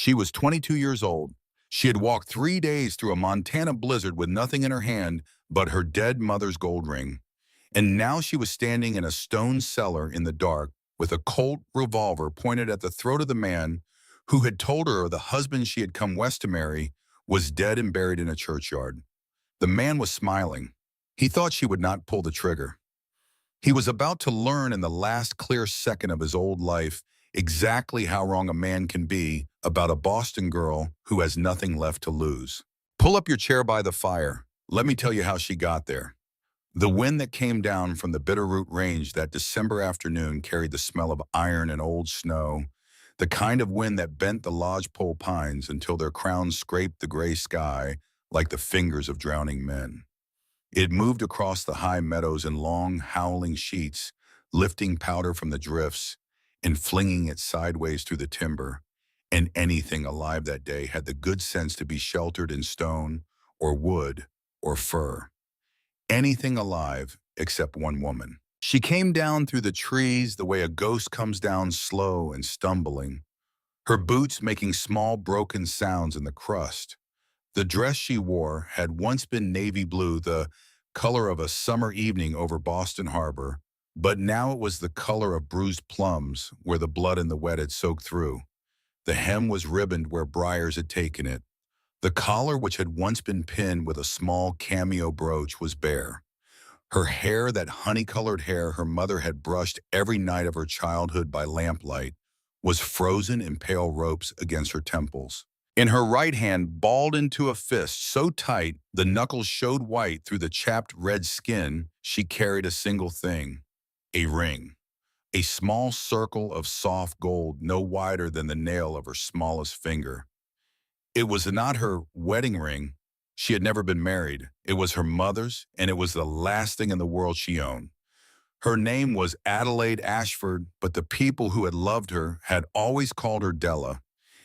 She was 22 years old. She had walked 3 days through a Montana blizzard with nothing in her hand but her dead mother's gold ring. And now she was standing in a stone cellar in the dark with a Colt revolver pointed at the throat of the man who had told her the husband she had come west to marry was dead and buried in a churchyard. The man was smiling. He thought she would not pull the trigger. He was about to learn in the last clear second of his old life exactly how wrong a man can be about a Boston girl who has nothing left to lose. Pull up your chair by the fire. Let me tell you how she got there. The wind that came down from the Bitterroot Range that December afternoon carried the smell of iron and old snow, the kind of wind that bent the lodgepole pines until their crowns scraped the gray sky like the fingers of drowning men. It moved across the high meadows in long, howling sheets, lifting powder from the drifts and flinging it sideways through the timber, and anything alive that day had the good sense to be sheltered in stone or wood or fur. Anything alive except one woman. She came down through the trees the way a ghost comes down slow and stumbling, her boots making small broken sounds in the crust. The dress she wore had once been navy blue, the color of a summer evening over Boston Harbor, but now it was the color of bruised plums where the blood and the wet had soaked through. The hem was ribboned where briars had taken it. The collar, which had once been pinned with a small cameo brooch, was bare. Her hair, that honey-colored hair her mother had brushed every night of her childhood by lamplight, was frozen in pale ropes against her temples. In her right hand, balled into a fist so tight the knuckles showed white through the chapped red skin, she carried a single thing, a ring. A small circle of soft gold no wider than the nail of her smallest finger. It was not her wedding ring. She had never been married. It was her mother's, and it was the last thing in the world she owned. Her name was Adelaide Ashford, but the people who had loved her had always called her Della,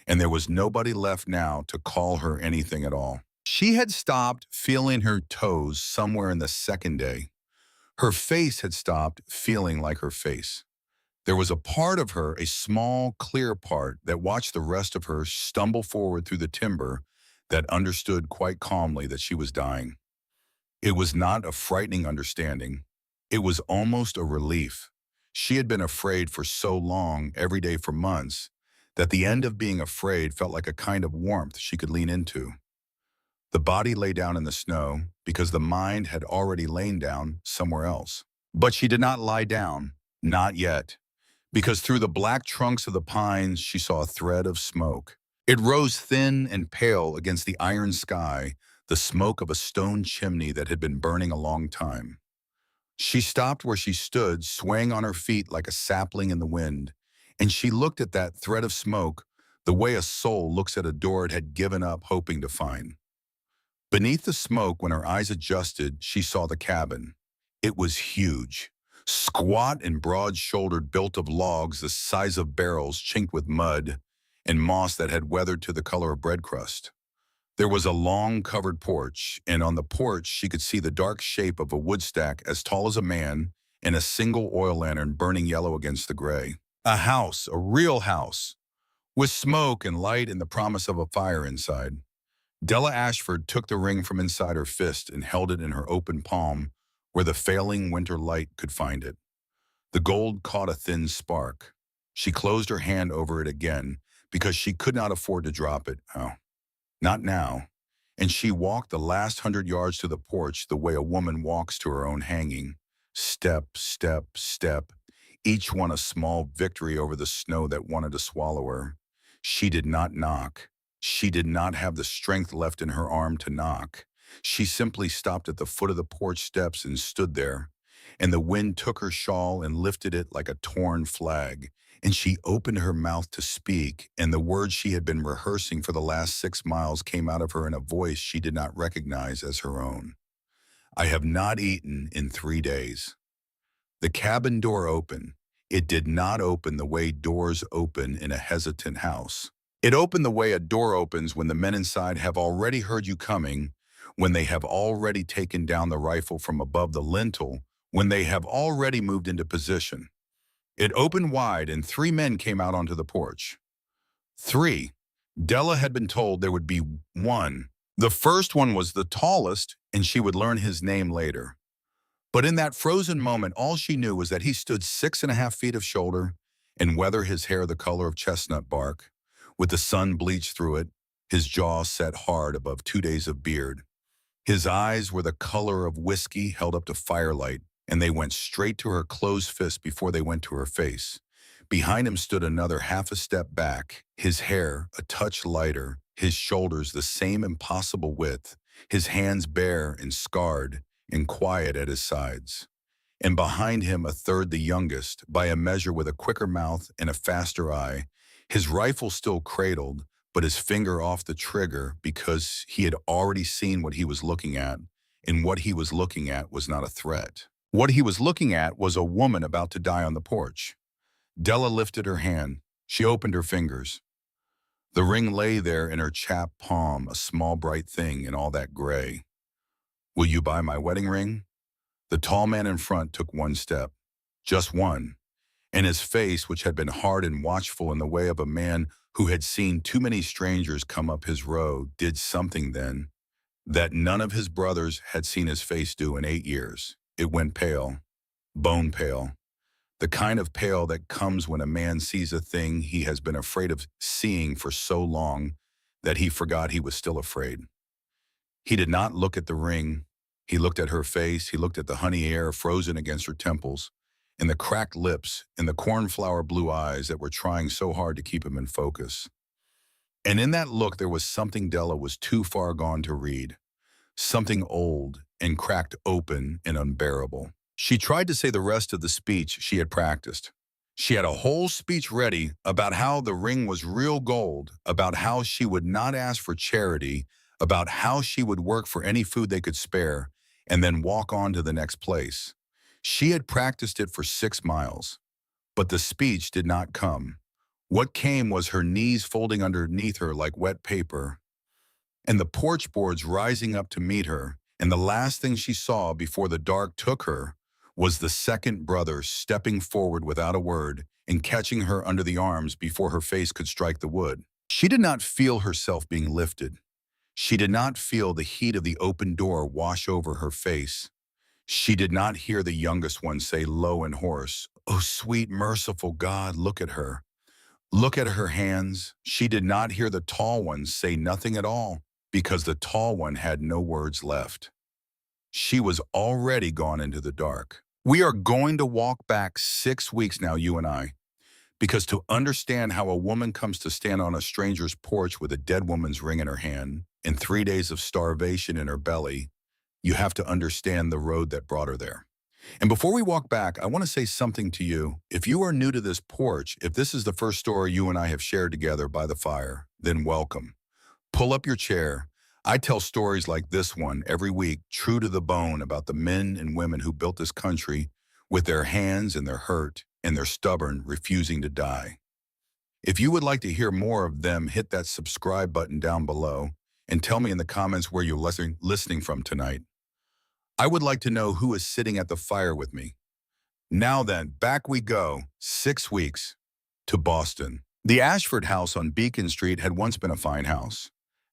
and there was nobody left now to call her anything at all. She had stopped feeling her toes somewhere in the second day. Her face had stopped feeling like her face. There was a part of her, a small, clear part, that watched the rest of her stumble forward through the timber that understood quite calmly that she was dying. It was not a frightening understanding. It was almost a relief. She had been afraid for so long, every day for months, that the end of being afraid felt like a kind of warmth she could lean into. The body lay down in the snow because the mind had already lain down somewhere else. But she did not lie down, not yet, because through the black trunks of the pines she saw a thread of smoke. It rose thin and pale against the iron sky, the smoke of a stone chimney that had been burning a long time. She stopped where she stood, swaying on her feet like a sapling in the wind, and she looked at that thread of smoke the way a soul looks at a door it had given up hoping to find. Beneath the smoke, when her eyes adjusted, she saw the cabin. It was huge. Squat and broad-shouldered, built of logs the size of barrels chinked with mud and moss that had weathered to the color of bread crust. There was a long covered porch, and on the porch she could see the dark shape of a wood stack as tall as a man and a single oil lantern burning yellow against the gray. A house, a real house, with smoke and light and the promise of a fire inside. Della Ashford took the ring from inside her fist and held it in her open palm where the failing winter light could find it. The gold caught a thin spark. She closed her hand over it again because she could not afford to drop it. Oh, not now. And she walked the last 100 yards to the porch the way a woman walks to her own hanging. Step, step, step, each one a small victory over the snow that wanted to swallow her. She did not knock. She did not have the strength left in her arm to knock. She simply stopped at the foot of the porch steps and stood there, and the wind took her shawl and lifted it like a torn flag, and she opened her mouth to speak, and the words she had been rehearsing for the last 6 miles came out of her in a voice she did not recognize as her own. I have not eaten in 3 days. The cabin door opened. It did not open the way doors open in a hesitant house. It opened the way a door opens when the men inside have already heard you coming, when they have already taken down the rifle from above the lintel, when they have already moved into position. It opened wide and 3 men came out onto the porch. 3. Della had been told there would be one. The first one was the tallest, and she would learn his name later. But in that frozen moment, all she knew was that he stood 6.5 feet of shoulder and whether his hair the color of chestnut bark, with the sun bleached through it, his jaw set hard above 2 days of beard. His eyes were the color of whiskey held up to firelight, and they went straight to her closed fist before they went to her face. Behind him stood another half a step back, his hair a touch lighter, his shoulders the same impossible width, his hands bare and scarred and quiet at his sides. And behind him a third the youngest, by a measure with a quicker mouth and a faster eye, his rifle still cradled, but his finger off the trigger because he had already seen what he was looking at, and what he was looking at was not a threat. What he was looking at was a woman about to die on the porch. Della lifted her hand. She opened her fingers. The ring lay there in her chapped palm, a small bright thing in all that gray. "Will you buy my wedding ring?" The tall man in front took one step. Just one. And his face, which had been hard and watchful in the way of a man who had seen too many strangers come up his road, did something then that none of his brothers had seen his face do in 8 years. It went pale, bone pale, the kind of pale that comes when a man sees a thing he has been afraid of seeing for so long that he forgot he was still afraid. He did not look at the ring. He looked at her face. He looked at the honey air frozen against her temples, and the cracked lips, and the cornflower blue eyes that were trying so hard to keep him in focus. And in that look there was something Della was too far gone to read, something old and cracked open and unbearable. She tried to say the rest of the speech she had practiced. She had a whole speech ready about how the ring was real gold, about how she would not ask for charity, about how she would work for any food they could spare, and then walk on to the next place. She had practiced it for 6 miles, but the speech did not come. What came was her knees folding underneath her like wet paper, and the porch boards rising up to meet her, and the last thing she saw before the dark took her was the second brother stepping forward without a word and catching her under the arms before her face could strike the wood. She did not feel herself being lifted. She did not feel the heat of the open door wash over her face. She did not hear the youngest one say low and hoarse, "Oh, sweet, merciful God, look at her. Look at her hands." She did not hear the tall one say nothing at all, because the tall one had no words left. She was already gone into the dark. We are going to walk back 6 weeks now, you and I, because to understand how a woman comes to stand on a stranger's porch with a dead woman's ring in her hand and 3 days of starvation in her belly, you have to understand the road that brought her there. And before we walk back, I want to say something to you. If you are new to this porch, if this is the first story you and I have shared together by the fire, then welcome. Pull up your chair. I tell stories like this one every week, true to the bone, about the men and women who built this country with their hands and their hurt and their stubborn refusing to die. If you would like to hear more of them, hit that subscribe button down below and tell me in the comments where you're listening from tonight. I would like to know who is sitting at the fire with me. Now then, back we go, 6 weeks, to Boston. The Ashford house on Beacon Street had once been a fine house.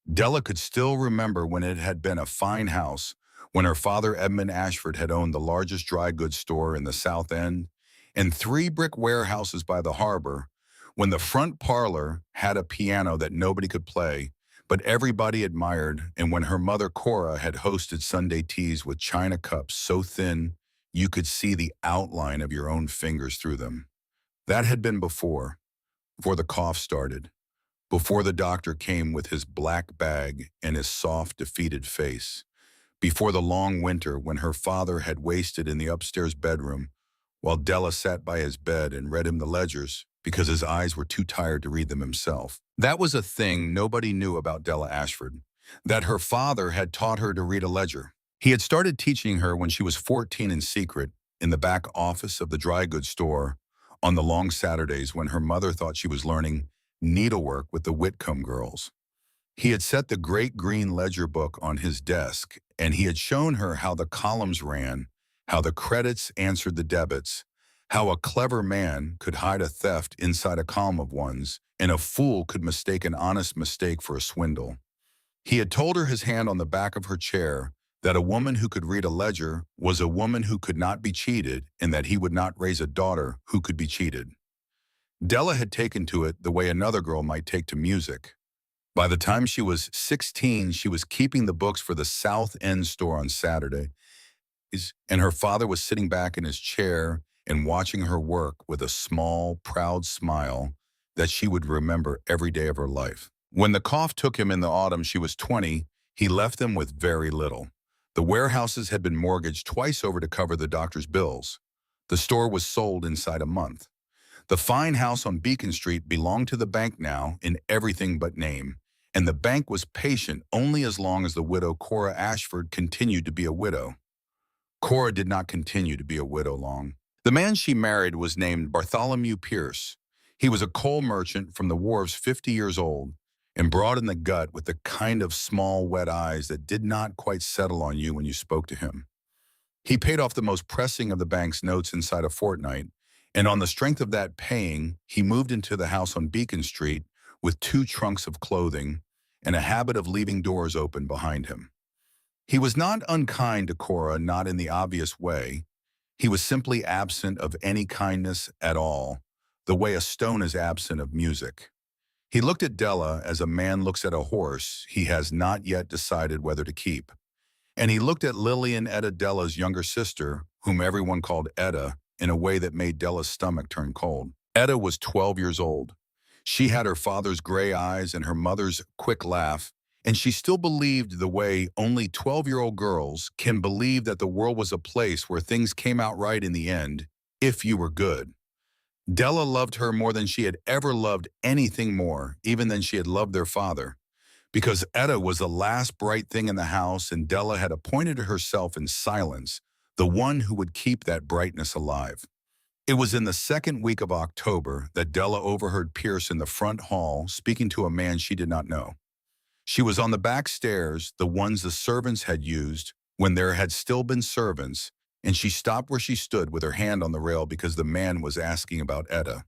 Della could still remember when it had been a fine house, when her father Edmund Ashford had owned the largest dry goods store in the South End and 3 brick warehouses by the harbor, when the front parlor had a piano that nobody could play, but everybody admired, and when her mother Cora had hosted Sunday teas with china cups so thin you could see the outline of your own fingers through them. That had been before the cough started, before the doctor came with his black bag and his soft, defeated face, before the long winter when her father had wasted in the upstairs bedroom while Della sat by his bed and read him the ledgers because his eyes were too tired to read them himself. That was a thing nobody knew about Della Ashford, that her father had taught her to read a ledger. He had started teaching her when she was 14 in secret in the back office of the dry goods store on the long Saturdays when her mother thought she was learning needlework with the Whitcomb girls. He had set the great green ledger book on his desk, and he had shown her how the columns ran, how the credits answered the debits, How a clever man could hide a theft inside a calm of one's, and a fool could mistake an honest mistake for a swindle. He had told her, his hand on the back of her chair, that a woman who could read a ledger was a woman who could not be cheated, and that he would not raise a daughter who could be cheated. Della had taken to it the way another girl might take to music. By the time she was 16, she was keeping the books for the South End store on Saturday, and her father was sitting back in his chair and watching her work with a small, proud smile that she would remember every day of her life. When the cough took him in the autumn she was 20, he left them with very little. The warehouses had been mortgaged twice over to cover the doctor's bills. The store was sold inside a month. The fine house on Beacon Street belonged to the bank now in everything but name, and the bank was patient only as long as the widow Cora Ashford continued to be a widow. Cora did not continue to be a widow long. The man she married was named Bartholomew Pierce. He was a coal merchant from the wharves, 50 years old, and broad in the gut with the kind of small, wet eyes that did not quite settle on you when you spoke to him. He paid off the most pressing of the bank's notes inside a fortnight, and on the strength of that paying, he moved into the house on Beacon Street with 2 trunks of clothing and a habit of leaving doors open behind him. He was not unkind to Cora, not in the obvious way. He was simply absent of any kindness at all, the way a stone is absent of music. He looked at Della as a man looks at a horse he has not yet decided whether to keep. And he looked at Lillian, Etta, Della's younger sister, whom everyone called Etta, in a way that made Della's stomach turn cold. Etta was 12 years old. She had her father's gray eyes and her mother's quick laugh, and she still believed the way only 12-year-old girls can believe, that the world was a place where things came out right in the end, if you were good. Della loved her more than she had ever loved anything more, even than she had loved their father, because Etta was the last bright thing in the house, and Della had appointed herself in silence the one who would keep that brightness alive. It was in the second week of October that Della overheard Pierce in the front hall speaking to a man she did not know. She was on the back stairs, the ones the servants had used when there had still been servants, and she stopped where she stood with her hand on the rail because the man was asking about Etta.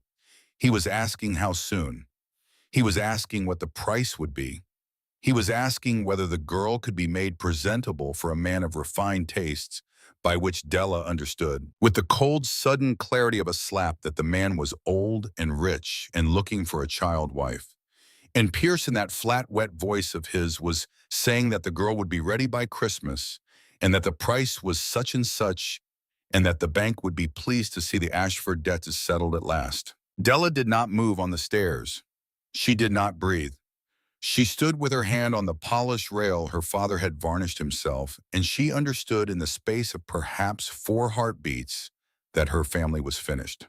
He was asking how soon. He was asking what the price would be. He was asking whether the girl could be made presentable for a man of refined tastes, by which Della understood, with the cold, sudden clarity of a slap, that the man was old and rich and looking for a child wife. And Pierce, in that flat, wet voice of his, was saying that the girl would be ready by Christmas, and that the price was such and such, and that the bank would be pleased to see the Ashford debts settled at last. Della did not move on the stairs. She did not breathe. She stood with her hand on the polished rail her father had varnished himself, and she understood in the space of perhaps 4 heartbeats that her family was finished.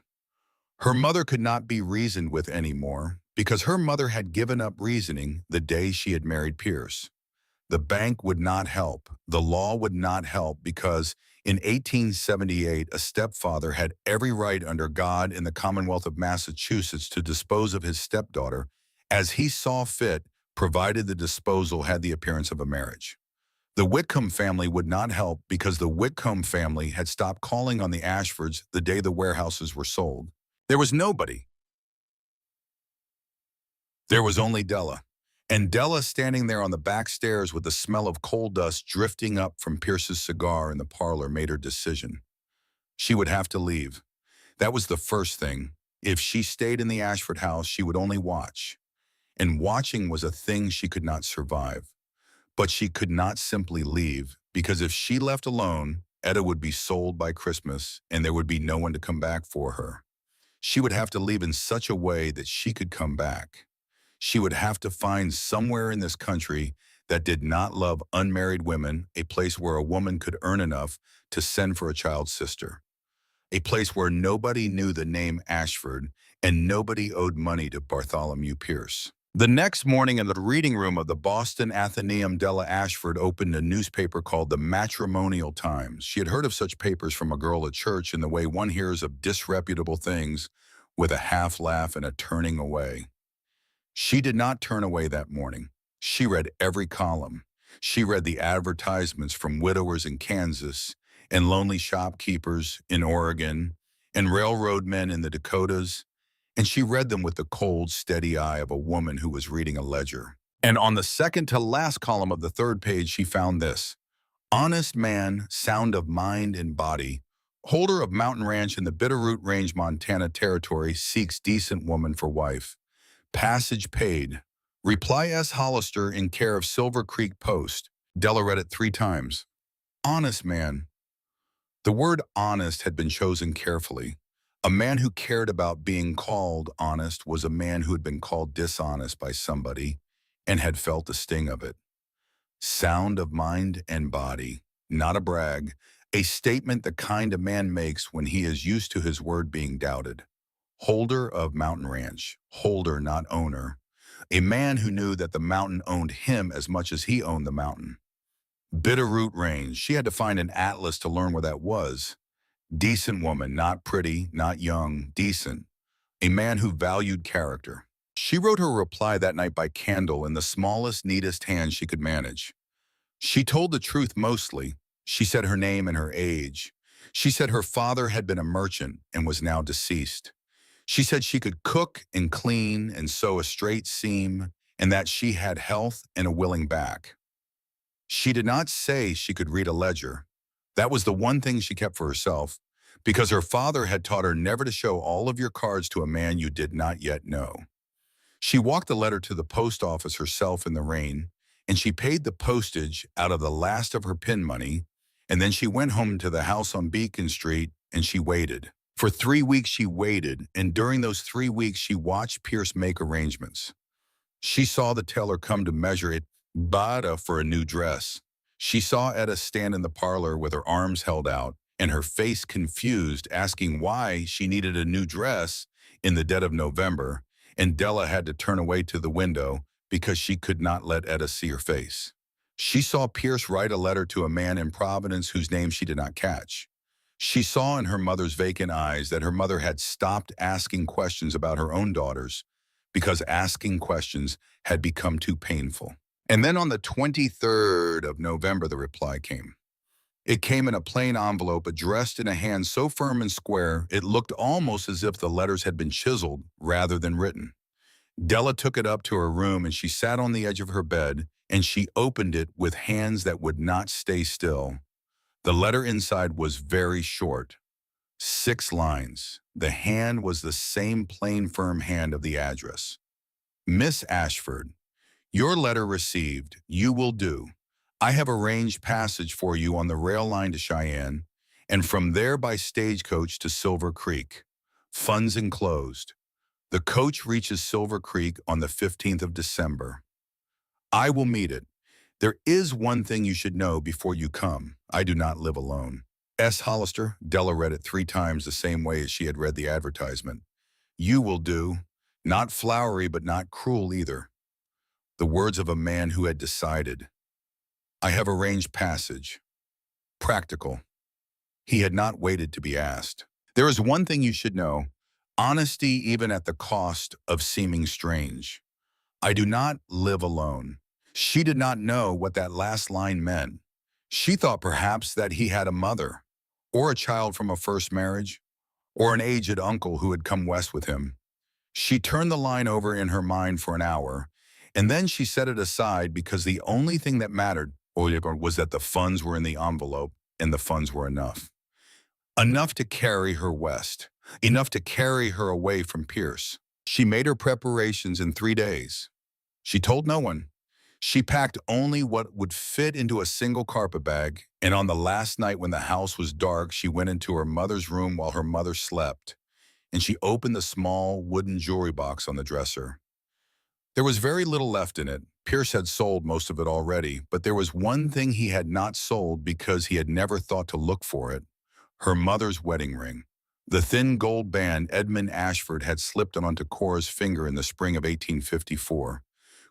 Her mother could not be reasoned with anymore, because her mother had given up reasoning the day she had married Pierce. The bank would not help. The law would not help, because in 1878 a stepfather had every right under God in the Commonwealth of Massachusetts to dispose of his stepdaughter as he saw fit, provided the disposal had the appearance of a marriage. The Whitcomb family would not help, because the Whitcomb family had stopped calling on the Ashfords the day the warehouses were sold. There was nobody. There was only Della. And Della, standing there on the back stairs with the smell of coal dust drifting up from Pierce's cigar in the parlor, made her decision. She would have to leave. That was the first thing. If she stayed in the Ashford house, she would only watch. And watching was a thing she could not survive. But she could not simply leave, because if she left alone, Etta would be sold by Christmas, and there would be no one to come back for her. She would have to leave in such a way that she could come back. She would have to find somewhere in this country that did not love unmarried women, a place where a woman could earn enough to send for a child's sister, a place where nobody knew the name Ashford and nobody owed money to Bartholomew Pierce. The next morning, in the reading room of the Boston Athenaeum, Della Ashford opened a newspaper called the Matrimonial Times. She had heard of such papers from a girl at church in the way one hears of disreputable things, with a half laugh and a turning away. She did not turn away that morning. She read every column. She read the advertisements from widowers in Kansas and lonely shopkeepers in Oregon and railroad men in the Dakotas, and she read them with the cold, steady eye of a woman who was reading a ledger. And on the second to last column of the third page, she found this: honest man, sound of mind and body, holder of mountain ranch in the Bitterroot Range, Montana Territory, seeks decent woman for wife. Passage paid. Reply S. Hollister in care of Silver Creek Post. Della read it 3 times. Honest man. The word honest had been chosen carefully. A man who cared about being called honest was a man who had been called dishonest by somebody and had felt the sting of it. Sound of mind and body, not a brag, a statement the kind a man makes when he is used to his word being doubted. Holder of mountain ranch, holder not owner, a man who knew that the mountain owned him as much as he owned the mountain. Bitterroot Range, she had to find an atlas to learn where that was. Decent woman, not pretty, not young, decent. A man who valued character. She wrote her reply that night by candle in the smallest, neatest hand she could manage. She told the truth mostly. She said her name and her age. She said her father had been a merchant and was now deceased. She said she could cook and clean and sew a straight seam, and that she had health and a willing back. She did not say she could read a ledger. That was the one thing she kept for herself, because her father had taught her never to show all of your cards to a man you did not yet know. She walked the letter to the post office herself in the rain, and she paid the postage out of the last of her pin money, and then she went home to the house on Beacon Street, and she waited. For 3 weeks she waited, and during those 3 weeks she watched Pierce make arrangements. She saw the tailor come to measure it, Bada, for a new dress. She saw Etta stand in the parlor with her arms held out and her face confused, asking why she needed a new dress in the dead of November, and Della had to turn away to the window because she could not let Etta see her face. She saw Pierce write a letter to a man in Providence whose name she did not catch. She saw in her mother's vacant eyes that her mother had stopped asking questions about her own daughters because asking questions had become too painful. And then on the 23rd of November, the reply came. It came in a plain envelope addressed in a hand so firm and square, it looked almost as if the letters had been chiseled rather than written. Della took it up to her room and she sat on the edge of her bed and she opened it with hands that would not stay still. The letter inside was very short. 6 lines. The hand was the same plain, firm hand of the address. Miss Ashford, your letter received. You will do. I have arranged passage for you on the rail line to Cheyenne, and from there by stagecoach to Silver Creek. Funds enclosed. The coach reaches Silver Creek on the 15th of December. I will meet it. There is one thing you should know before you come. I do not live alone. S. Hollister. Della read it 3 times the same way as she had read the advertisement. You will do. Not flowery, but not cruel either. The words of a man who had decided. I have arranged passage. Practical. He had not waited to be asked. There is one thing you should know. Honesty even at the cost of seeming strange. I do not live alone. She did not know what that last line meant. She thought perhaps that he had a mother, or a child from a first marriage, or an aged uncle who had come west with him. She turned the line over in her mind for an hour, and then she set it aside because the only thing that mattered was that the funds were in the envelope, and the funds were enough. Enough to carry her west, enough to carry her away from Pierce. She made her preparations in 3 days. She told no one. She packed only what would fit into a single carpet bag, and on the last night when the house was dark, she went into her mother's room while her mother slept, and she opened the small wooden jewelry box on the dresser. There was very little left in it. Pierce had sold most of it already, but there was one thing he had not sold because he had never thought to look for it: her mother's wedding ring. The thin gold band Edmund Ashford had slipped onto Cora's finger in the spring of 1854.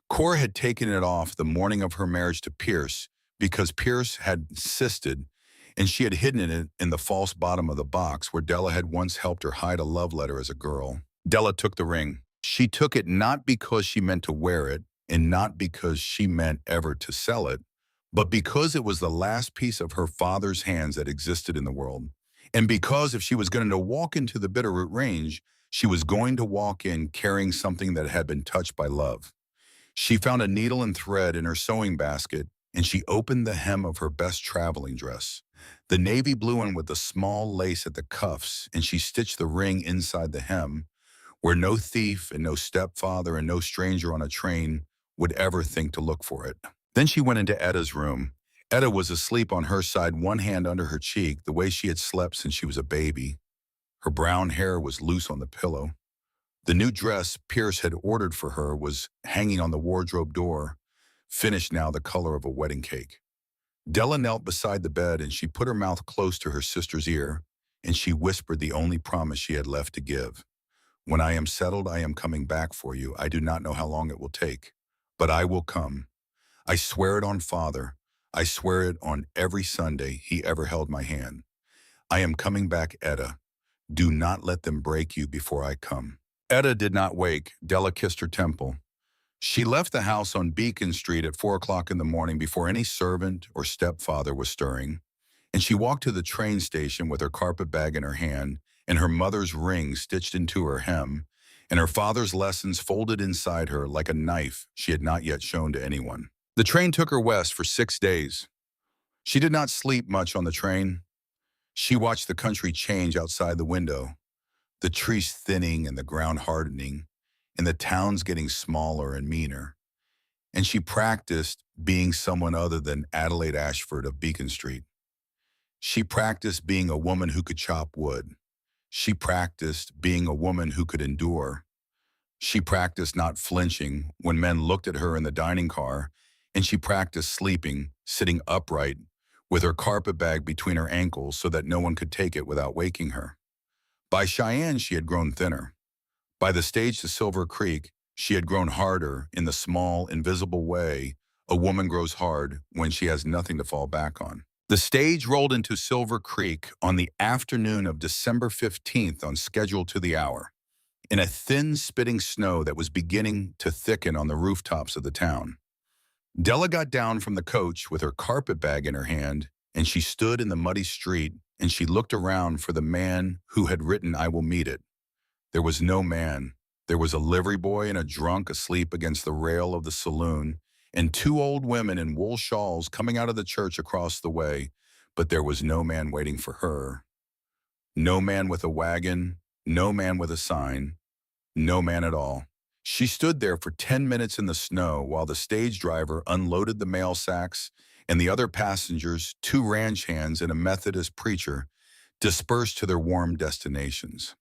Cora had taken it off the morning of her marriage to Pierce because Pierce had insisted, and she had hidden it in the false bottom of the box where Della had once helped her hide a love letter as a girl. Della took the ring. She took it not because she meant to wear it, and not because she meant ever to sell it, but because it was the last piece of her father's hands that existed in the world. And because if she was going to walk into the Bitterroot Range, she was going to walk in carrying something that had been touched by love. She found a needle and thread in her sewing basket, and she opened the hem of her best traveling dress, the navy blue one with the small lace at the cuffs, and she stitched the ring inside the hem, where no thief and no stepfather and no stranger on a train would ever think to look for it. Then she went into Etta's room. Etta was asleep on her side, one hand under her cheek, the way she had slept since she was a baby. Her brown hair was loose on the pillow. The new dress Pierce had ordered for her was hanging on the wardrobe door, finished now the color of a wedding cake. Della knelt beside the bed and she put her mouth close to her sister's ear, and she whispered the only promise she had left to give. When I am settled, I am coming back for you. I do not know how long it will take, but I will come. I swear it on Father. I swear it on every Sunday he ever held my hand. I am coming back, Etta. Do not let them break you before I come. Etta did not wake. Della kissed her temple. She left the house on Beacon Street at 4 o'clock in the morning before any servant or stepfather was stirring, and she walked to the train station with her carpet bag in her hand and her mother's ring stitched into her hem, and her father's lessons folded inside her like a knife she had not yet shown to anyone. The train took her west for 6 days. She did not sleep much on the train. She watched the country change outside the window, the trees thinning and the ground hardening, and the towns getting smaller and meaner. And she practiced being someone other than Adelaide Ashford of Beacon Street. She practiced being a woman who could chop wood. She practiced being a woman who could endure. She practiced not flinching when men looked at her in the dining car, and she practiced sleeping, sitting upright, with her carpet bag between her ankles so that no one could take it without waking her. By Cheyenne, she had grown thinner. By the stage to Silver Creek, she had grown harder in the small, invisible way a woman grows hard when she has nothing to fall back on. The stage rolled into Silver Creek on the afternoon of December 15th on schedule to the hour, in a thin, spitting snow that was beginning to thicken on the rooftops of the town. Della got down from the coach with her carpet bag in her hand, and she stood in the muddy street, and she looked around for the man who had written, "I will meet it." There was no man. There was a livery boy and a drunk asleep against the rail of the saloon, and 2 old women in wool shawls coming out of the church across the way, but there was no man waiting for her. No man with a wagon, no man with a sign, no man at all. She stood there for 10 minutes in the snow while the stage driver unloaded the mail sacks and the other passengers, 2 ranch hands and a Methodist preacher, dispersed to their warm destinations.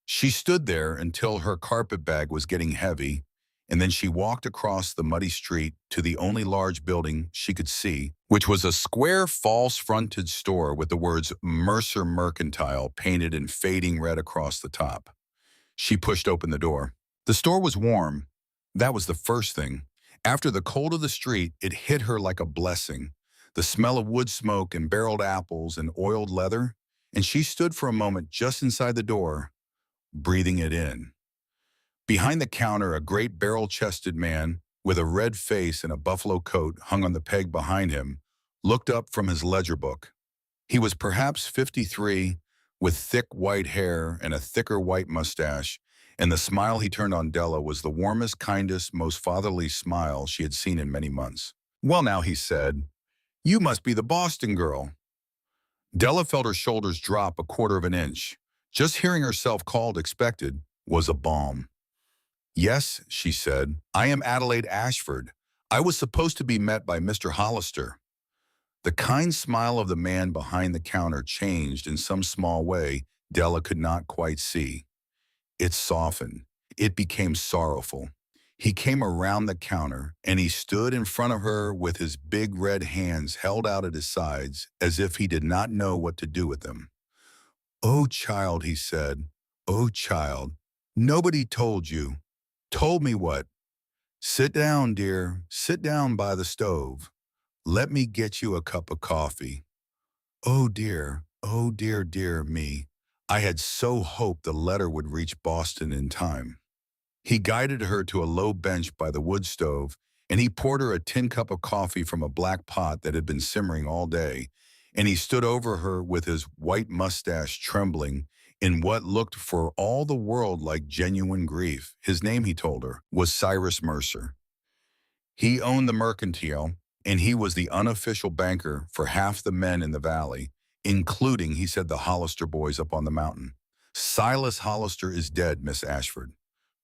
She stood there until her carpet bag was getting heavy, and then she walked across the muddy street to the only large building she could see, which was a square false-fronted store with the words Mercer Mercantile painted in fading red across the top. She pushed open the door. The store was warm. That was the first thing. After the cold of the street, it hit her like a blessing. The smell of wood smoke and barreled apples and oiled leather, and she stood for a moment just inside the door, breathing it in. Behind the counter, a great barrel-chested man with a red face and a buffalo coat hung on the peg behind him looked up from his ledger book. He was perhaps 53, with thick white hair and a thicker white mustache, and the smile he turned on Della was the warmest, kindest, most fatherly smile she had seen in many months. "Well now," he said, "you must be the Boston girl." Della felt her shoulders drop a quarter of an inch. Just hearing herself called expected was a balm. "Yes," she said, "I am Adelaide Ashford. I was supposed to be met by Mr. Hollister." The kind smile of the man behind the counter changed in some small way Della could not quite see. It softened. It became sorrowful. He came around the counter, and he stood in front of her with his big red hands held out at his sides as if he did not know what to do with them. "Oh, child," he said. "Oh, child. Nobody told you. Told me what? Sit down, dear. Sit down by the stove. Let me get you a cup of coffee. Oh, dear. Oh, dear, dear me. I had so hoped the letter would reach Boston in time." He guided her to a low bench by the wood stove, and he poured her a tin cup of coffee from a black pot that had been simmering all day, and he stood over her with his white mustache trembling in what looked for all the world like genuine grief. His name, he told her, was Cyrus Mercer. He owned the mercantile, and he was the unofficial banker for half the men in the valley, including, he said, the Hollister boys up on the mountain. Silas Hollister is dead, Miss Ashford.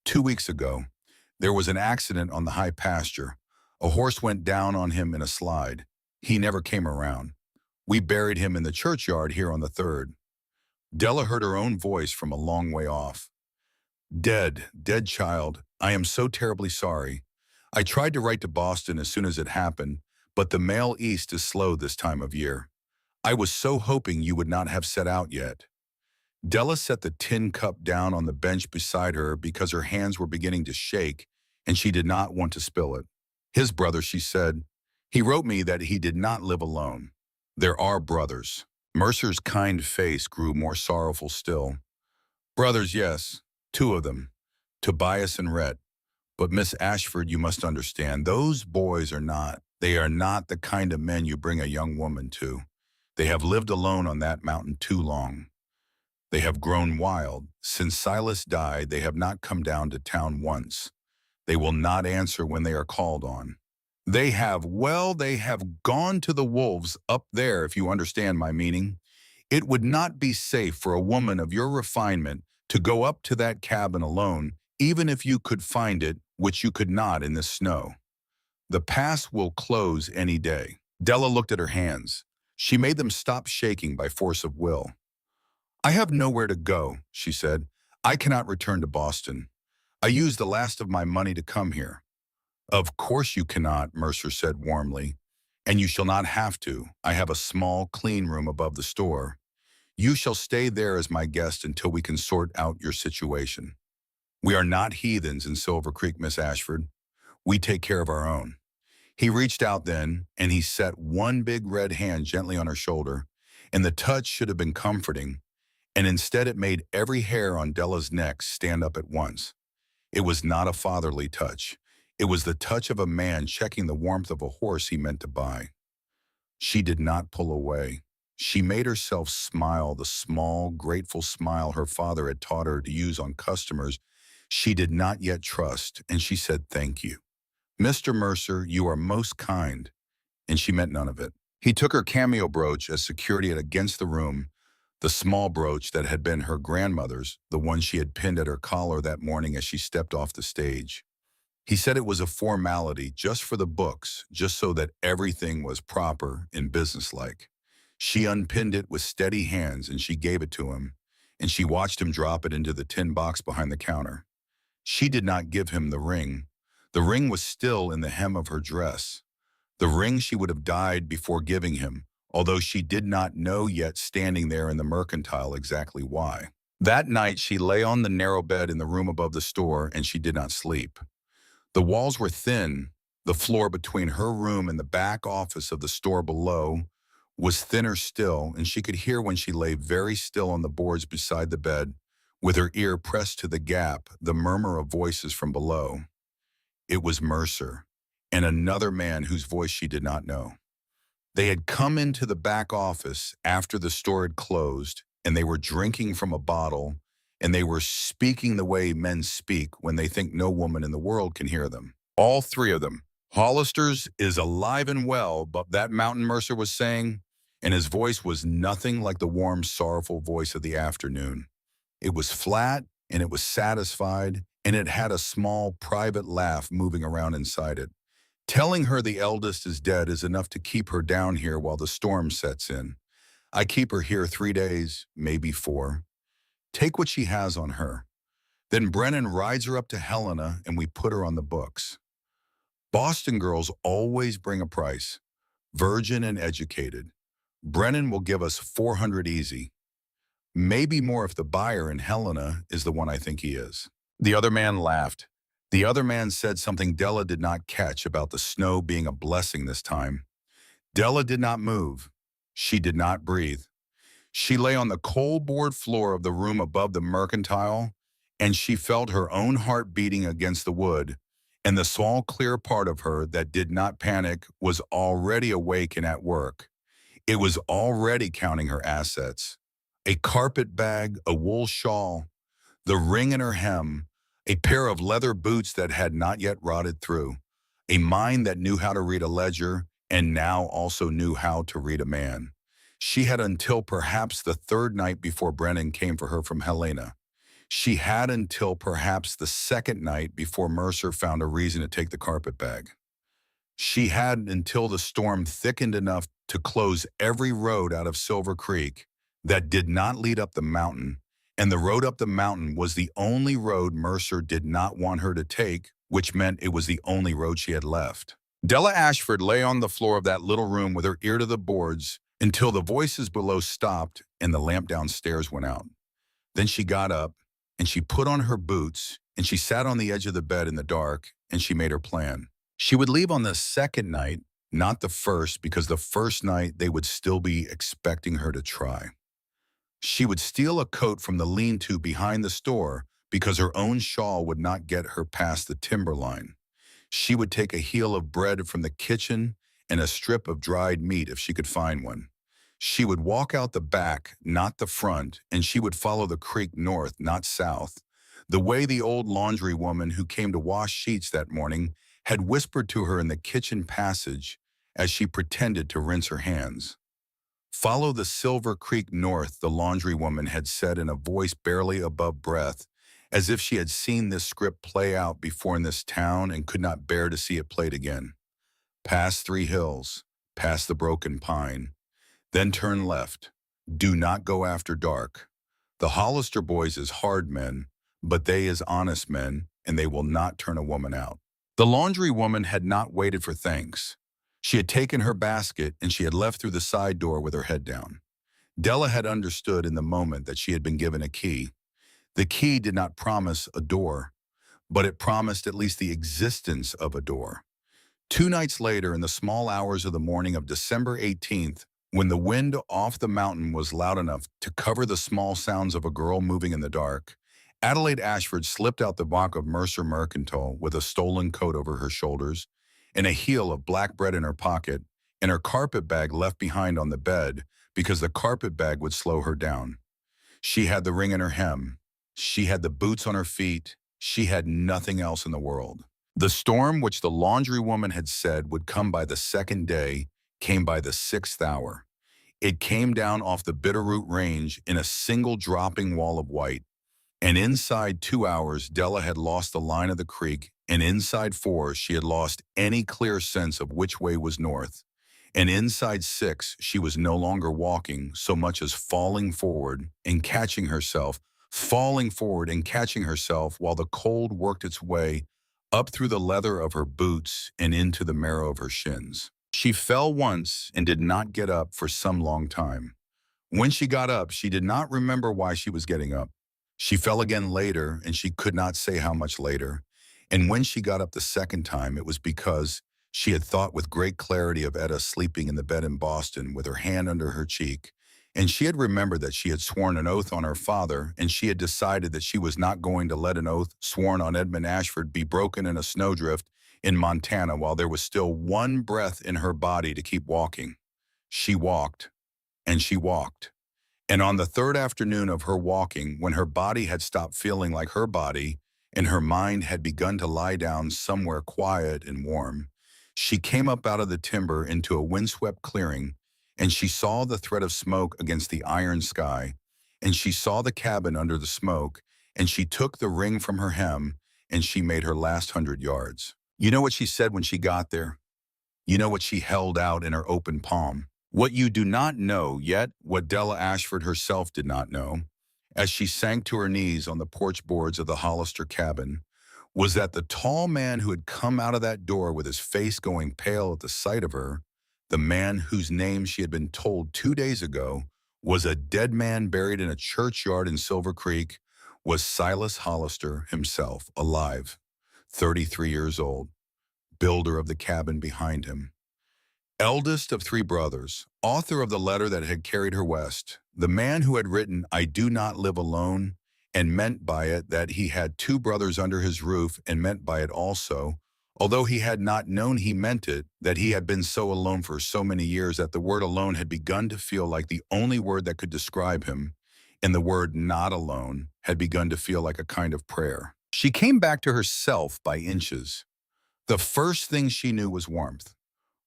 2 weeks ago, there was an accident on the high pasture. A horse went down on him in a slide. He never came around. We buried him in the churchyard here on the 3rd. Della heard her own voice from a long way off. Dead, dead child. I am so terribly sorry. I tried to write to Boston as soon as it happened, but the mail east is slow this time of year. I was so hoping you would not have set out yet. Della set the tin cup down on the bench beside her because her hands were beginning to shake and she did not want to spill it. His brother, she said. He wrote me that he did not live alone. There are brothers. Mercer's kind face grew more sorrowful still. Brothers, yes, 2 of them, Tobias and Rhett. But Miss Ashford, you must understand, those boys they are not the kind of men you bring a young woman to. They have lived alone on that mountain too long. They have grown wild. Since Silas died, they have not come down to town once. They will not answer when they are called on. They have gone to the wolves up there, if you understand my meaning. It would not be safe for a woman of your refinement to go up to that cabin alone, even if you could find it, which you could not in the snow. The pass will close any day. Della looked at her hands. She made them stop shaking by force of will. I have nowhere to go, she said. I cannot return to Boston. I used the last of my money to come here. Of course you cannot, Mercer said warmly. And you shall not have to. I have a small, clean room above the store. You shall stay there as my guest until we can sort out your situation. We are not heathens in Silver Creek, Miss Ashford. We take care of our own. He reached out then, and he set one big red hand gently on her shoulder, and the touch should have been comforting, and instead it made every hair on Della's neck stand up at once. It was not a fatherly touch. It was the touch of a man checking the warmth of a horse he meant to buy. She did not pull away. She made herself smile, the small, grateful smile her father had taught her to use on customers she did not yet trust, and she said, "Thank you. Mr. Mercer, you are most kind," and she meant none of it. He took her cameo brooch as security against the room, the small brooch that had been her grandmother's, the one she had pinned at her collar that morning as she stepped off the stage. He said it was a formality just for the books, just so that everything was proper and businesslike. She unpinned it with steady hands and she gave it to him, and she watched him drop it into the tin box behind the counter. She did not give him the ring. The ring was still in the hem of her dress. The ring she would have died before giving him, although she did not know yet standing there in the mercantile exactly why. That night she lay on the narrow bed in the room above the store and she did not sleep. The walls were thin. The floor between her room and the back office of the store below was thinner still, and she could hear when she lay very still on the boards beside the bed, with her ear pressed to the gap, the murmur of voices from below. It was Mercer, and another man whose voice she did not know. They had come into the back office after the store had closed, and they were drinking from a bottle, and they were speaking the way men speak when they think no woman in the world can hear them. All 3 of them. Hollister's is alive and well, but that mountain, Mercer was saying, and his voice was nothing like the warm, sorrowful voice of the afternoon. It was flat, and it was satisfied, and it had a small, private laugh moving around inside it. Telling her the eldest is dead is enough to keep her down here while the storm sets in. I keep her here 3 days, maybe 4. Take what she has on her. Then Brennan rides her up to Helena and we put her on the books. Boston girls always bring a price, virgin and educated. Brennan will give us 400 easy. Maybe more if the buyer in Helena is the one I think he is. The other man laughed. The other man said something Della did not catch about the snow being a blessing this time. Della did not move. She did not breathe. She lay on the cold board floor of the room above the mercantile, and she felt her own heart beating against the wood, and the small, clear part of her that did not panic was already awake and at work. It was already counting her assets. A carpet bag, a wool shawl, the ring in her hem, a pair of leather boots that had not yet rotted through, a mind that knew how to read a ledger and now also knew how to read a man. She had until perhaps the third night before Brennan came for her from Helena. She had until perhaps the second night before Mercer found a reason to take the carpet bag. She had until the storm thickened enough to close every road out of Silver Creek that did not lead up the mountain, and the road up the mountain was the only road Mercer did not want her to take, which meant it was the only road she had left. Della Ashford lay on the floor of that little room with her ear to the boards until the voices below stopped and the lamp downstairs went out. Then she got up and she put on her boots and she sat on the edge of the bed in the dark and she made her plan. She would leave on the second night, not the first, because the first night they would still be expecting her to try. She would steal a coat from the lean-to behind the store because her own shawl would not get her past the timberline. She would take a heel of bread from the kitchen and a strip of dried meat if she could find one. She would walk out the back, not the front, and she would follow the creek north, not south, the way the old laundry woman who came to wash sheets that morning had whispered to her in the kitchen passage as she pretended to rinse her hands. Follow the Silver Creek north, the laundry woman had said in a voice barely above breath, as if she had seen this script play out before in this town and could not bear to see it played again. Past 3 hills, past the broken pine, then turn left. Do not go after dark. The Hollister boys is hard men, but they is honest men, and they will not turn a woman out. The laundry woman had not waited for thanks. She had taken her basket and she had left through the side door with her head down. Della had understood in the moment that she had been given a key. The key did not promise a door, but it promised at least the existence of a door. 2 nights later, in the small hours of the morning of December 18th, when the wind off the mountain was loud enough to cover the small sounds of a girl moving in the dark, Adelaide Ashford slipped out the back of Mercer Mercantile with a stolen coat over her shoulders and a heel of black bread in her pocket and her carpet bag left behind on the bed because the carpet bag would slow her down. She had the ring in her hem. She had the boots on her feet. She had nothing else in the world. The storm, which the laundry woman had said would come by the second day, came by the 6th hour. It came down off the Bitterroot Range in a single dropping wall of white. And inside 2 hours, Della had lost the line of the creek, and inside 4, she had lost any clear sense of which way was north. And inside 6, she was no longer walking so much as falling forward and catching herself, while the cold worked its way up through the leather of her boots and into the marrow of her shins. She fell once and did not get up for some long time. When she got up, she did not remember why she was getting up. She fell again later, and she could not say how much later. And when she got up the second time, it was because she had thought with great clarity of Etta sleeping in the bed in Boston with her hand under her cheek. And she had remembered that she had sworn an oath on her father, and she had decided that she was not going to let an oath sworn on Edmund Ashford be broken in a snowdrift in Montana while there was still one breath in her body to keep walking. She walked, and she walked. And on the third afternoon of her walking, when her body had stopped feeling like her body and her mind had begun to lie down somewhere quiet and warm, she came up out of the timber into a windswept clearing, and she saw the thread of smoke against the iron sky, and she saw the cabin under the smoke, and she took the ring from her hem, and she made her last 100 yards. You know what she said when she got there? You know what she held out in her open palm? What you do not know yet, what Della Ashford herself did not know, as she sank to her knees on the porch boards of the Hollister cabin, was that the tall man who had come out of that door with his face going pale at the sight of her, the man whose name she had been told 2 days ago was a dead man buried in a churchyard in Silver Creek, was Silas Hollister himself, alive, 33 years old, builder of the cabin behind him. Eldest of 3 brothers, author of the letter that had carried her west, the man who had written, "I do not live alone," and meant by it that he had 2 brothers under his roof, and meant by it also, Although he had not known he meant it, that he had been so alone for so many years that the word alone had begun to feel like the only word that could describe him, and the word not alone had begun to feel like a kind of prayer. She came back to herself by inches. The first thing she knew was warmth.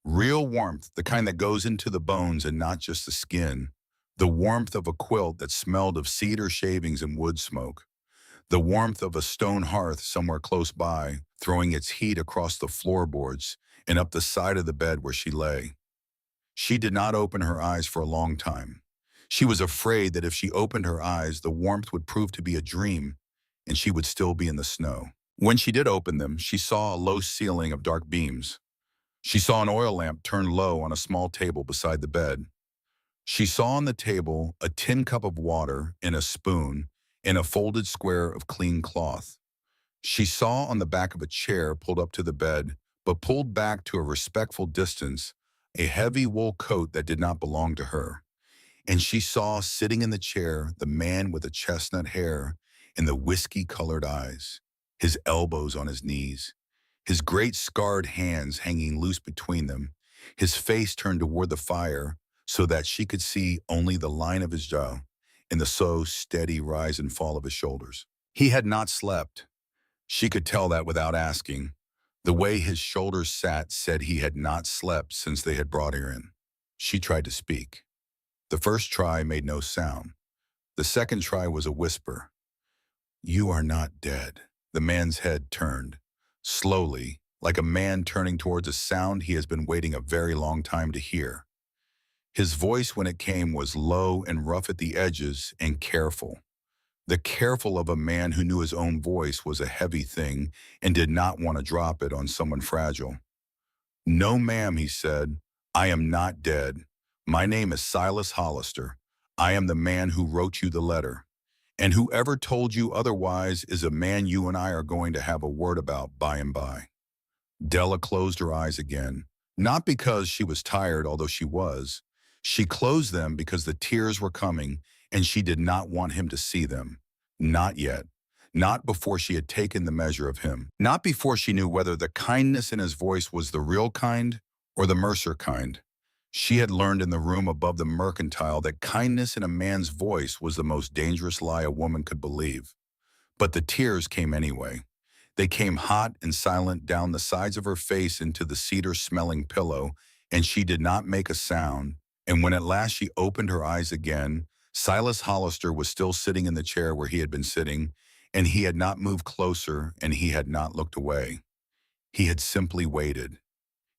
Real warmth, the kind that goes into the bones and not just the skin. The warmth of a quilt that smelled of cedar shavings and wood smoke. The warmth of a stone hearth somewhere close by, throwing its heat across the floorboards and up the side of the bed where she lay. She did not open her eyes for a long time. She was afraid that if she opened her eyes, the warmth would prove to be a dream, and she would still be in the snow. When she did open them, she saw a low ceiling of dark beams. She saw an oil lamp turned low on a small table beside the bed. She saw on the table a tin cup of water and a spoon and a folded square of clean cloth. She saw on the back of a chair pulled up to the bed, but pulled back to a respectful distance, a heavy wool coat that did not belong to her. And she saw sitting in the chair the man with the chestnut hair and the whiskey-colored eyes, his elbows on his knees, his great scarred hands hanging loose between them, his face turned toward the fire so that she could see only the line of his jaw and the so steady rise and fall of his shoulders. He had not slept. She could tell that without asking. The way his shoulders sat said he had not slept since they had brought her in. She tried to speak. The first try made no sound. The second try was a whisper. "You are not dead." The man's head turned. Slowly, like a man turning towards a sound he has been waiting a very long time to hear. His voice when it came was low and rough at the edges and careful. The careful of a man who knew his own voice was a heavy thing and did not want to drop it on someone fragile. "No, ma'am," he said. "I am not dead. My name is Silas Hollister. I am the man who wrote you the letter. And whoever told you otherwise is a man you and I are going to have a word about by and by." Della closed her eyes again, not because she was tired, although she was. She closed them because the tears were coming, and she did not want him to see them. Not yet. Not before she had taken the measure of him. Not before she knew whether the kindness in his voice was the real kind or the Mercer kind. She had learned in the room above the mercantile that kindness in a man's voice was the most dangerous lie a woman could believe. But the tears came anyway. They came hot and silent down the sides of her face into the cedar-smelling pillow, and she did not make a sound. And when at last she opened her eyes again, Silas Hollister was still sitting in the chair where he had been sitting, and he had not moved closer, and he had not looked away. He had simply waited.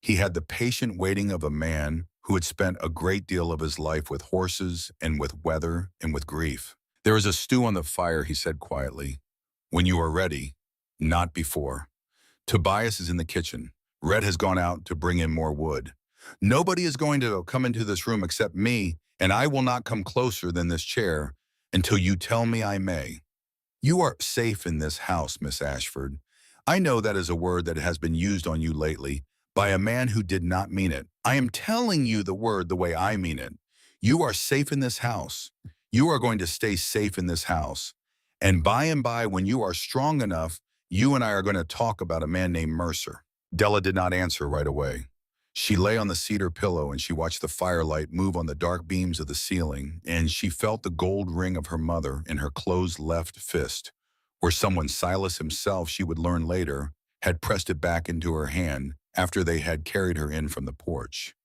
He had the patient waiting of a man who had spent a great deal of his life with horses and with weather and with grief. "There is a stew on the fire," he said quietly. "When you are ready, not before. Tobias is in the kitchen. Red has gone out to bring in more wood. Nobody is going to come into this room except me, and I will not come closer than this chair until you tell me I may. You are safe in this house, Miss Ashford. I know that is a word that has been used on you lately by a man who did not mean it. I am telling you the word the way I mean it. You are safe in this house. You are going to stay safe in this house. And by, when you are strong enough, you and I are going to talk about a man named Mercer." Della did not answer right away. She lay on the cedar pillow and she watched the firelight move on the dark beams of the ceiling, and she felt the gold ring of her mother in her closed left fist, where someone, Silas himself, she would learn later, had pressed it back into her hand after they had carried her in from the porch.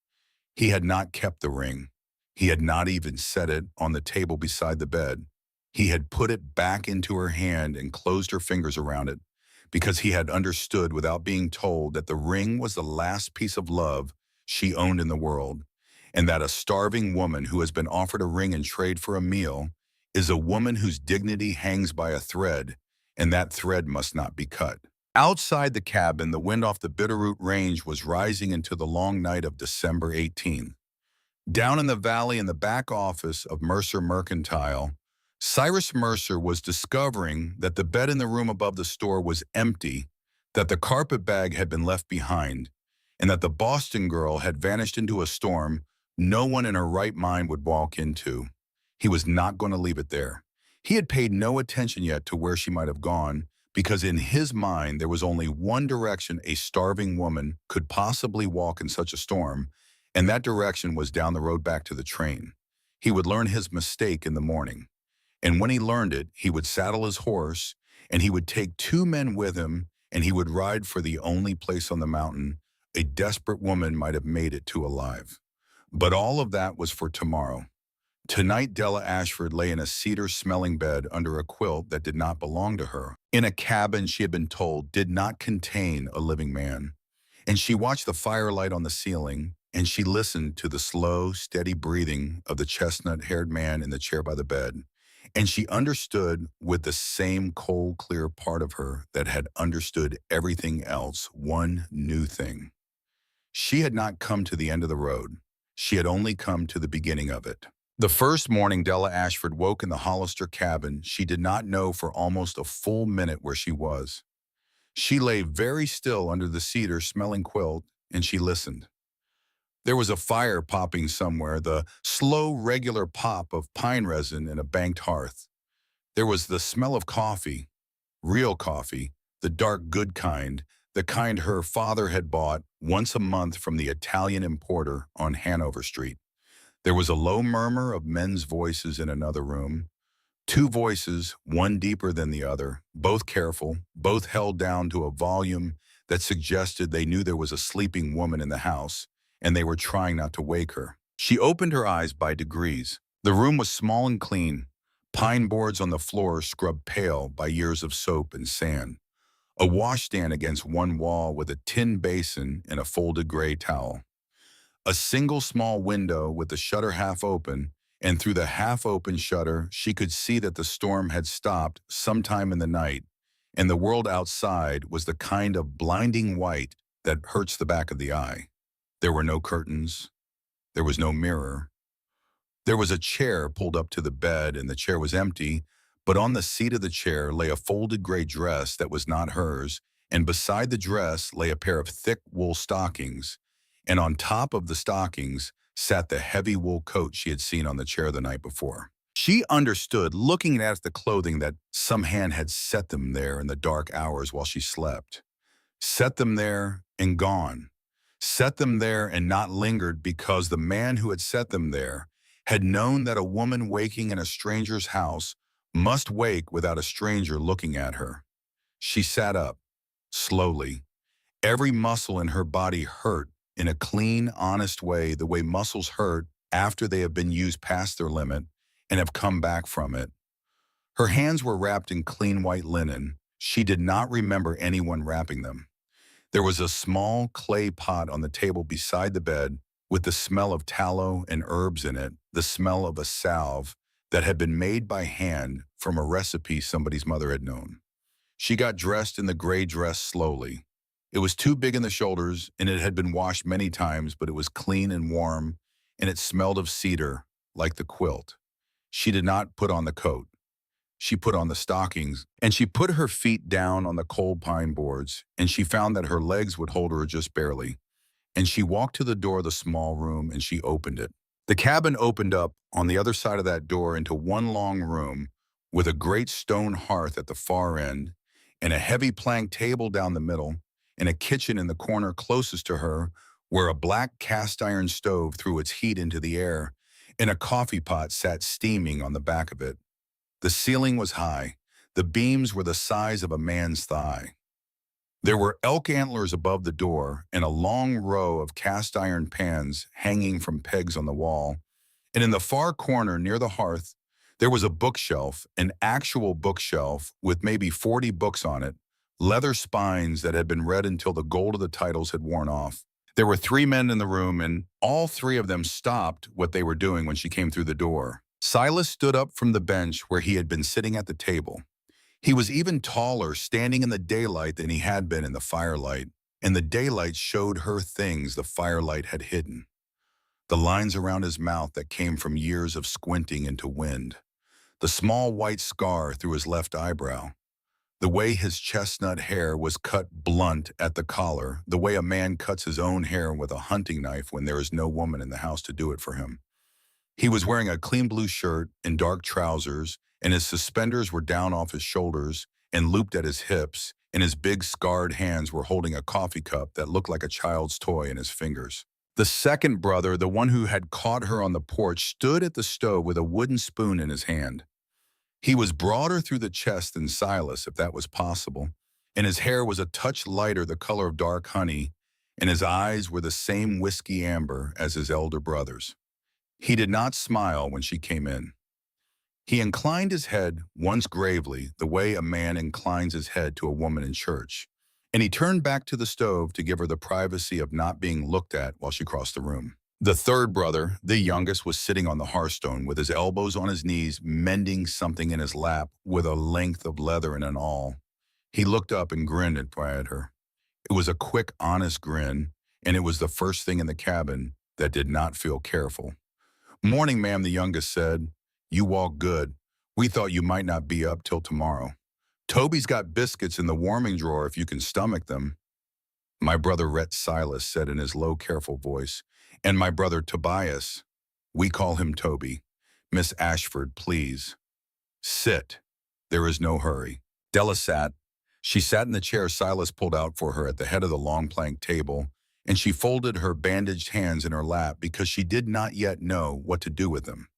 He had not kept the ring. He had not even set it on the table beside the bed. He had put it back into her hand and closed her fingers around it, because he had understood without being told that the ring was the last piece of love she owned in the world, and that a starving woman who has been offered a ring in trade for a meal is a woman whose dignity hangs by a thread, and that thread must not be cut. Outside the cabin, the wind off the Bitterroot Range was rising into the long night of December 18th. Down in the valley in the back office of Mercer Mercantile, Cyrus Mercer was discovering that the bed in the room above the store was empty, that the carpet bag had been left behind, and that the Boston girl had vanished into a storm no one in her right mind would walk into. He was not going to leave it there. He had paid no attention yet to where she might have gone, because in his mind there was only one direction a starving woman could possibly walk in such a storm, and that direction was down the road back to the train. He would learn his mistake in the morning, and when he learned it, he would saddle his horse, and he would take two men with him, and he would ride for the only place on the mountain a desperate woman might have made it to alive. But all of that was for tomorrow. Tonight, Della Ashford lay in a cedar-smelling bed under a quilt that did not belong to her, in a cabin she had been told did not contain a living man. And she watched the firelight on the ceiling, and she listened to the slow, steady breathing of the chestnut-haired man in the chair by the bed. And she understood with the same cold, clear part of her that had understood everything else one new thing. She had not come to the end of the road. She had only come to the beginning of it. The first morning Della Ashford woke in the Hollister cabin, she did not know for almost a full minute where she was. She lay very still under the cedar-smelling quilt, and she listened. There was a fire popping somewhere, the slow, regular pop of pine resin in a banked hearth. There was the smell of coffee, real coffee, the dark, good kind, the kind her father had bought once a month from the Italian importer on Hanover Street. There was a low murmur of men's voices in another room. Two voices, one deeper than the other, both careful, both held down to a volume that suggested they knew there was a sleeping woman in the house, and they were trying not to wake her. She opened her eyes by degrees. The room was small and clean, pine boards on the floor scrubbed pale by years of soap and sand, a washstand against one wall with a tin basin and a folded gray towel. A single small window with the shutter half open, and through the half-open shutter she could see that the storm had stopped sometime in the night, and the world outside was the kind of blinding white that hurts the back of the eye. There were no curtains. There was no mirror. There was a chair pulled up to the bed, and the chair was empty, but on the seat of the chair lay a folded gray dress that was not hers, and beside the dress lay a pair of thick wool stockings, and on top of the stockings sat the heavy wool coat she had seen on the chair the night before. She understood, looking at the clothing, that some hand had set them there in the dark hours while she slept. Set them there and gone. Set them there and not lingered, because the man who had set them there had known that a woman waking in a stranger's house must wake without a stranger looking at her. She sat up, slowly. Every muscle in her body hurt in a clean, honest way, the way muscles hurt after they have been used past their limit and have come back from it. Her hands were wrapped in clean white linen. She did not remember anyone wrapping them. There was a small clay pot on the table beside the bed with the smell of tallow and herbs in it, the smell of a salve that had been made by hand from a recipe somebody's mother had known. She got dressed in the gray dress slowly. It was too big in the shoulders, and it had been washed many times, but it was clean and warm, and it smelled of cedar, like the quilt. She did not put on the coat. She put on the stockings, and she put her feet down on the cold pine boards, and she found that her legs would hold her just barely. And she walked to the door of the small room, and she opened it. The cabin opened up on the other side of that door into one long room with a great stone hearth at the far end, and a heavy plank table down the middle, and a kitchen in the corner closest to her where a black cast-iron stove threw its heat into the air, and a coffee pot sat steaming on the back of it. The ceiling was high. The beams were the size of a man's thigh. There were elk antlers above the door and a long row of cast-iron pans hanging from pegs on the wall, and in the far corner near the hearth, there was a bookshelf, an actual bookshelf with maybe 40 books on it, leather spines that had been read until the gold of the titles had worn off. There were 3 men in the room, and all 3 of them stopped what they were doing when she came through the door. Silas stood up from the bench where he had been sitting at the table. He was even taller standing in the daylight than he had been in the firelight, and the daylight showed her things the firelight had hidden. The lines around his mouth that came from years of squinting into wind. The small white scar through his left eyebrow. The way his chestnut hair was cut blunt at the collar, the way a man cuts his own hair with a hunting knife when there is no woman in the house to do it for him. He was wearing a clean blue shirt and dark trousers, and his suspenders were down off his shoulders, and looped at his hips, and his big scarred hands were holding a coffee cup that looked like a child's toy in his fingers. The second brother, the one who had caught her on the porch, stood at the stove with a wooden spoon in his hand. He was broader through the chest than Silas, if that was possible, and his hair was a touch lighter, the color of dark honey, and his eyes were the same whiskey amber as his elder brother's. He did not smile when she came in. He inclined his head once gravely, the way a man inclines his head to a woman in church, and he turned back to the stove to give her the privacy of not being looked at while she crossed the room. The third brother, the youngest, was sitting on the hearthstone with his elbows on his knees, mending something in his lap with a length of leather and an awl. He looked up and grinned at her. It was a quick, honest grin, and it was the first thing in the cabin that did not feel careful. "Morning, ma'am," the youngest said. "You walk good. We thought you might not be up till tomorrow. Toby's got biscuits in the warming drawer if you can stomach them." "My brother Rhett," Silas said in his low, careful voice, "and my brother Tobias. We call him Toby. Miss Ashford, please. Sit. There is no hurry." Della sat. She sat in the chair Silas pulled out for her at the head of the long plank table, and she folded her bandaged hands in her lap because she did not yet know what to do with them.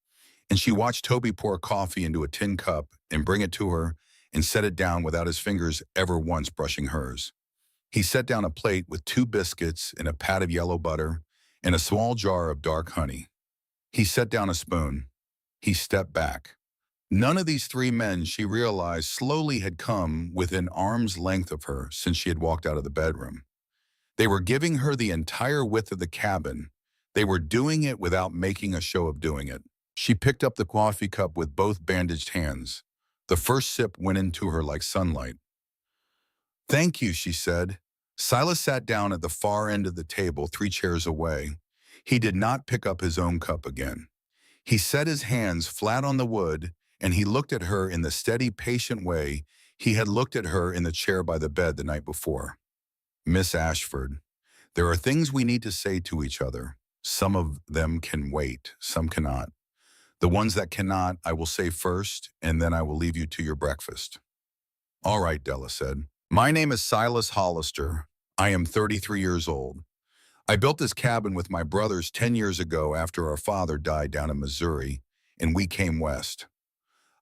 And she watched Toby pour coffee into a tin cup and bring it to her and set it down without his fingers ever once brushing hers. He set down a plate with 2 biscuits and a pat of yellow butter and a small jar of dark honey. He set down a spoon. He stepped back. None of these 3 men, she realized slowly, had come within arm's length of her since she had walked out of the bedroom. They were giving her the entire width of the cabin. They were doing it without making a show of doing it. She picked up the coffee cup with both bandaged hands. The first sip went into her like sunlight. "Thank you," she said. Silas sat down at the far end of the table, 3 chairs away. He did not pick up his own cup again. He set his hands flat on the wood, and he looked at her in the steady, patient way he had looked at her in the chair by the bed the night before. "Miss Ashford, there are things we need to say to each other. Some of them can wait, some cannot. The ones that cannot, I will say first, and then I will leave you to your breakfast." "All right," Della said. "My name is Silas Hollister. I am 33 years old. I built this cabin with my brothers 10 years ago after our father died down in Missouri, and we came west.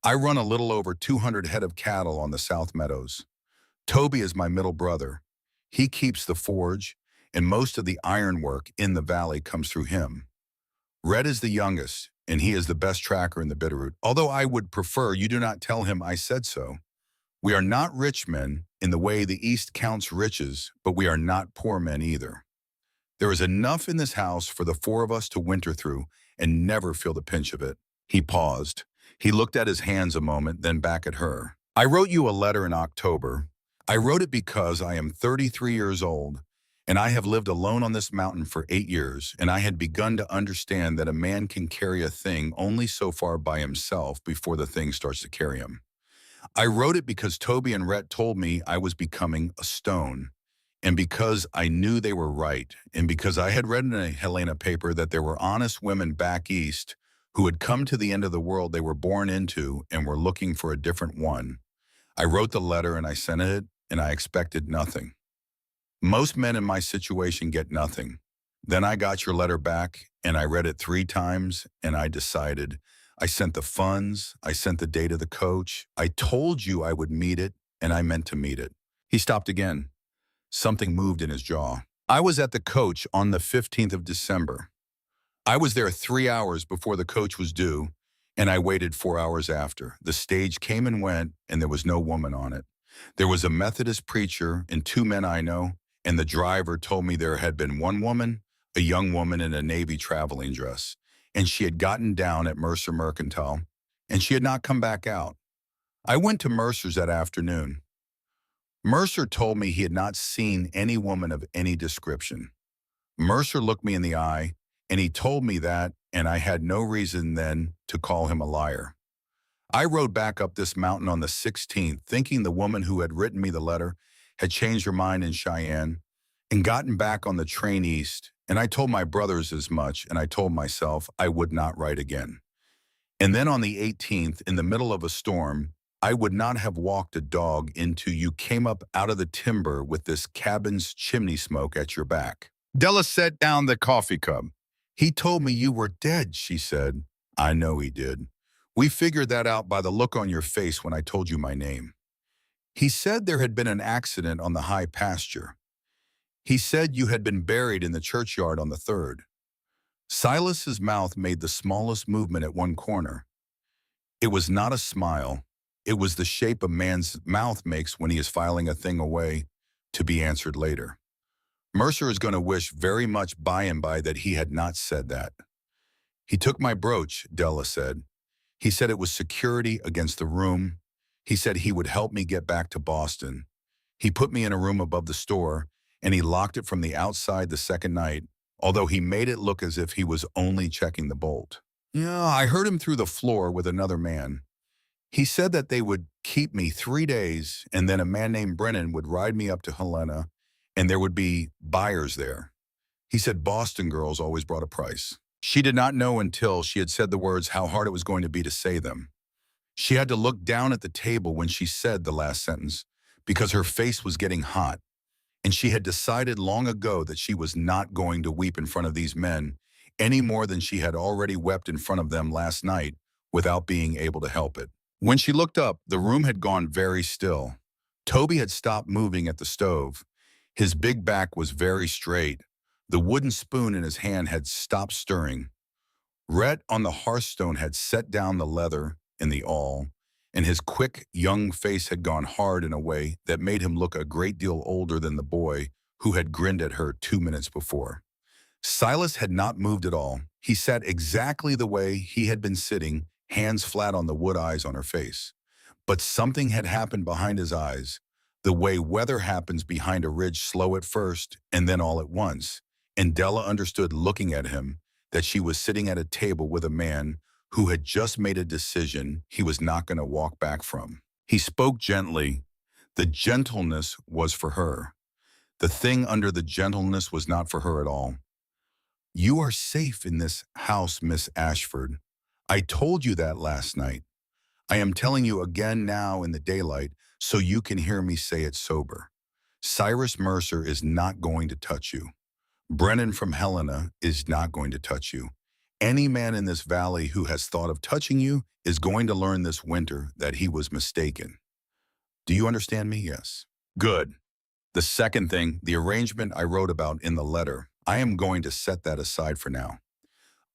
I run a little over 200 head of cattle on the South Meadows. Toby is my middle brother. He keeps the forge, and most of the ironwork in the valley comes through him. Red is the youngest, and he is the best tracker in the Bitterroot, although I would prefer you do not tell him I said so. We are not rich men in the way the East counts riches, but we are not poor men either. There is enough in this house for the 4 of us to winter through and never feel the pinch of it." He paused. He looked at his hands a moment, then back at her. "I wrote you a letter in October. I wrote it because I am 33 years old, and I have lived alone on this mountain for 8 years, and I had begun to understand that a man can carry a thing only so far by himself before the thing starts to carry him. I wrote it because Toby and Rhett told me I was becoming a stone, and because I knew they were right, and because I had read in a Helena paper that there were honest women back east who had come to the end of the world they were born into and were looking for a different one. I wrote the letter and I sent it, and I expected nothing. Most men in my situation get nothing. Then I got your letter back, and I read it 3 times, and I decided. I sent the funds, I sent the date of the coach. I told you I would meet it, and I meant to meet it." He stopped again. Something moved in his jaw. "I was at the coach on the 15th of December. I was there 3 hours before the coach was due, and I waited 4 hours after. The stage came and went, and there was no woman on it. There was a Methodist preacher and 2 men I know, and the driver told me there had been 1 woman, a young woman in a Navy traveling dress, and she had gotten down at Mercer Mercantile, and she had not come back out. I went to Mercer's that afternoon. Mercer told me he had not seen any woman of any description. Mercer looked me in the eye, and he told me that, and I had no reason then to call him a liar. I rode back up this mountain on the 16th, thinking the woman who had written me the letter had changed her mind in Cheyenne and gotten back on the train east, and I told my brothers as much, and I told myself I would not write again. And then on the 18th, in the middle of a storm, I would not have walked a dog into you came up out of the timber with this cabin's chimney smoke at your back. Della set down the coffee cup. He told me you were dead, she said. I know he did. We figured that out by the look on your face when I told you my name. He said there had been an accident on the high pasture. He said you had been buried in the churchyard on the 3rd. Silas's mouth made the smallest movement at one corner. It was not a smile. It was the shape a man's mouth makes when he is filing a thing away to be answered later. Mercer is going to wish very much by and by that he had not said that. He took my brooch, Della said. He said it was security against the room. He said he would help me get back to Boston. He put me in a room above the store, and he locked it from the outside the second night, although he made it look as if he was only checking the bolt. Yeah, I heard him through the floor with another man. He said that they would keep me 3 days, and then a man named Brennan would ride me up to Helena, and there would be buyers there. He said Boston girls always brought a price. She did not know until she had said the words how hard it was going to be to say them. She had to look down at the table when she said the last sentence because her face was getting hot, and she had decided long ago that she was not going to weep in front of these men any more than she had already wept in front of them last night without being able to help it. When she looked up, the room had gone very still. Toby had stopped moving at the stove. His big back was very straight. The wooden spoon in his hand had stopped stirring. Rhett on the hearthstone had set down the leather in the awl, and his quick, young face had gone hard in a way that made him look a great deal older than the boy who had grinned at her 2 minutes before. Silas had not moved at all. He sat exactly the way he had been sitting, hands flat on the wood eyes on her face. But something had happened behind his eyes, the way weather happens behind a ridge, slow at first and then all at once. And Della understood, looking at him, that she was sitting at a table with a man who had just made a decision he was not going to walk back from. He spoke gently. The gentleness was for her. The thing under the gentleness was not for her at all. You are safe in this house, Miss Ashford. I told you that last night. I am telling you again now in the daylight so you can hear me say it sober. Cyrus Mercer is not going to touch you. Brennan from Helena is not going to touch you. Any man in this valley who has thought of touching you is going to learn this winter that he was mistaken. Do you understand me? Yes. Good. The second thing, the arrangement I wrote about in the letter, I am going to set that aside for now.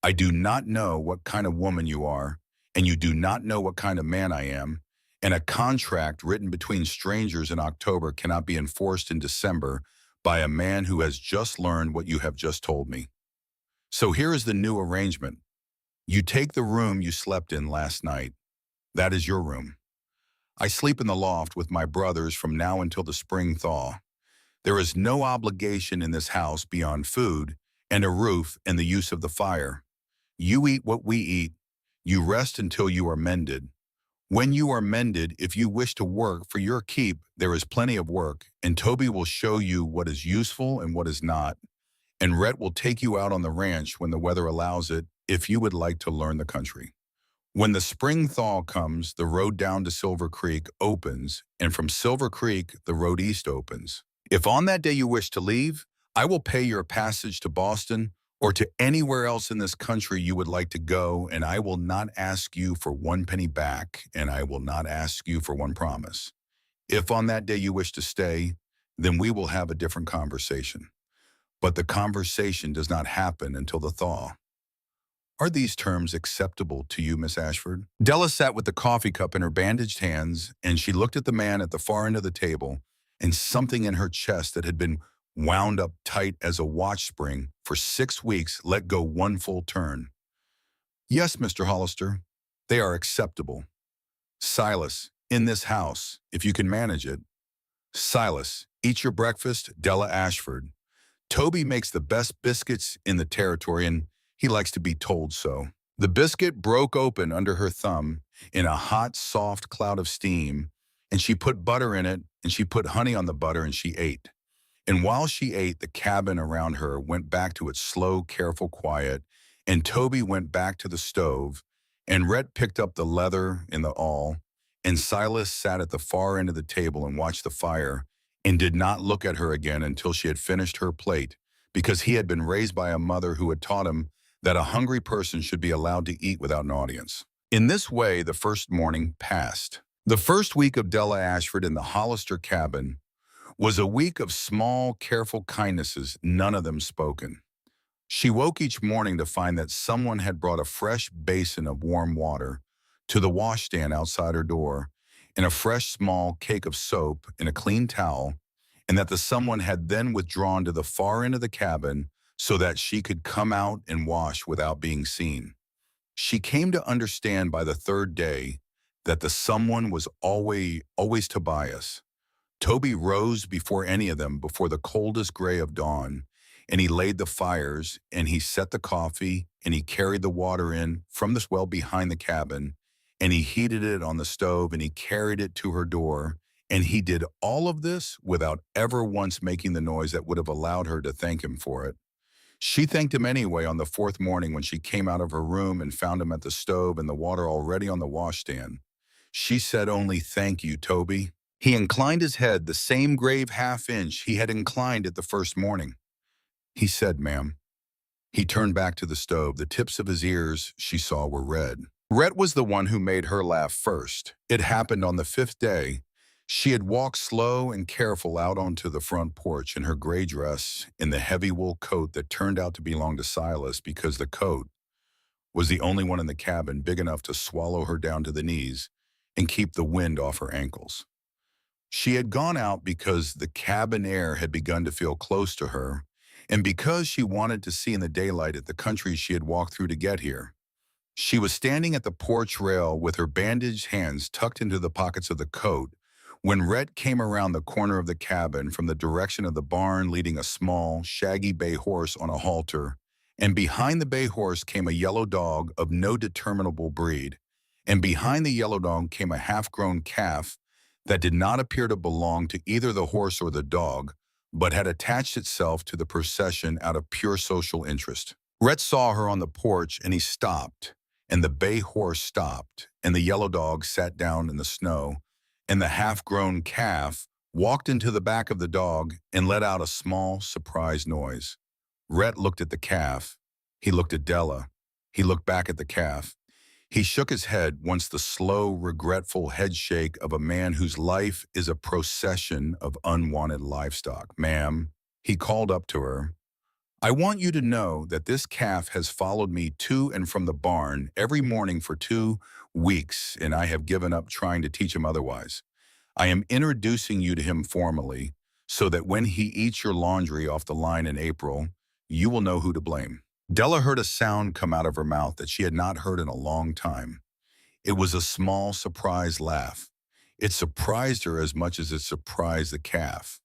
I do not know what kind of woman you are, and you do not know what kind of man I am, and a contract written between strangers in October cannot be enforced in December by a man who has just learned what you have just told me. So here is the new arrangement. You take the room you slept in last night. That is your room. I sleep in the loft with my brothers from now until the spring thaw. There is no obligation in this house beyond food and a roof and the use of the fire. You eat what we eat. You rest until you are mended. When you are mended, if you wish to work for your keep, there is plenty of work, and Toby will show you what is useful and what is not. And Rhett will take you out on the ranch when the weather allows it, if you would like to learn the country. When the spring thaw comes, the road down to Silver Creek opens, and from Silver Creek, the road east opens. If on that day you wish to leave, I will pay your passage to Boston or to anywhere else in this country you would like to go, and I will not ask you for 1 penny back, and I will not ask you for one promise. If on that day you wish to stay, then we will have a different conversation. But the conversation does not happen until the thaw. Are these terms acceptable to you, Miss Ashford? Della sat with the coffee cup in her bandaged hands, and she looked at the man at the far end of the table, and something in her chest that had been wound up tight as a watch spring for 6 weeks let go one full turn. Yes, Mr. Hollister, they are acceptable. Silas, in this house, if you can manage it. Silas, eat your breakfast, Della Ashford. Toby makes the best biscuits in the territory, and he likes to be told so. The biscuit broke open under her thumb in a hot, soft cloud of steam, and she put butter in it, and she put honey on the butter, and she ate. And while she ate, the cabin around her went back to its slow, careful quiet, and Toby went back to the stove, and Rhett picked up the leather in the awl, and Silas sat at the far end of the table and watched the fire and did not look at her again until she had finished her plate, because he had been raised by a mother who had taught him that a hungry person should be allowed to eat without an audience. In this way, the first morning passed. The first week of Della Ashford in the Hollister cabin was a week of small, careful kindnesses, none of them spoken. She woke each morning to find that someone had brought a fresh basin of warm water to the washstand outside her door, and a fresh small cake of soap and a clean towel, and that the someone had then withdrawn to the far end of the cabin so that she could come out and wash without being seen. She came to understand by the third day that the someone was always Tobias. Toby rose before any of them, before the coldest gray of dawn, and he laid the fires, and he set the coffee, and he carried the water in from this well behind the cabin, and he heated it on the stove, and he carried it to her door, and he did all of this without ever once making the noise that would have allowed her to thank him for it. She thanked him anyway on the fourth morning when she came out of her room and found him at the stove and the water already on the washstand. She said only, "Thank you, Toby." He inclined his head the same grave half-inch he had inclined it the first morning. He said, "Ma'am." He turned back to the stove. The tips of his ears, she saw, were red. Rhett was the one who made her laugh first. It happened on the fifth day. She had walked slow and careful out onto the front porch in her gray dress, in the heavy wool coat that turned out to belong to Silas because the coat was the only one in the cabin big enough to swallow her down to the knees and keep the wind off her ankles. She had gone out because the cabin air had begun to feel close to her, and because she wanted to see in the daylight at the country she had walked through to get here. She was standing at the porch rail with her bandaged hands tucked into the pockets of the coat when Rhett came around the corner of the cabin from the direction of the barn, leading a small, shaggy bay horse on a halter, and behind the bay horse came a yellow dog of no determinable breed, and behind the yellow dog came a half-grown calf that did not appear to belong to either the horse or the dog, but had attached itself to the procession out of pure social interest. Rhett saw her on the porch, and he stopped, and the bay horse stopped, and the yellow dog sat down in the snow, and the half-grown calf walked into the back of the dog and let out a small, surprised noise. Rhett looked at the calf. He looked at Della. He looked back at the calf. He shook his head once, the slow, regretful head shake of a man whose life is a procession of unwanted livestock. "Ma'am," he called up to her, "I want you to know that this calf has followed me to and from the barn every morning for 2 weeks, and I have given up trying to teach him otherwise. I am introducing you to him formally, so that when he eats your laundry off the line in April, you will know who to blame." Della heard a sound come out of her mouth that she had not heard in a long time. It was a small, surprised laugh. It surprised her as much as it surprised the calf.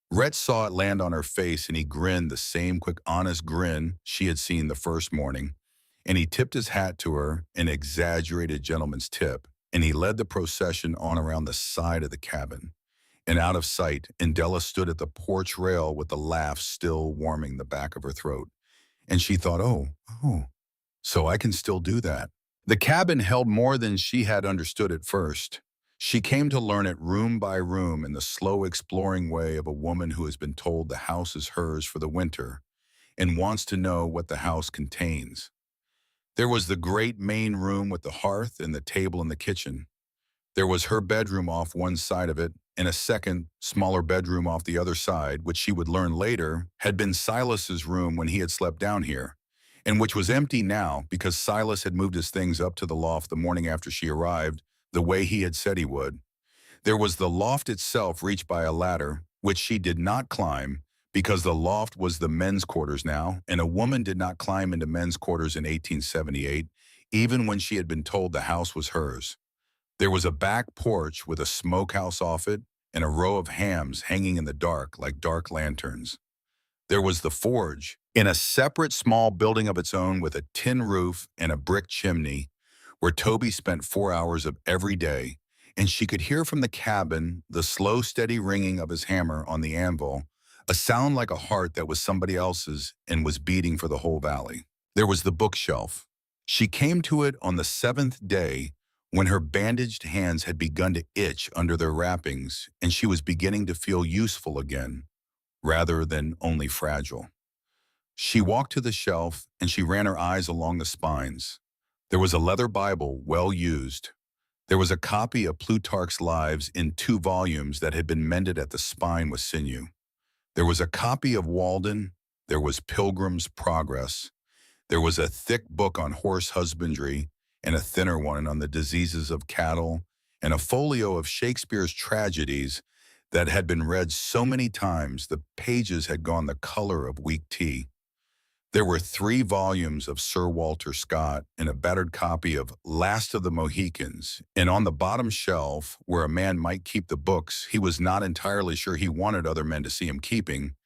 Rhett saw it land on her face, and he grinned the same quick, honest grin she had seen the first morning, and he tipped his hat to her, an exaggerated gentleman's tip, and he led the procession on around the side of the cabin and out of sight, and Della stood at the porch rail with the laugh still warming the back of her throat. And she thought, oh, so I can still do that. The cabin held more than she had understood at first. She came to learn it room by room in the slow exploring way of a woman who has been told the house is hers for the winter and wants to know what the house contains. There was the great main room with the hearth and the table in the kitchen. There was her bedroom off one side of it, and a second, smaller bedroom off the other side, which she would learn later had been Silas's room when he had slept down here, and which was empty now because Silas had moved his things up to the loft the morning after she arrived, the way he had said he would. There was the loft itself, reached by a ladder, which she did not climb because the loft was the men's quarters now, and a woman did not climb into men's quarters in 1878, even when she had been told the house was hers. There was a back porch with a smokehouse off it and a row of hams hanging in the dark like dark lanterns. There was the forge, in a separate small building of its own with a tin roof and a brick chimney, where Toby spent 4 hours of every day, and she could hear from the cabin the slow, steady ringing of his hammer on the anvil, a sound like a heart that was somebody else's and was beating for the whole valley. There was the bookshelf. She came to it on the seventh day when her bandaged hands had begun to itch under their wrappings and she was beginning to feel useful again, rather than only fragile. She walked to the shelf and she ran her eyes along the spines. There was a leather Bible, well used. There was a copy of Plutarch's Lives in 2 volumes that had been mended at the spine with sinew. There was a copy of Walden. There was Pilgrim's Progress. There was a thick book on horse husbandry and a thinner one on the diseases of cattle, and a folio of Shakespeare's tragedies that had been read so many times the pages had gone the color of weak tea. There were 3 volumes of Sir Walter Scott and a battered copy of Last of the Mohicans, and on the bottom shelf, where a man might keep the books he was not entirely sure he wanted other men to see him keeping,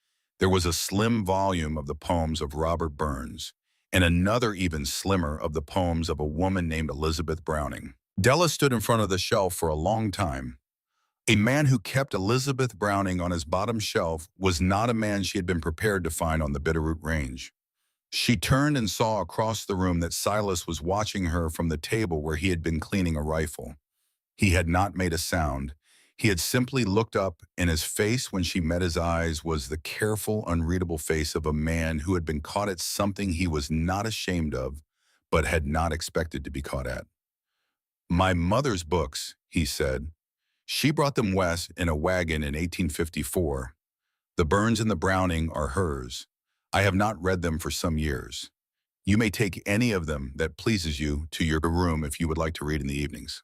there was a slim volume of the poems of Robert Burns, and another even slimmer of the poems of a woman named Elizabeth Browning. Della stood in front of the shelf for a long time. A man who kept Elizabeth Browning on his bottom shelf was not a man she had been prepared to find on the Bitterroot Range. She turned and saw across the room that Silas was watching her from the table where he had been cleaning a rifle. He had not made a sound. He had simply looked up, and his face when she met his eyes was the careful, unreadable face of a man who had been caught at something he was not ashamed of, but had not expected to be caught at. "My mother's books," he said. "She brought them west in a wagon in 1854. The Burns and the Browning are hers. I have not read them for some years. You may take any of them that pleases you to your room if you would like to read in the evenings."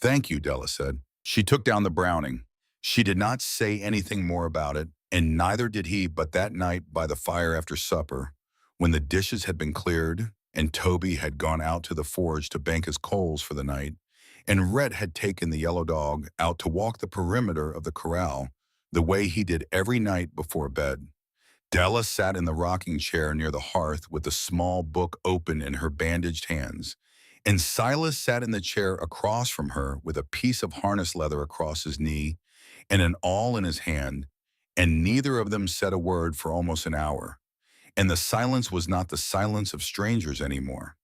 "Thank you," Della said. She took down the Browning. She did not say anything more about it, and neither did he, but that night by the fire after supper, when the dishes had been cleared and Toby had gone out to the forge to bank his coals for the night, and Rhett had taken the yellow dog out to walk the perimeter of the corral the way he did every night before bed. Della sat in the rocking chair near the hearth with the small book open in her bandaged hands, and Silas sat in the chair across from her with a piece of harness leather across his knee and an awl in his hand, and neither of them said a word for almost an hour. And the silence was not the silence of strangers anymore.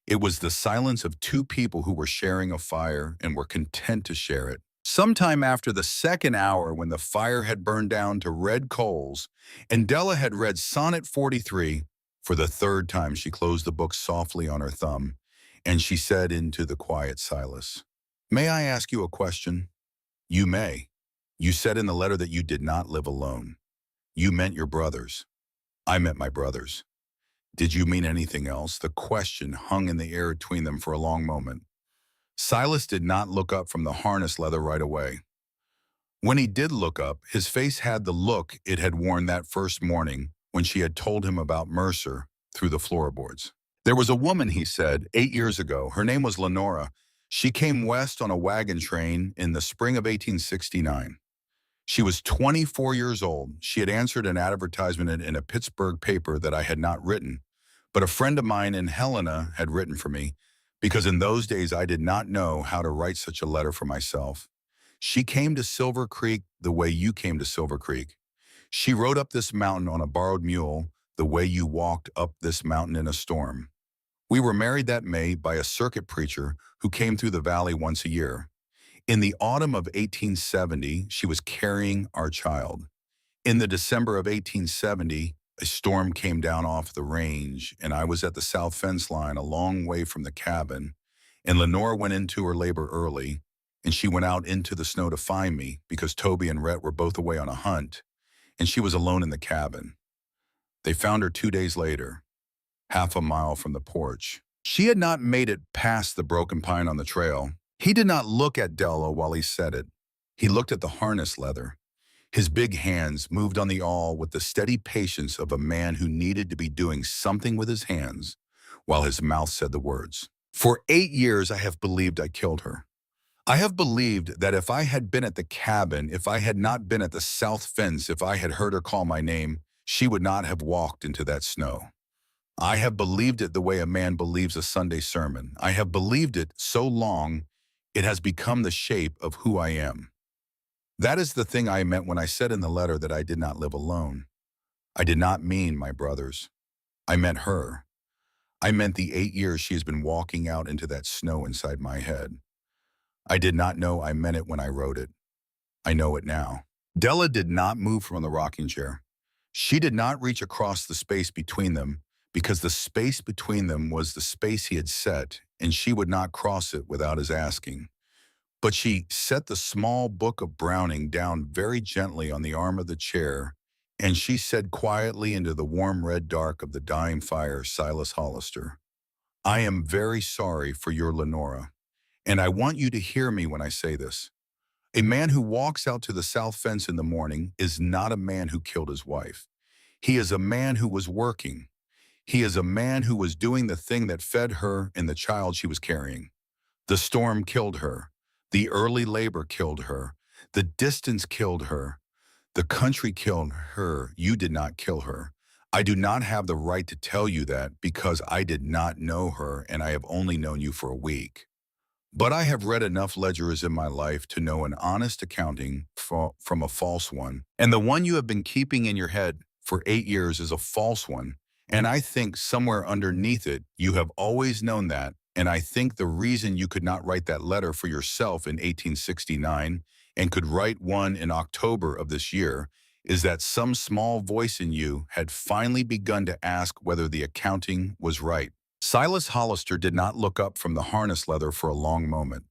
It was the silence of 2 people who were sharing a fire and were content to share it. Sometime after the 2nd hour, when the fire had burned down to red coals, and Della had read Sonnet 43, for the 3rd time she closed the book softly on her thumb, and she said into the quiet Silas, "May I ask you a question?" "You may. You said in the letter that you did not live alone. You meant your brothers. I meant my brothers. Did you mean anything else?" The question hung in the air between them for a long moment. Silas did not look up from the harness leather right away. When he did look up, his face had the look it had worn that first morning when she had told him about Mercer through the floorboards. "There was a woman," he said, "8 years ago. Her name was Lenora. She came west on a wagon train in the spring of 1869. She was 24 years old. She had answered an advertisement in a Pittsburgh paper that I had not written, but a friend of mine in Helena had written for me, because in those days I did not know how to write such a letter for myself. She came to Silver Creek the way you came to Silver Creek. She rode up this mountain on a borrowed mule the way you walked up this mountain in a storm. We were married that May by a circuit preacher who came through the valley once a year. In the autumn of 1870, she was carrying our child. In the December of 1870, a storm came down off the range, and I was at the south fence line a long way from the cabin, and Lenore went into her labor early, and she went out into the snow to find me because Toby and Rhett were both away on a hunt, and she was alone in the cabin. They found her 2 days later, half a mile from the porch. She had not made it past the broken pine on the trail. He did not look at Della while he said it. He looked at the harness leather. His big hands moved on the awl with the steady patience of a man who needed to be doing something with his hands, while his mouth said the words. "For 8 years I have believed I killed her. I have believed that if I had been at the cabin, if I had not been at the south fence, if I had heard her call my name, she would not have walked into that snow. I have believed it the way a man believes a Sunday sermon. I have believed it so long it has become the shape of who I am. That is the thing I meant when I said in the letter that I did not live alone. I did not mean my brothers. I meant her. I meant the 8 years she has been walking out into that snow inside my head. I did not know I meant it when I wrote it. I know it now. Della did not move from the rocking chair. She did not reach across the space between them because the space between them was the space he had set, and she would not cross it without his asking. But she set the small book of Browning down very gently on the arm of the chair, and she said quietly into the warm red dark of the dying fire, Silas Hollister, I am very sorry for your Lenora, and I want you to hear me when I say this. A man who walks out to the south fence in the morning is not a man who killed his wife. He is a man who was working. He is a man who was doing the thing that fed her and the child she was carrying. The storm killed her. The early labor killed her. The distance killed her. The country killed her. You did not kill her. I do not have the right to tell you that because I did not know her and I have only known you for a week. But I have read enough ledgers in my life to know an honest accounting from a false one. And the one you have been keeping in your head for 8 years is a false one. And I think somewhere underneath it, you have always known that. And I think the reason you could not write that letter for yourself in 1869 and could write one in October of this year is that some small voice in you had finally begun to ask whether the accounting was right. Silas Hollister did not look up from the harness leather for a long moment.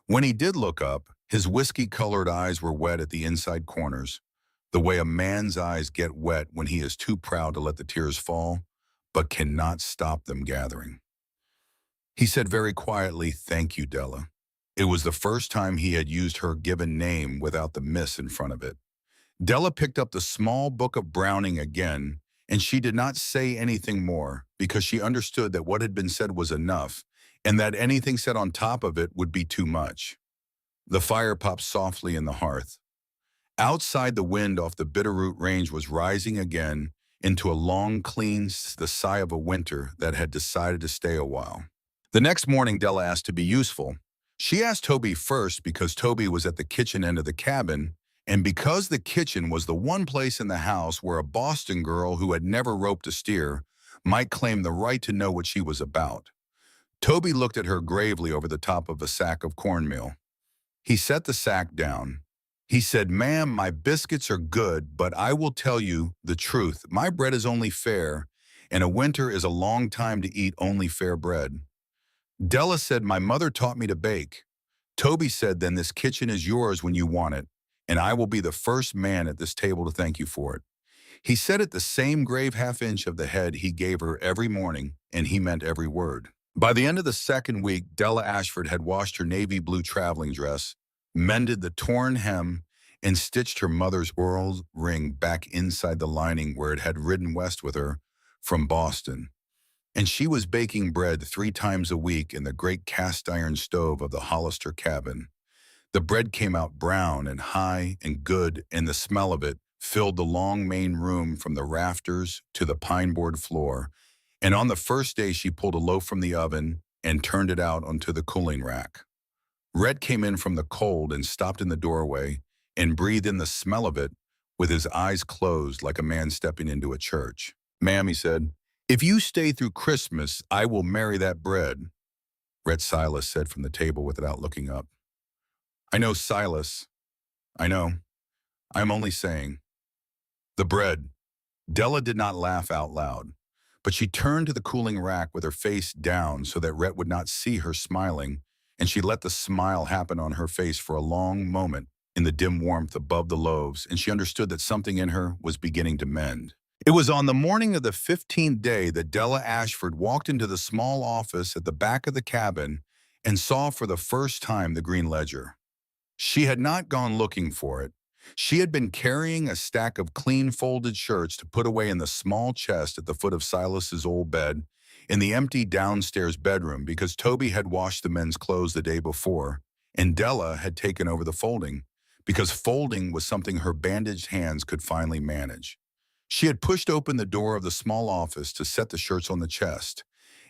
When he did look up, his whiskey-colored eyes were wet at the inside corners, the way a man's eyes get wet when he is too proud to let the tears fall, but cannot stop them gathering. He said very quietly, "Thank you, Della." It was the first time he had used her given name without the miss in front of it. Della picked up the small book of Browning again, and she did not say anything more because she understood that what had been said was enough and that anything said on top of it would be too much. The fire popped softly in the hearth. Outside, the wind off the Bitterroot Range was rising again into a long, the sigh of a winter that had decided to stay a while. The next morning, Della asked to be useful. She asked Toby first because Toby was at the kitchen end of the cabin, and because the kitchen was the one place in the house where a Boston girl who had never roped a steer might claim the right to know what she was about. Toby looked at her gravely over the top of a sack of cornmeal. He set the sack down. He said, "Ma'am, my biscuits are good, but I will tell you the truth. My bread is only fair, and a winter is a long time to eat only fair bread." Della said, "My mother taught me to bake." Toby said, "Then this kitchen is yours when you want it, and I will be the first man at this table to thank you for it." He said it the same grave half-inch of the head he gave her every morning, and he meant every word. By the end of the second week, Della Ashford had washed her navy blue traveling dress, mended the torn hem, and stitched her mother's oral ring back inside the lining where it had ridden west with her from Boston. And she was baking bread 3 times a week in the great cast-iron stove of the Hollister cabin. The bread came out brown and high and good, and the smell of it filled the long main room from the rafters to the pine-board floor. And on the first day, she pulled a loaf from the oven and turned it out onto the cooling rack. Rhett came in from the cold and stopped in the doorway and breathed in the smell of it with his eyes closed like a man stepping into a church. "Ma'am," he said, "if you stay through Christmas, I will marry that bread," Rhett Silas said from the table without looking up. "I know, Silas. I know. I'm only saying." The bread. Della did not laugh out loud, but she turned to the cooling rack with her face down so that Rhett would not see her smiling, and she let the smile happen on her face for a long moment in the dim warmth above the loaves, and she understood that something in her was beginning to mend. It was on the morning of the 15th day that Della Ashford walked into the small office at the back of the cabin and saw for the first time the green ledger. She had not gone looking for it. She had been carrying a stack of clean folded shirts to put away in the small chest at the foot of Silas's old bed in the empty downstairs bedroom because Toby had washed the men's clothes the day before, and Della had taken over the folding because folding was something her bandaged hands could finally manage. She had pushed open the door of the small office to set the shirts on the chest,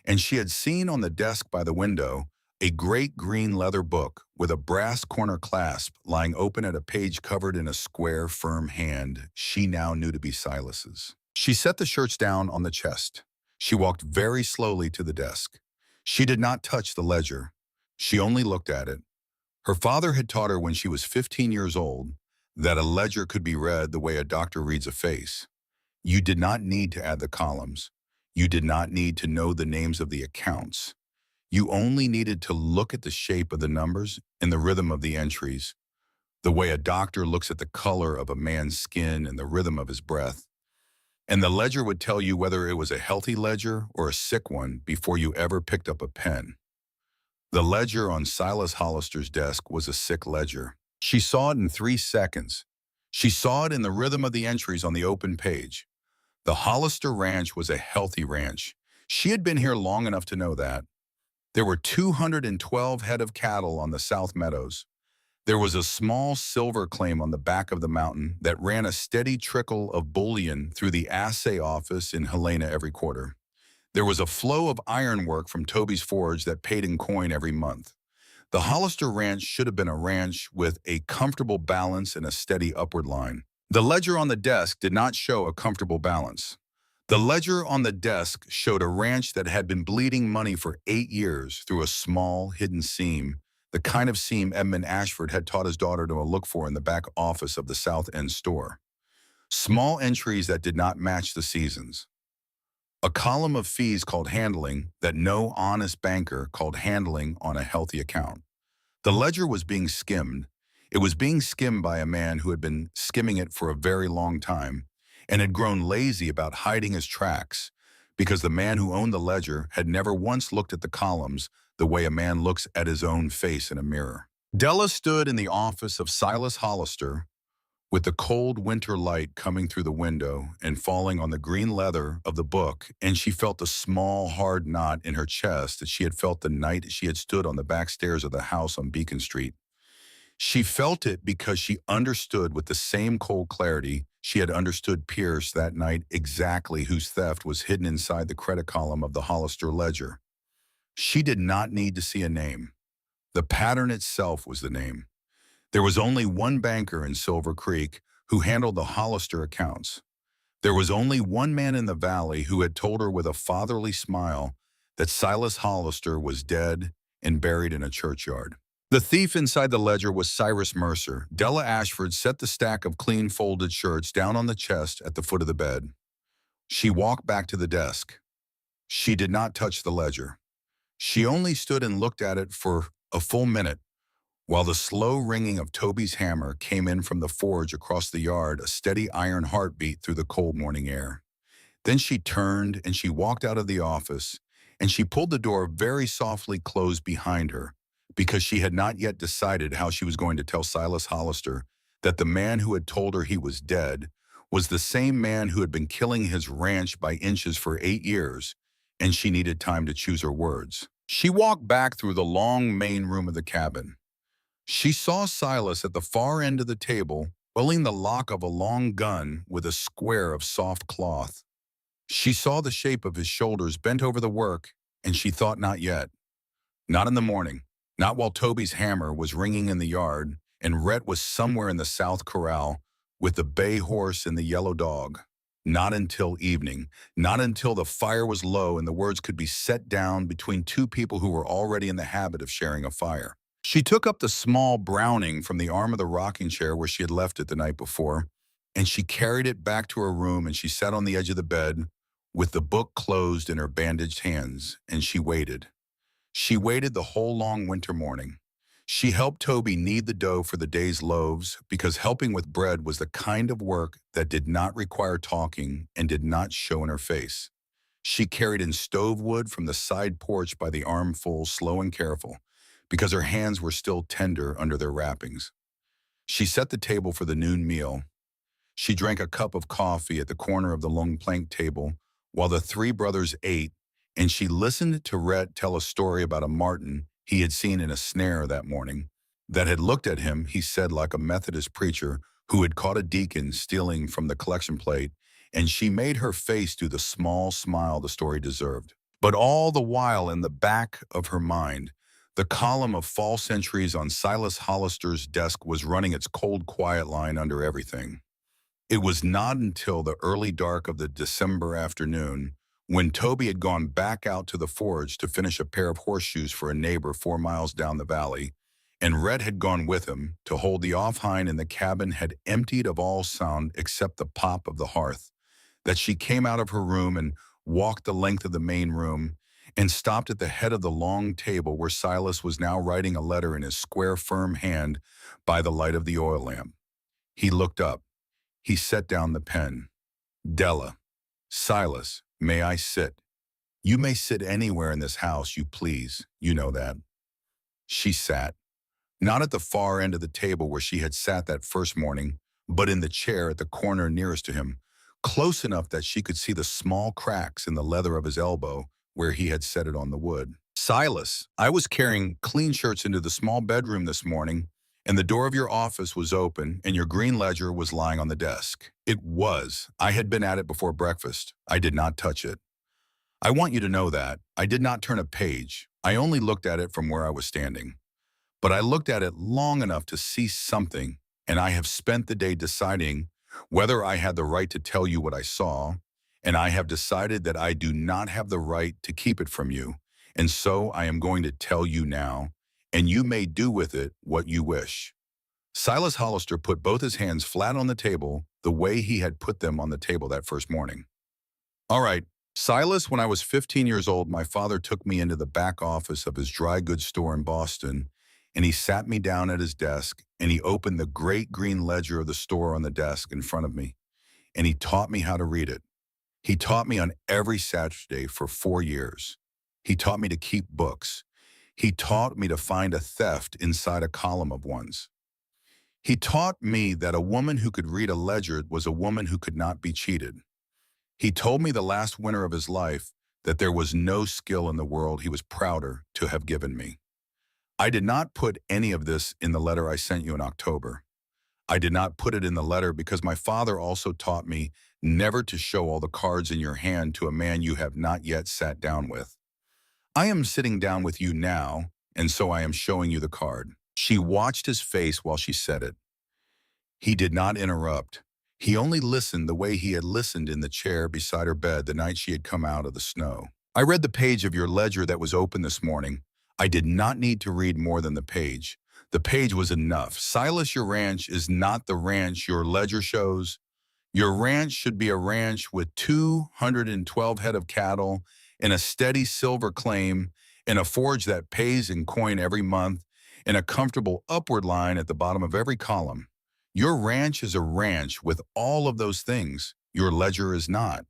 and she had seen on the desk by the window a great green leather book with a brass corner clasp lying open at a page covered in a square, firm hand she now knew to be Silas's. She set the shirts down on the chest. She walked very slowly to the desk. She did not touch the ledger. She only looked at it. Her father had taught her when she was 15 years old that a ledger could be read the way a doctor reads a face. You did not need to add the columns. You did not need to know the names of the accounts. You only needed to look at the shape of the numbers and the rhythm of the entries, the way a doctor looks at the color of a man's skin and the rhythm of his breath. And the ledger would tell you whether it was a healthy ledger or a sick one before you ever picked up a pen. The ledger on Silas Hollister's desk was a sick ledger. She saw it in 3 seconds. She saw it in the rhythm of the entries on the open page. The Hollister Ranch was a healthy ranch. She had been here long enough to know that. There were 212 head of cattle on the South Meadows. There was a small silver claim on the back of the mountain that ran a steady trickle of bullion through the assay office in Helena every quarter. There was a flow of ironwork from Toby's forge that paid in coin every month. The Hollister Ranch should have been a ranch with a comfortable balance and a steady upward line. The ledger on the desk did not show a comfortable balance. The ledger on the desk showed a ranch that had been bleeding money for 8 years through a small, hidden seam, the kind of seam Edmund Ashford had taught his daughter to look for in the back office of the South End store. Small entries that did not match the seasons. A column of fees called handling that no honest banker called handling on a healthy account. The ledger was being skimmed. It was being skimmed by a man who had been skimming it for a very long time and had grown lazy about hiding his tracks because the man who owned the ledger had never once looked at the columns the way a man looks at his own face in a mirror. Della stood in the office of Silas Hollister with the cold winter light coming through the window and falling on the green leather of the book, and she felt the small, hard knot in her chest that she had felt the night she had stood on the back stairs of the house on Beacon Street. She felt it because she understood with the same cold clarity she had understood Pierce that night exactly whose theft was hidden inside the credit column of the Hollister ledger. She did not need to see a name. The pattern itself was the name. There was only one banker in Silver Creek who handled the Hollister accounts. There was only one man in the valley who had told her with a fatherly smile that Silas Hollister was dead and buried in a churchyard. The thief inside the ledger was Cyrus Mercer. Della Ashford set the stack of clean folded shirts down on the chest at the foot of the bed. She walked back to the desk. She did not touch the ledger. She only stood and looked at it for a full minute, while the slow ringing of Toby's hammer came in from the forge across the yard, a steady iron heartbeat through the cold morning air. Then she turned and she walked out of the office, and she pulled the door very softly closed behind her, because she had not yet decided how she was going to tell Silas Hollister that the man who had told her he was dead was the same man who had been killing his ranch by inches for 8 years, and she needed time to choose her words. She walked back through the long main room of the cabin. She saw Silas at the far end of the table, pulling the lock of a long gun with a square of soft cloth. She saw the shape of his shoulders bent over the work, and she thought not yet. Not in the morning. Not while Toby's hammer was ringing in the yard, and Rhett was somewhere in the South Corral with the bay horse and the yellow dog. Not until evening. Not until the fire was low and the words could be set down between two people who were already in the habit of sharing a fire. She took up the small Browning from the arm of the rocking chair where she had left it the night before, and she carried it back to her room, and she sat on the edge of the bed with the book closed in her bandaged hands, and she waited. She waited the whole long winter morning. She helped Toby knead the dough for the day's loaves because helping with bread was the kind of work that did not require talking and did not show in her face. She carried in stove wood from the side porch by the armful, slow and careful, because her hands were still tender under their wrappings. She set the table for the noon meal. She drank a cup of coffee at the corner of the long plank table while the three brothers ate, and she listened to Rhett tell a story about a marten he had seen in a snare that morning that had looked at him, he said, like a Methodist preacher who had caught a deacon stealing from the collection plate, and she made her face do the small smile the story deserved. But all the while in the back of her mind, the column of false entries on Silas Hollister's desk was running its cold, quiet line under everything. It was not until the early dark of the December afternoon, When Toby had gone back out to the forge to finish a pair of horseshoes for a neighbor 4 miles down the valley, and Red had gone with him to hold the off-hind in the cabin had emptied of all sound except the pop of the hearth, that she came out of her room and walked the length of the main room and stopped at the head of the long table where Silas was now writing a letter in his square, firm hand by the light of the oil lamp. He looked up. He set down the pen. Della. Silas, may I sit? You may sit anywhere in this house you please, you know that. She sat, not at the far end of the table where she had sat that first morning, but in the chair at the corner nearest to him, close enough that she could see the small cracks in the leather of his elbow where he had set it on the wood. Silas, I was carrying clean shirts into the small bedroom this morning, and the door of your office was open, and your green ledger was lying on the desk. It was. I had been at it before breakfast. I did not touch it. I want you to know that. I did not turn a page. I only looked at it from where I was standing. But I looked at it long enough to see something, and I have spent the day deciding whether I had the right to tell you what I saw, and I have decided that I do not have the right to keep it from you, and so I am going to tell you now, and you may do with it what you wish. Silas Hollister put both his hands flat on the table the way he had put them on the table that first morning. All right, Silas, when I was 15 years old, my father took me into the back office of his dry goods store in Boston, and he sat me down at his desk, and he opened the great green ledger of the store on the desk in front of me, and he taught me how to read it. He taught me on every Saturday for 4 years. He taught me to keep books. He taught me to find a theft inside a column of ones. He taught me that a woman who could read a ledger was a woman who could not be cheated. He told me the last winter of his life that there was no skill in the world he was prouder to have given me. I did not put any of this in the letter I sent you in October. I did not put it in the letter because my father also taught me never to show all the cards in your hand to a man you have not yet sat down with. I am sitting down with you now, and so I am showing you the card. She watched his face while she said it. He did not interrupt. He only listened the way he had listened in the chair beside her bed the night she had come out of the snow. I read the page of your ledger that was open this morning. I did not need to read more than the page. The page was enough. Silas, your ranch is not the ranch your ledger shows. Your ranch should be a ranch with 212 head of cattle and a steady silver claim and a forge that pays in coin every month and a comfortable upward line at the bottom of every column. Your ranch is a ranch with all of those things. Your ledger is not.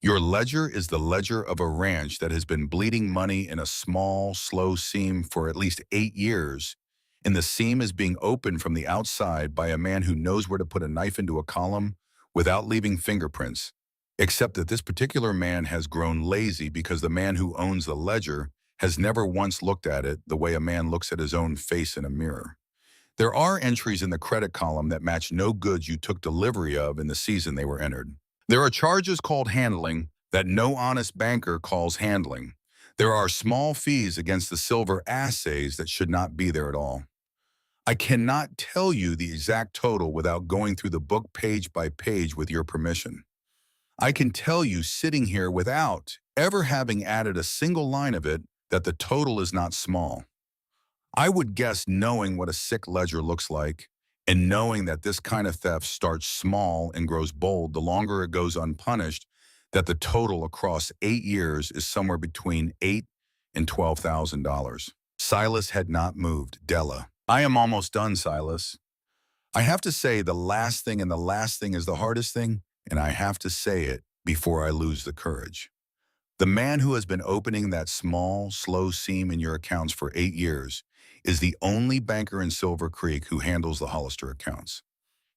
Your ledger is the ledger of a ranch that has been bleeding money in a small, slow seam for at least 8 years, and the seam is being opened from the outside by a man who knows where to put a knife into a column without leaving fingerprints, except that this particular man has grown lazy because the man who owns the ledger has never once looked at it the way a man looks at his own face in a mirror. There are entries in the credit column that match no goods you took delivery of in the season they were entered. There are charges called handling that no honest banker calls handling. There are small fees against the silver assays that should not be there at all. I cannot tell you the exact total without going through the book page by page with your permission. I can tell you sitting here without ever having added a single line of it that the total is not small. I would guess, knowing what a sick ledger looks like and knowing that this kind of theft starts small and grows bold the longer it goes unpunished, that the total across 8 years is somewhere between $8,000 and $12,000. Silas had not moved. Della. I am almost done, Silas. I have to say the last thing, and the last thing is the hardest thing, and I have to say it before I lose the courage. The man who has been opening that small, slow seam in your accounts for 8 years is the only banker in Silver Creek who handles the Hollister accounts.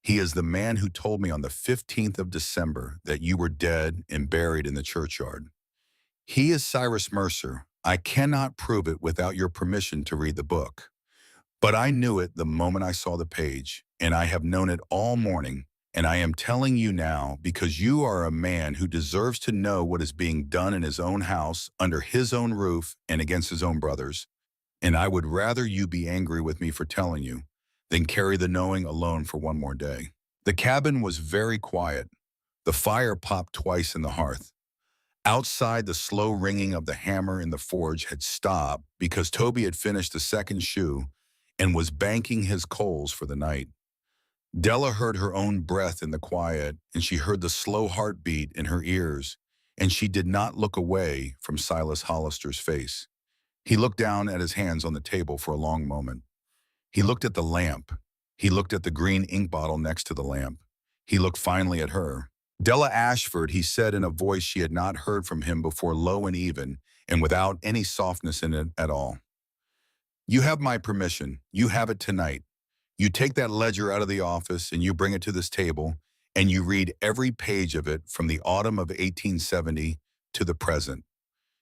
He is the man who told me on the 15th of December that you were dead and buried in the churchyard. He is Cyrus Mercer. I cannot prove it without your permission to read the book. But I knew it the moment I saw the page, and I have known it all morning, and I am telling you now because you are a man who deserves to know what is being done in his own house, under his own roof, and against his own brothers. And I would rather you be angry with me for telling you than carry the knowing alone for one more day. The cabin was very quiet. The fire popped twice in the hearth. Outside, the slow ringing of the hammer in the forge had stopped because Toby had finished the second shoe and was banking his coals for the night. Della heard her own breath in the quiet, and she heard the slow heartbeat in her ears, and she did not look away from Silas Hollister's face. He looked down at his hands on the table for a long moment. He looked at the lamp. He looked at the green ink bottle next to the lamp. He looked finally at her. Della Ashford, he said in a voice she had not heard from him before, low and even, and without any softness in it at all. You have my permission. You have it tonight. You take that ledger out of the office and you bring it to this table, and you read every page of it from the autumn of 1870 to the present.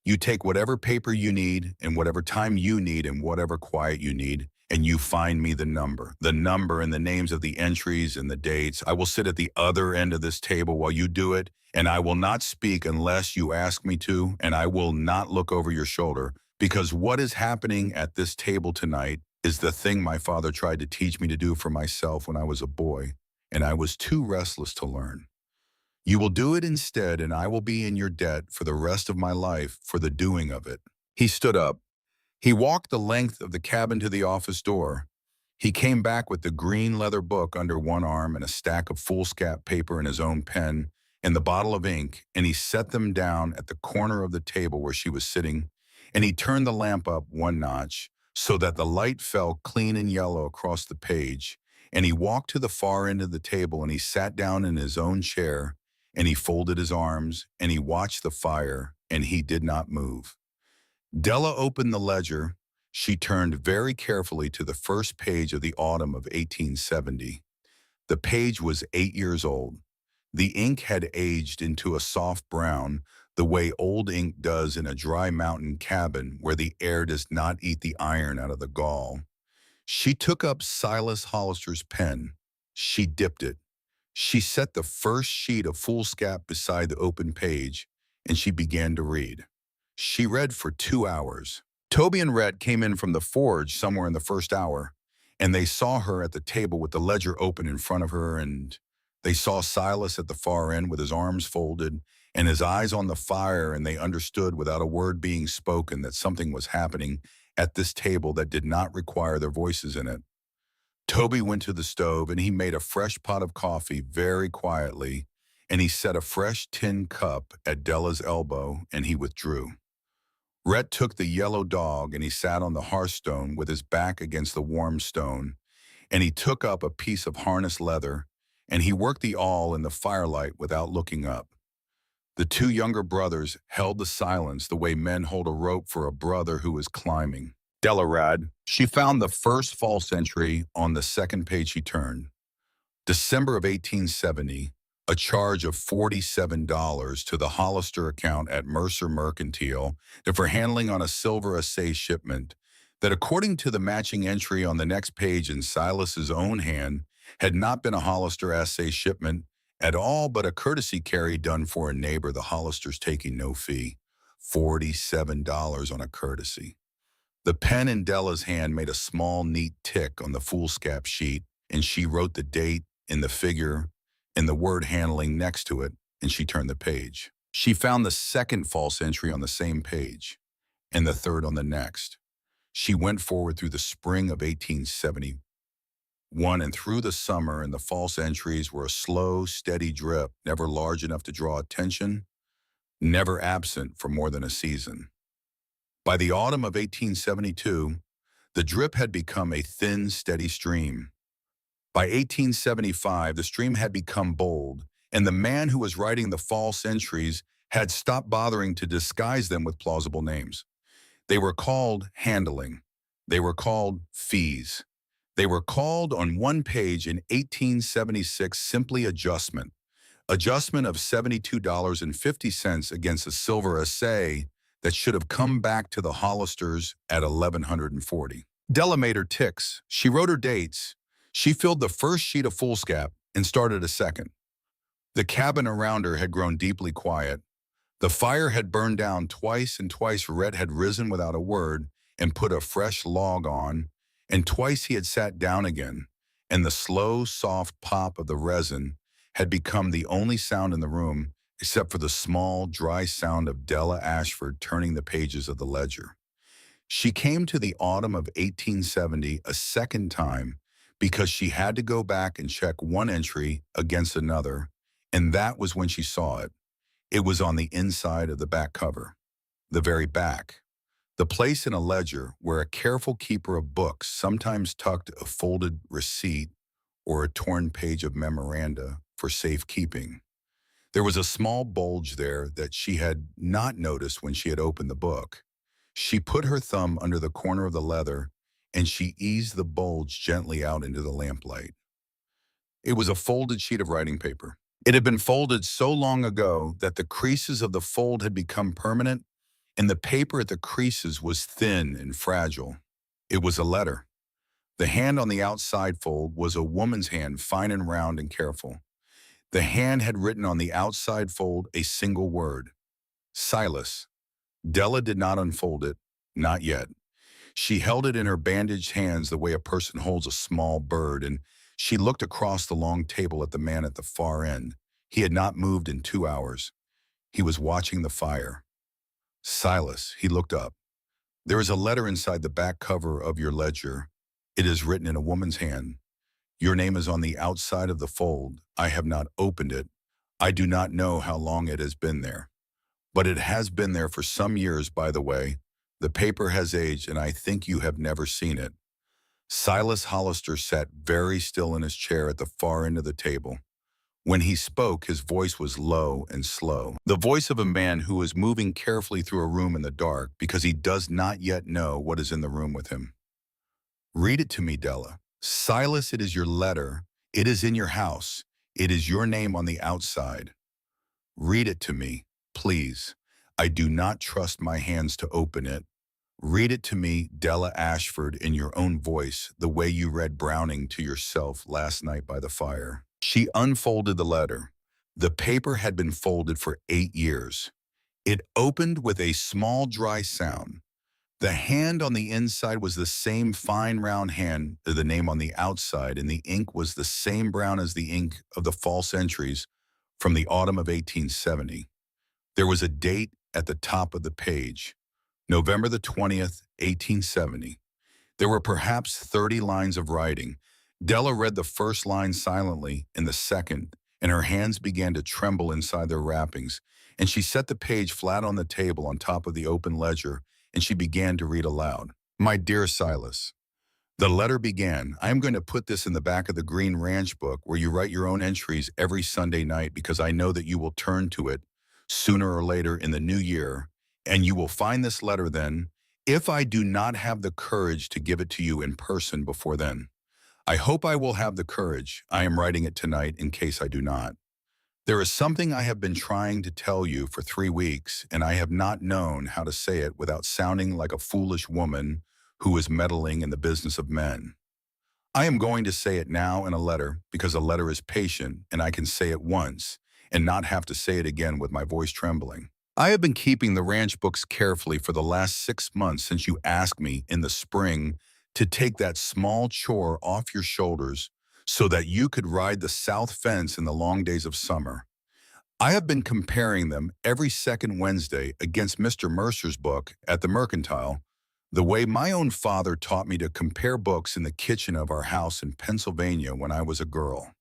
You take whatever paper you need and whatever time you need and whatever quiet you need, and you find me the number and the names of the entries and the dates. I will sit at the other end of this table while you do it, and I will not speak unless you ask me to, and I will not look over your shoulder, because what is happening at this table tonight is the thing my father tried to teach me to do for myself when I was a boy, and I was too restless to learn. You will do it instead, and I will be in your debt for the rest of my life for the doing of it. He stood up. He walked the length of the cabin to the office door. He came back with the green leather book under one arm and a stack of foolscap paper and his own pen and the bottle of ink, and he set them down at the corner of the table where she was sitting, and he turned the lamp up one notch so that the light fell clean and yellow across the page, and he walked to the far end of the table and he sat down in his own chair, and he folded his arms, and he watched the fire, and he did not move. Della opened the ledger. She turned very carefully to the first page of the autumn of 1870. The page was 8 years old. The ink had aged into a soft brown, the way old ink does in a dry mountain cabin where the air does not eat the iron out of the gall. She took up Silas Hollister's pen. She dipped it. She set the first sheet of foolscap beside the open page, and she began to read. She read for 2 hours. Toby and Rhett came in from the forge somewhere in the first hour, and they saw her at the table with the ledger open in front of her, and they saw Silas at the far end with his arms folded and his eyes on the fire, and they understood without a word being spoken that something was happening at this table that did not require their voices in it. Toby went to the stove and he made a fresh pot of coffee very quietly, and he set a fresh tin cup at Della's elbow, and he withdrew. Rhett took the yellow dog and he sat on the hearthstone with his back against the warm stone, and he took up a piece of harness leather, and he worked the awl in the firelight without looking up. The two younger brothers held the silence the way men hold a rope for a brother who is climbing. Della read. She found the first false entry on the second page she turned. December of 1870, a charge of $47 to the Hollister account at Mercer Mercantile for handling on a silver assay shipment that, according to the matching entry on the next page in Silas's own hand, had not been a Hollister assay shipment at all, but a courtesy carry done for a neighbor, the Hollisters taking no fee. $47 on a courtesy. The pen in Della's hand made a small, neat tick on the foolscap sheet, and she wrote the date and the figure and the word handling next to it, and she turned the page. She found the second false entry on the same page, and the third on the next. She went forward through the spring of 1871 and through the summer, and the false entries were a slow, steady drip, never large enough to draw attention, never absent for more than a season. By the autumn of 1872, the drip had become a thin, steady stream. By 1875, the stream had become bold, and the man who was writing the false entries had stopped bothering to disguise them with plausible names. They were called handling. They were called fees. They were called on one page in 1876 simply adjustment. Adjustment of $72.50 against a silver assay that should have come back to the Hollisters at 1140. Della made her ticks. She wrote her dates. She filled the first sheet of foolscap and started a second. The cabin around her had grown deeply quiet. The fire had burned down twice, and twice Rhett had risen without a word and put a fresh log on, and twice he had sat down again, and the slow, soft pop of the resin had become the only sound in the room except for the small, dry sound of Della Ashford turning the pages of the ledger. She came to the autumn of 1870 a second time because she had to go back and check one entry against another, and that was when she saw it. It was on the inside of the back cover, the very back, the place in a ledger where a careful keeper of books sometimes tucked a folded receipt or a torn page of memoranda for safekeeping. There was a small bulge there that she had not noticed when she had opened the book. She put her thumb under the corner of the leather and she eased the bulge gently out into the lamplight. It was a folded sheet of writing paper. It had been folded so long ago that the creases of the fold had become permanent, and the paper at the creases was thin and fragile. It was a letter. The hand on the outside fold was a woman's hand, fine and round and careful. The hand had written on the outside fold a single word, Silas. Della did not unfold it, not yet. She held it in her bandaged hands the way a person holds a small bird, and she looked across the long table at the man at the far end. He had not moved in 2 hours. He was watching the fire. Silas, he looked up. There is a letter inside the back cover of your ledger. It is written in a woman's hand. Your name is on the outside of the fold. I have not opened it. I do not know how long it has been there. But it has been there for some years, by the way. The paper has aged, and I think you have never seen it. Silas Hollister sat very still in his chair at the far end of the table. When he spoke, his voice was low and slow, the voice of a man who is moving carefully through a room in the dark because he does not yet know what is in the room with him. Read it to me, Della. Silas, it is your letter. It is in your house. It is your name on the outside. Read it to me, please. I do not trust my hands to open it. Read it to me, Della Ashford, in your own voice, the way you read Browning to yourself last night by the fire. She unfolded the letter. The paper had been folded for 8 years. It opened with a small dry sound. The hand on the inside was the same fine round hand, the name on the outside, and the ink was the same brown as the ink of the false entries from the autumn of 1870. There was a date at the top of the page, November the 20th, 1870. There were perhaps 30 lines of writing. Della read the first line silently and the second, and her hands began to tremble inside their wrappings, and she set the page flat on the table on top of the open ledger, and she began to read aloud. My dear Silas, the letter began, I am going to put this in the back of the Green Ranch book where you write your own entries every Sunday night because I know that you will turn to it sooner or later in the new year, and you will find this letter then, if I do not have the courage to give it to you in person before then. I hope I will have the courage. I am writing it tonight in case I do not. There is something I have been trying to tell you for 3 weeks, and I have not known how to say it without sounding like a foolish woman who is meddling in the business of men. I am going to say it now in a letter because a letter is patient and I can say it once and not have to say it again with my voice trembling. I have been keeping the ranch books carefully for the last 6 months since you asked me in the spring to take that small chore off your shoulders so that you could ride the south fence in the long days of summer. I have been comparing them every second Wednesday against Mr. Mercer's book at the Mercantile, the way my own father taught me to compare books in the kitchen of our house in Pennsylvania when I was a girl.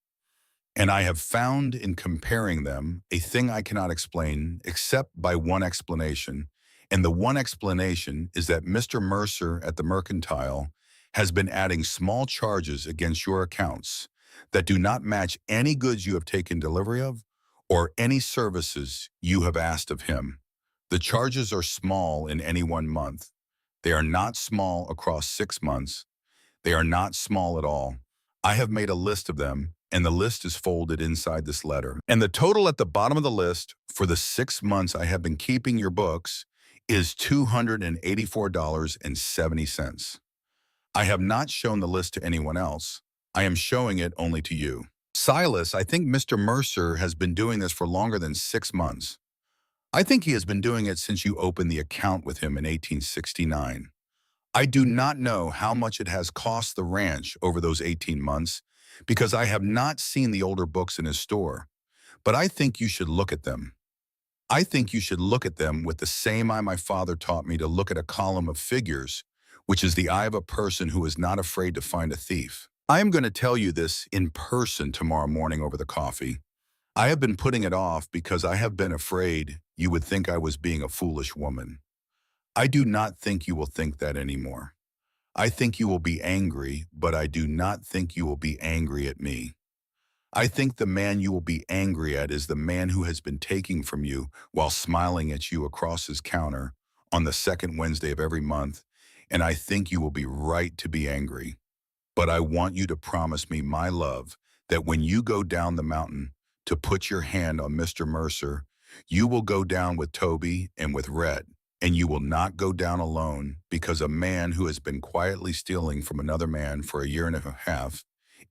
And I have found in comparing them a thing I cannot explain except by one explanation, and the one explanation is that Mr. Mercer at the Mercantile has been adding small charges against your accounts that do not match any goods you have taken delivery of or any services you have asked of him. The charges are small in any one month. They are not small across 6 months. They are not small at all. I have made a list of them, and the list is folded inside this letter. And the total at the bottom of the list for the 6 months I have been keeping your books is $284.70. I have not shown the list to anyone else. I am showing it only to you. Silas, I think Mr. Mercer has been doing this for longer than 6 months. I think he has been doing it since you opened the account with him in 1869. I do not know how much it has cost the ranch over those 18 months because I have not seen the older books in his store, but I think you should look at them. I think you should look at them with the same eye my father taught me to look at a column of figures, which is the eye of a person who is not afraid to find a thief. I am going to tell you this in person tomorrow morning over the coffee. I have been putting it off because I have been afraid you would think I was being a foolish woman. I do not think you will think that anymore. I think you will be angry, but I do not think you will be angry at me. I think the man you will be angry at is the man who has been taking from you while smiling at you across his counter on the second Wednesday of every month, and I think you will be right to be angry. But I want you to promise me, my love, that when you go down the mountain to put your hand on Mr. Mercer, you will go down with Toby and with Red, and you will not go down alone because a man who has been quietly stealing from another man for a year and a half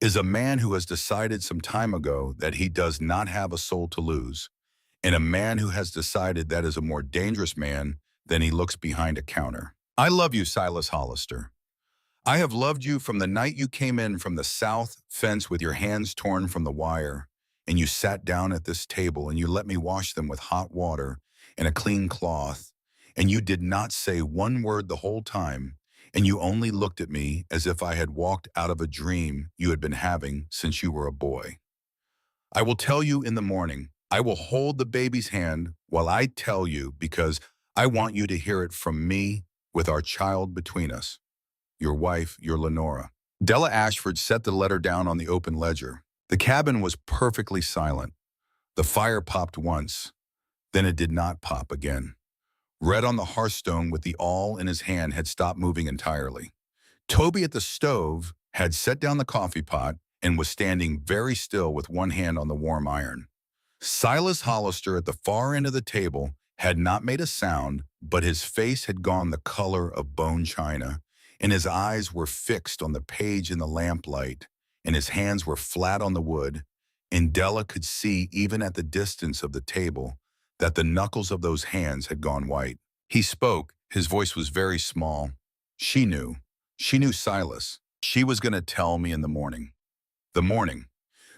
is a man who has decided some time ago that he does not have a soul to lose, and a man who has decided that is a more dangerous man than he looks behind a counter. I love you, Silas Hollister. I have loved you from the night you came in from the south fence with your hands torn from the wire, and you sat down at this table and you let me wash them with hot water and a clean cloth, and you did not say one word the whole time, and you only looked at me as if I had walked out of a dream you had been having since you were a boy. I will tell you in the morning. I will hold the baby's hand while I tell you because I want you to hear it from me with our child between us. Your wife, your Lenora. Della Ashford set the letter down on the open ledger. The cabin was perfectly silent. The fire popped once, then it did not pop again. Red on the hearthstone with the awl in his hand had stopped moving entirely. Toby at the stove had set down the coffee pot and was standing very still with one hand on the warm iron. Silas Hollister at the far end of the table had not made a sound, but his face had gone the color of bone china, and his eyes were fixed on the page in the lamplight, and his hands were flat on the wood, and Della could see even at the distance of the table that the knuckles of those hands had gone white. He spoke. His voice was very small. She knew. She knew Silas. She was going to tell me in the morning. The morning.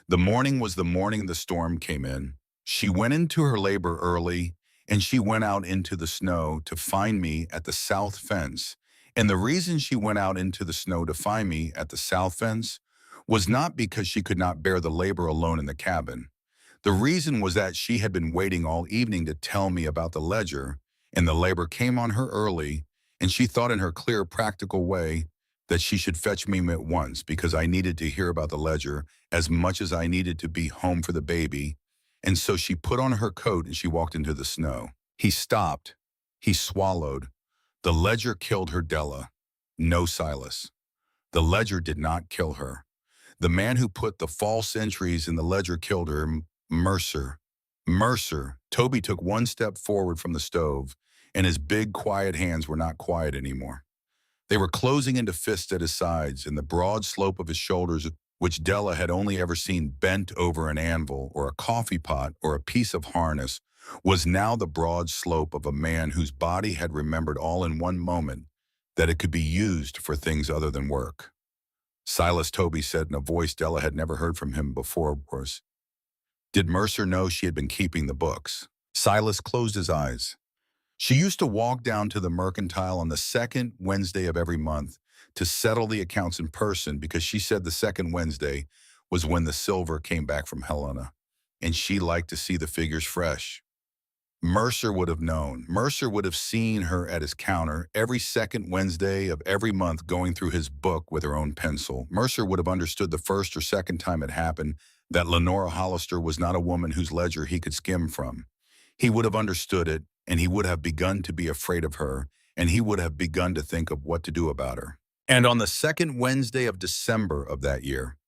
The morning was the morning the storm came in. She went into her labor early, and she went out into the snow to find me at the south fence. And the reason she went out into the snow to find me at the south fence was not because she could not bear the labor alone in the cabin. The reason was that she had been waiting all evening to tell me about the ledger, and the labor came on her early, and she thought in her clear, practical way that she should fetch me at once because I needed to hear about the ledger as much as I needed to be home for the baby. And so she put on her coat and she walked into the snow. He stopped. He swallowed. The ledger killed her, Della. No, Silas. The ledger did not kill her. The man who put the false entries in the ledger killed her, Mercer. Mercer. Toby took one step forward from the stove, and his big, quiet hands were not quiet anymore. They were closing into fists at his sides, and the broad slope of his shoulders, which Della had only ever seen bent over an anvil or a coffee pot or a piece of harness, was now the broad slope of a man whose body had remembered all in one moment that it could be used for things other than work. Silas, Toby said in a voice Della had never heard from him before, was, "Did Mercer know she had been keeping the books?" Silas closed his eyes. She used to walk down to the mercantile on the second Wednesday of every month to settle the accounts in person because she said the second Wednesday was when the silver came back from Helena, and she liked to see the figures fresh. Mercer would have known. Mercer would have seen her at his counter every second Wednesday of every month going through his book with her own pencil. Mercer would have understood the first or second time it happened that Lenora Hollister was not a woman whose ledger he could skim from. He would have understood it, and he would have begun to be afraid of her, and he would have begun to think of what to do about her. And on the second Wednesday of December of that year,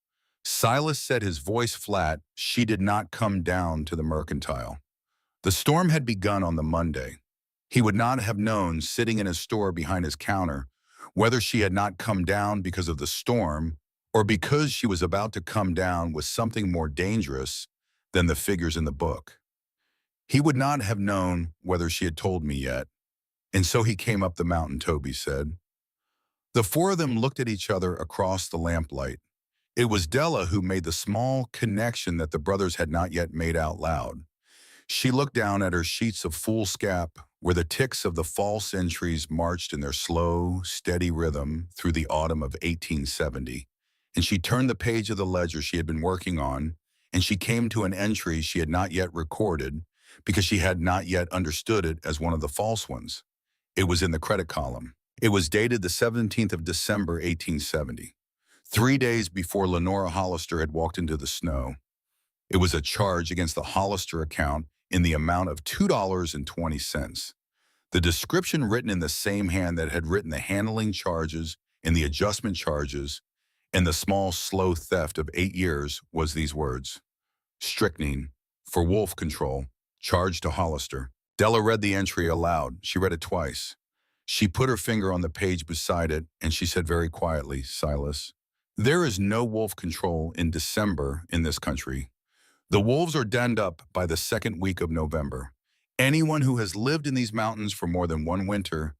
Silas said, his voice flat, she did not come down to the mercantile. The storm had begun on the Monday. He would not have known, sitting in his store behind his counter, whether she had not come down because of the storm or because she was about to come down with something more dangerous than the figures in the book. He would not have known whether she had told me yet, and so he came up the mountain, Toby said. The four of them looked at each other across the lamplight. It was Della who made the small connection that the brothers had not yet made out loud. She looked down at her sheets of foolscap, where the ticks of the false entries marched in their slow, steady rhythm through the autumn of 1870. And she turned the page of the ledger she had been working on, and she came to an entry she had not yet recorded because she had not yet understood it as one of the false ones. It was in the credit column. It was dated the 17th of December, 1870, 3 days before Lenora Hollister had walked into the snow. It was a charge against the Hollister account in the amount of $2.20. The description written in the same hand that had written the handling charges and the adjustment charges and the small, slow theft of 8 years was these words: strychnine, for wolf control, charged to Hollister. Della read the entry aloud. She read it twice. She put her finger on the page beside it, and she said very quietly, "Silas, there is no wolf control in December in this country. The wolves are denned up by the second week of November. Anyone who has lived in these mountains for more than one winter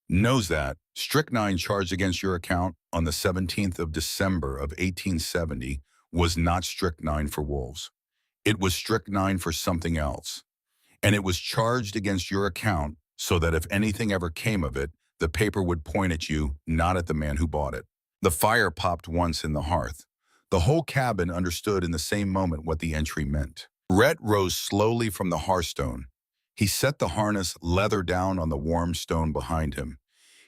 knows that strychnine charged against your account on the 17th of December of 1870 was not strychnine for wolves. It was strychnine for something else. And it was charged against your account so that if anything ever came of it, the paper would point at you, not at the man who bought it." The fire popped once in the hearth. The whole cabin understood in the same moment what the entry meant. Rhett rose slowly from the hearthstone. He set the harness leather down on the warm stone behind him.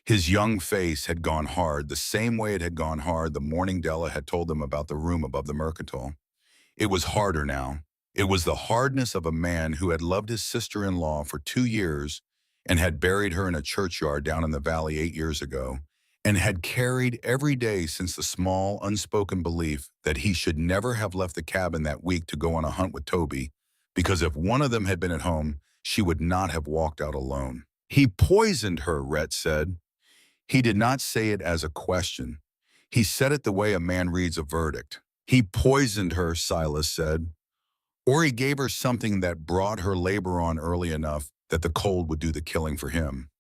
His young face had gone hard, the same way it had gone hard the morning Della had told them about the room above the Mercantile. It was harder now. It was the hardness of a man who had loved his sister-in-law for 2 years and had buried her in a churchyard down in the valley 8 years ago, and had carried every day since the small, unspoken belief that he should never have left the cabin that week to go on a hunt with Toby, because if one of them had been at home, she would not have walked out alone. "He poisoned her," Rhett said. He did not say it as a question. He said it the way a man reads a verdict. "He poisoned her," Silas said. "Or he gave her something that brought her labor on early enough that the cold would do the killing for him."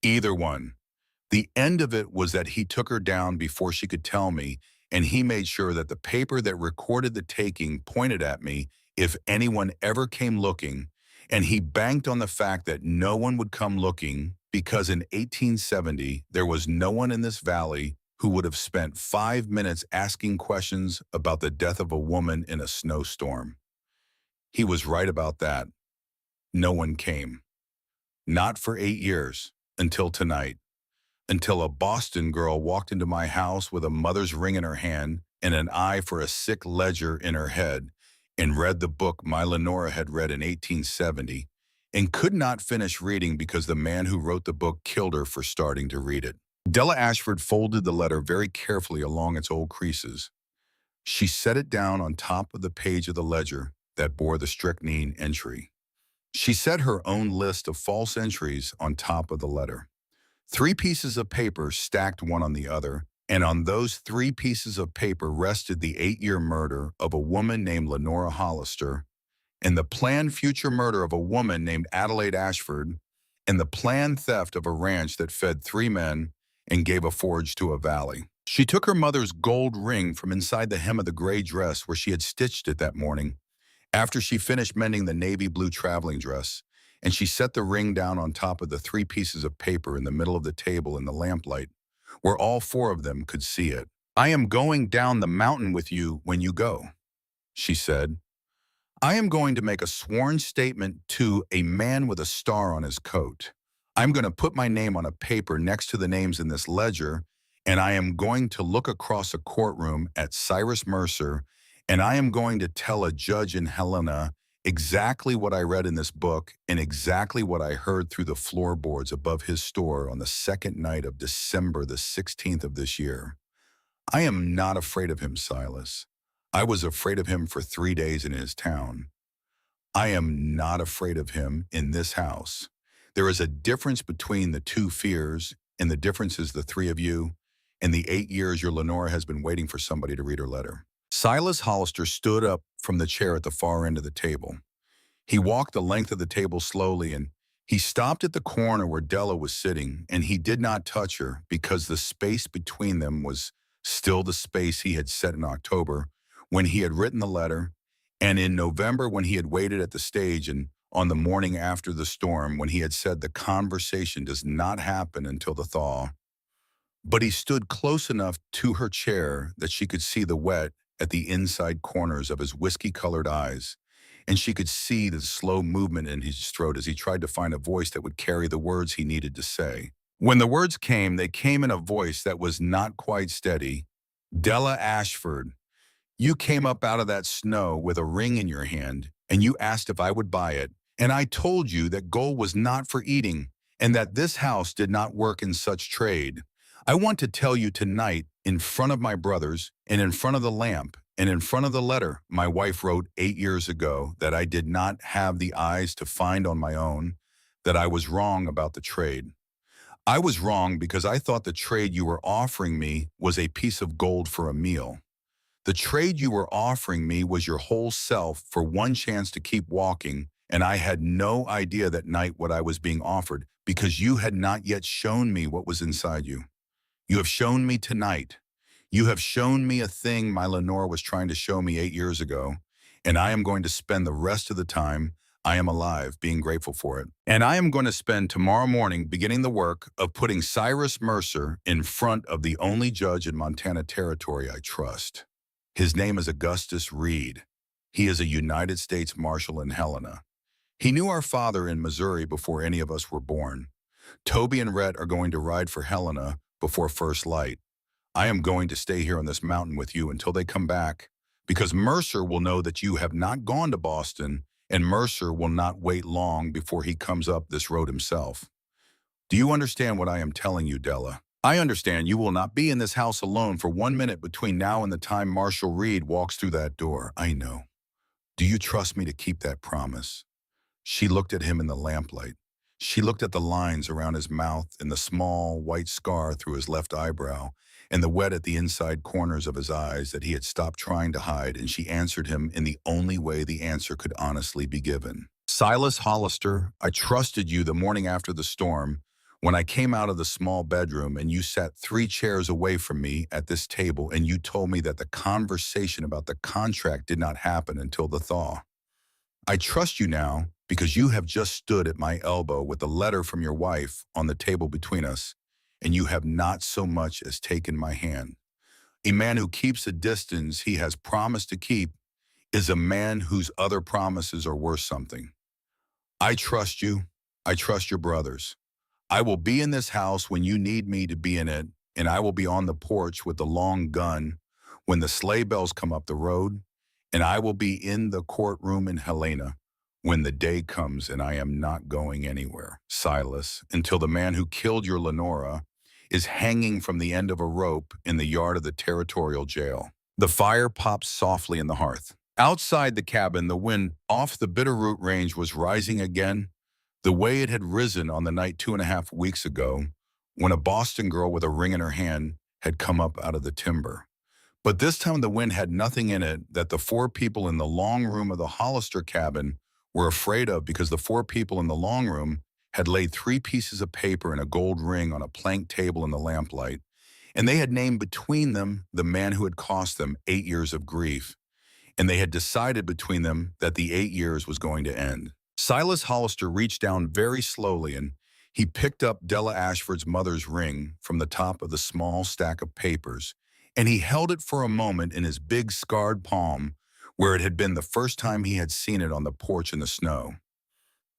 Either one. The end of it was that he took her down before she could tell me, and he made sure that the paper that recorded the taking pointed at me if anyone ever came looking, and he banked on the fact that no one would come looking because in 1870 there was no one in this valley who would have spent 5 minutes asking questions about the death of a woman in a snowstorm. He was right about that. No one came. Not for 8 years, until tonight. Until a Boston girl walked into my house with a mother's ring in her hand and an eye for a sick ledger in her head, and read the book my Lenora had read in 1870, and could not finish reading because the man who wrote the book killed her for starting to read it. Della Ashford folded the letter very carefully along its old creases. She set it down on top of the page of the ledger that bore the strychnine entry. She set her own list of false entries on top of the letter. 3 pieces of paper stacked one on the other, and on those 3 pieces of paper rested the 8-year murder of a woman named Lenora Hollister, and the planned future murder of a woman named Adelaide Ashford, and the planned theft of a ranch that fed 3 men and gave a forage to a valley. She took her mother's gold ring from inside the hem of the gray dress where she had stitched it that morning, after she finished mending the navy blue traveling dress, and she set the ring down on top of the 3 pieces of paper in the middle of the table in the lamplight, where all 4 of them could see it. "I am going down the mountain with you when you go," she said. "I am going to make a sworn statement to a man with a star on his coat. I'm going to put my name on a paper next to the names in this ledger, and I am going to look across a courtroom at Cyrus Mercer, and I am going to tell a judge in Helena exactly what I read in this book and exactly what I heard through the floorboards above his store on the second night of December the 16th of this year. I am not afraid of him, Silas. I was afraid of him for 3 days in his town. I am not afraid of him in this house. There is a difference between the 2 fears, and the difference is the 3 of you, and the 8 years your Lenora has been waiting for somebody to read her letter." Silas Hollister stood up from the chair at the far end of the table. He walked the length of the table slowly, and he stopped at the corner where Della was sitting, and he did not touch her because the space between them was still the space he had set in October when he had written the letter, And in November, when he had waited at the stage and on the morning after the storm, when he had said the conversation does not happen until the thaw, but he stood close enough to her chair that she could see the wet at the inside corners of his whiskey-colored eyes, and she could see the slow movement in his throat as he tried to find a voice that would carry the words he needed to say. When the words came, they came in a voice that was not quite steady. Della Ashford, you came up out of that snow with a ring in your hand, and you asked if I would buy it. And I told you that gold was not for eating, and that this house did not work in such trade. I want to tell you tonight, in front of my brothers, and in front of the lamp, and in front of the letter my wife wrote 8 years ago, that I did not have the eyes to find on my own, that I was wrong about the trade. I was wrong because I thought the trade you were offering me was a piece of gold for a meal. The trade you were offering me was your whole self for one chance to keep walking, and I had no idea that night what I was being offered because you had not yet shown me what was inside you. You have shown me tonight. You have shown me a thing my Lenore was trying to show me 8 years ago, and I am going to spend the rest of the time I am alive being grateful for it. And I am going to spend tomorrow morning beginning the work of putting Cyrus Mercer in front of the only judge in Montana Territory I trust. His name is Augustus Reed. He is a United States Marshal in Helena. He knew our father in Missouri before any of us were born. Toby and Rhett are going to ride for Helena before first light. I am going to stay here on this mountain with you until they come back, because Mercer will know that you have not gone to Boston, and Mercer will not wait long before he comes up this road himself. Do you understand what I am telling you, Della? I understand you will not be in this house alone for 1 minute between now and the time Marshal Reed walks through that door. I know. Do you trust me to keep that promise? She looked at him in the lamplight. She looked at the lines around his mouth and the small white scar through his left eyebrow and the wet at the inside corners of his eyes that he had stopped trying to hide, and she answered him in the only way the answer could honestly be given. Silas Hollister, I trusted you the morning after the storm when I came out of the small bedroom and you sat 3 chairs away from me at this table and you told me that the conversation about the contract did not happen until the thaw. I trust you now because you have just stood at my elbow with a letter from your wife on the table between us, and you have not so much as taken my hand. A man who keeps a distance he has promised to keep is a man whose other promises are worth something. I trust you. I trust your brothers. I will be in this house when you need me to be in it, and I will be on the porch with the long gun when the sleigh bells come up the road, and I will be in the courtroom in Helena when the day comes, and I am not going anywhere, Silas, until the man who killed your Lenora is hanging from the end of a rope in the yard of the territorial jail. The fire pops softly in the hearth. Outside the cabin, the wind off the Bitterroot Range was rising again, the way it had risen on the night 2.5 weeks ago when a Boston girl with a ring in her hand had come up out of the timber. But this time the wind had nothing in it that the 4 people in the long room of the Hollister cabin were afraid of, because the 4 people in the long room had laid 3 pieces of paper and a gold ring on a plank table in the lamplight, and they had named between them the man who had cost them 8 years of grief, and they had decided between them that the 8 years was going to end. Silas Hollister reached down very slowly and he picked up Della Ashford's mother's ring from the top of the small stack of papers, and he held it for a moment in his big scarred palm where it had been the first time he had seen it on the porch in the snow.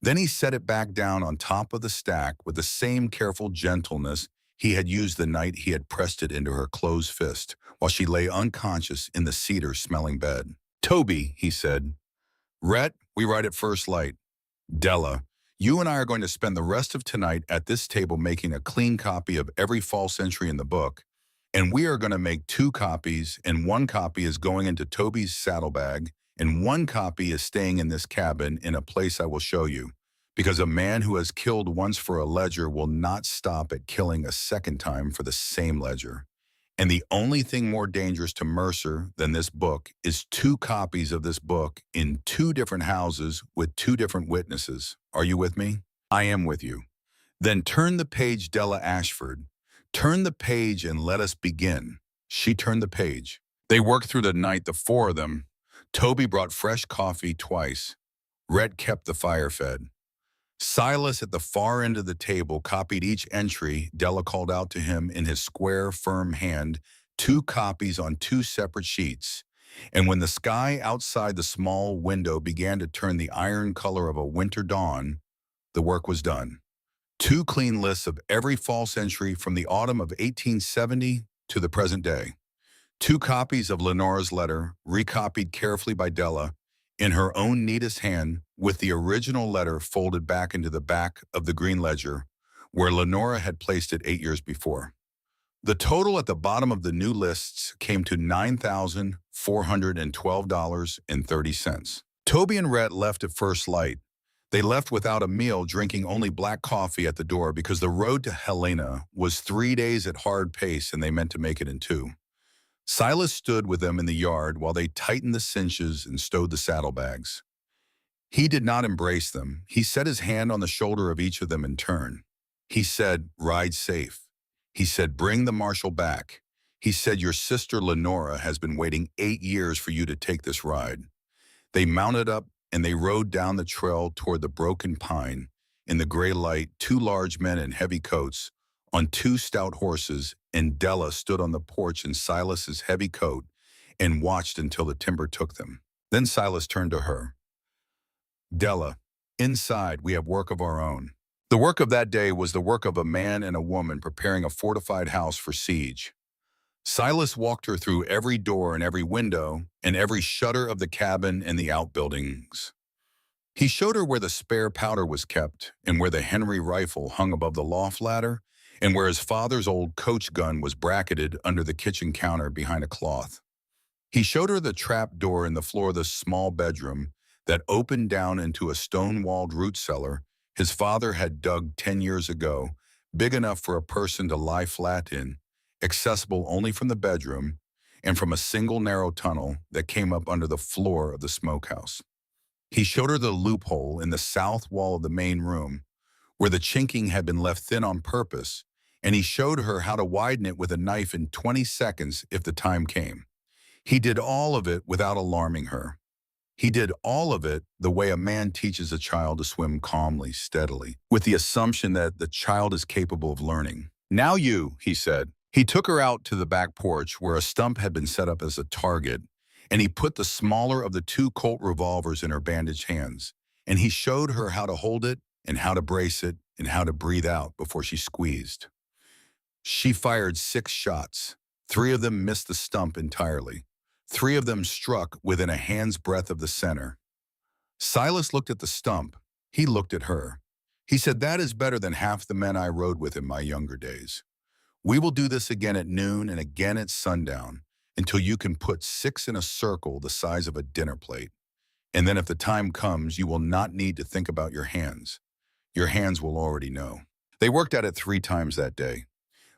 Then he set it back down on top of the stack with the same careful gentleness he had used the night he had pressed it into her closed fist while she lay unconscious in the cedar-smelling bed. Toby, he said. Rhett, we ride at first light. Della, you and I are going to spend the rest of tonight at this table making a clean copy of every false entry in the book, and we are going to make 2 copies, and 1 copy is going into Toby's saddlebag, and 1 copy is staying in this cabin in a place I will show you, because a man who has killed once for a ledger will not stop at killing a second time for the same ledger. And the only thing more dangerous to Mercer than this book is 2 copies of this book in 2 different houses with 2 different witnesses. Are you with me? I am with you. Then turn the page, Della Ashford. Turn the page and let us begin. She turned the page. They worked through the night, the 4 of them, Toby brought fresh coffee twice. Rhett kept the fire fed. Silas at the far end of the table copied each entry Della called out to him in his square, firm hand, 2 copies on 2 separate sheets. And when the sky outside the small window began to turn the iron color of a winter dawn, the work was done. 2 clean lists of every false entry from the autumn of 1870 to the present day. 2 copies of Lenora's letter, recopied carefully by Della, in her own neatest hand, with the original letter folded back into the back of the green ledger, where Lenora had placed it 8 years before. The total at the bottom of the new lists came to $9,412.30. Toby and Rhett left at first light. They left without a meal, drinking only black coffee at the door because the road to Helena was 3 days at hard pace and they meant to make it in 2. Silas stood with them in the yard while they tightened the cinches and stowed the saddlebags. He did not embrace them. He set his hand on the shoulder of each of them in turn. He said, "Ride safe." He said, "Bring the marshal back." He said, "Your sister Lenora has been waiting 8 years for you to take this ride." They mounted up and they rode down the trail toward the broken pine. In the gray light, 2 large men in heavy coats, on 2 stout horses, and Della stood on the porch in Silas's heavy coat and watched until the timber took them. Then Silas turned to her. "Della, inside we have work of our own." The work of that day was the work of a man and a woman preparing a fortified house for siege. Silas walked her through every door and every window and every shutter of the cabin and the outbuildings. He showed her where the spare powder was kept and where the Henry rifle hung above the loft ladder and where his father's old coach gun was bracketed under the kitchen counter behind a cloth. He showed her the trap door in the floor of the small bedroom that opened down into a stone-walled root cellar his father had dug 10 years ago, big enough for a person to lie flat in, accessible only from the bedroom and from a single narrow tunnel that came up under the floor of the smokehouse. He showed her the loophole in the south wall of the main room, where the chinking had been left thin on purpose, and he showed her how to widen it with a knife in 20 seconds if the time came. He did all of it without alarming her. He did all of it the way a man teaches a child to swim calmly, steadily, with the assumption that the child is capable of learning. "Now you," he said. He took her out to the back porch where a stump had been set up as a target, and he put the smaller of the 2 Colt revolvers in her bandaged hands, and he showed her how to hold it and how to brace it and how to breathe out before she squeezed. She fired 6 shots. 3 of them missed the stump entirely. 3 of them struck within a hand's breadth of the center. Silas looked at the stump. He looked at her. He said, "That is better than half the men I rode with in my younger days. We will do this again at noon and again at sundown until you can put 6 in a circle the size of a dinner plate. And then if the time comes, you will not need to think about your hands. Your hands will already know." They worked at it 3 times that day.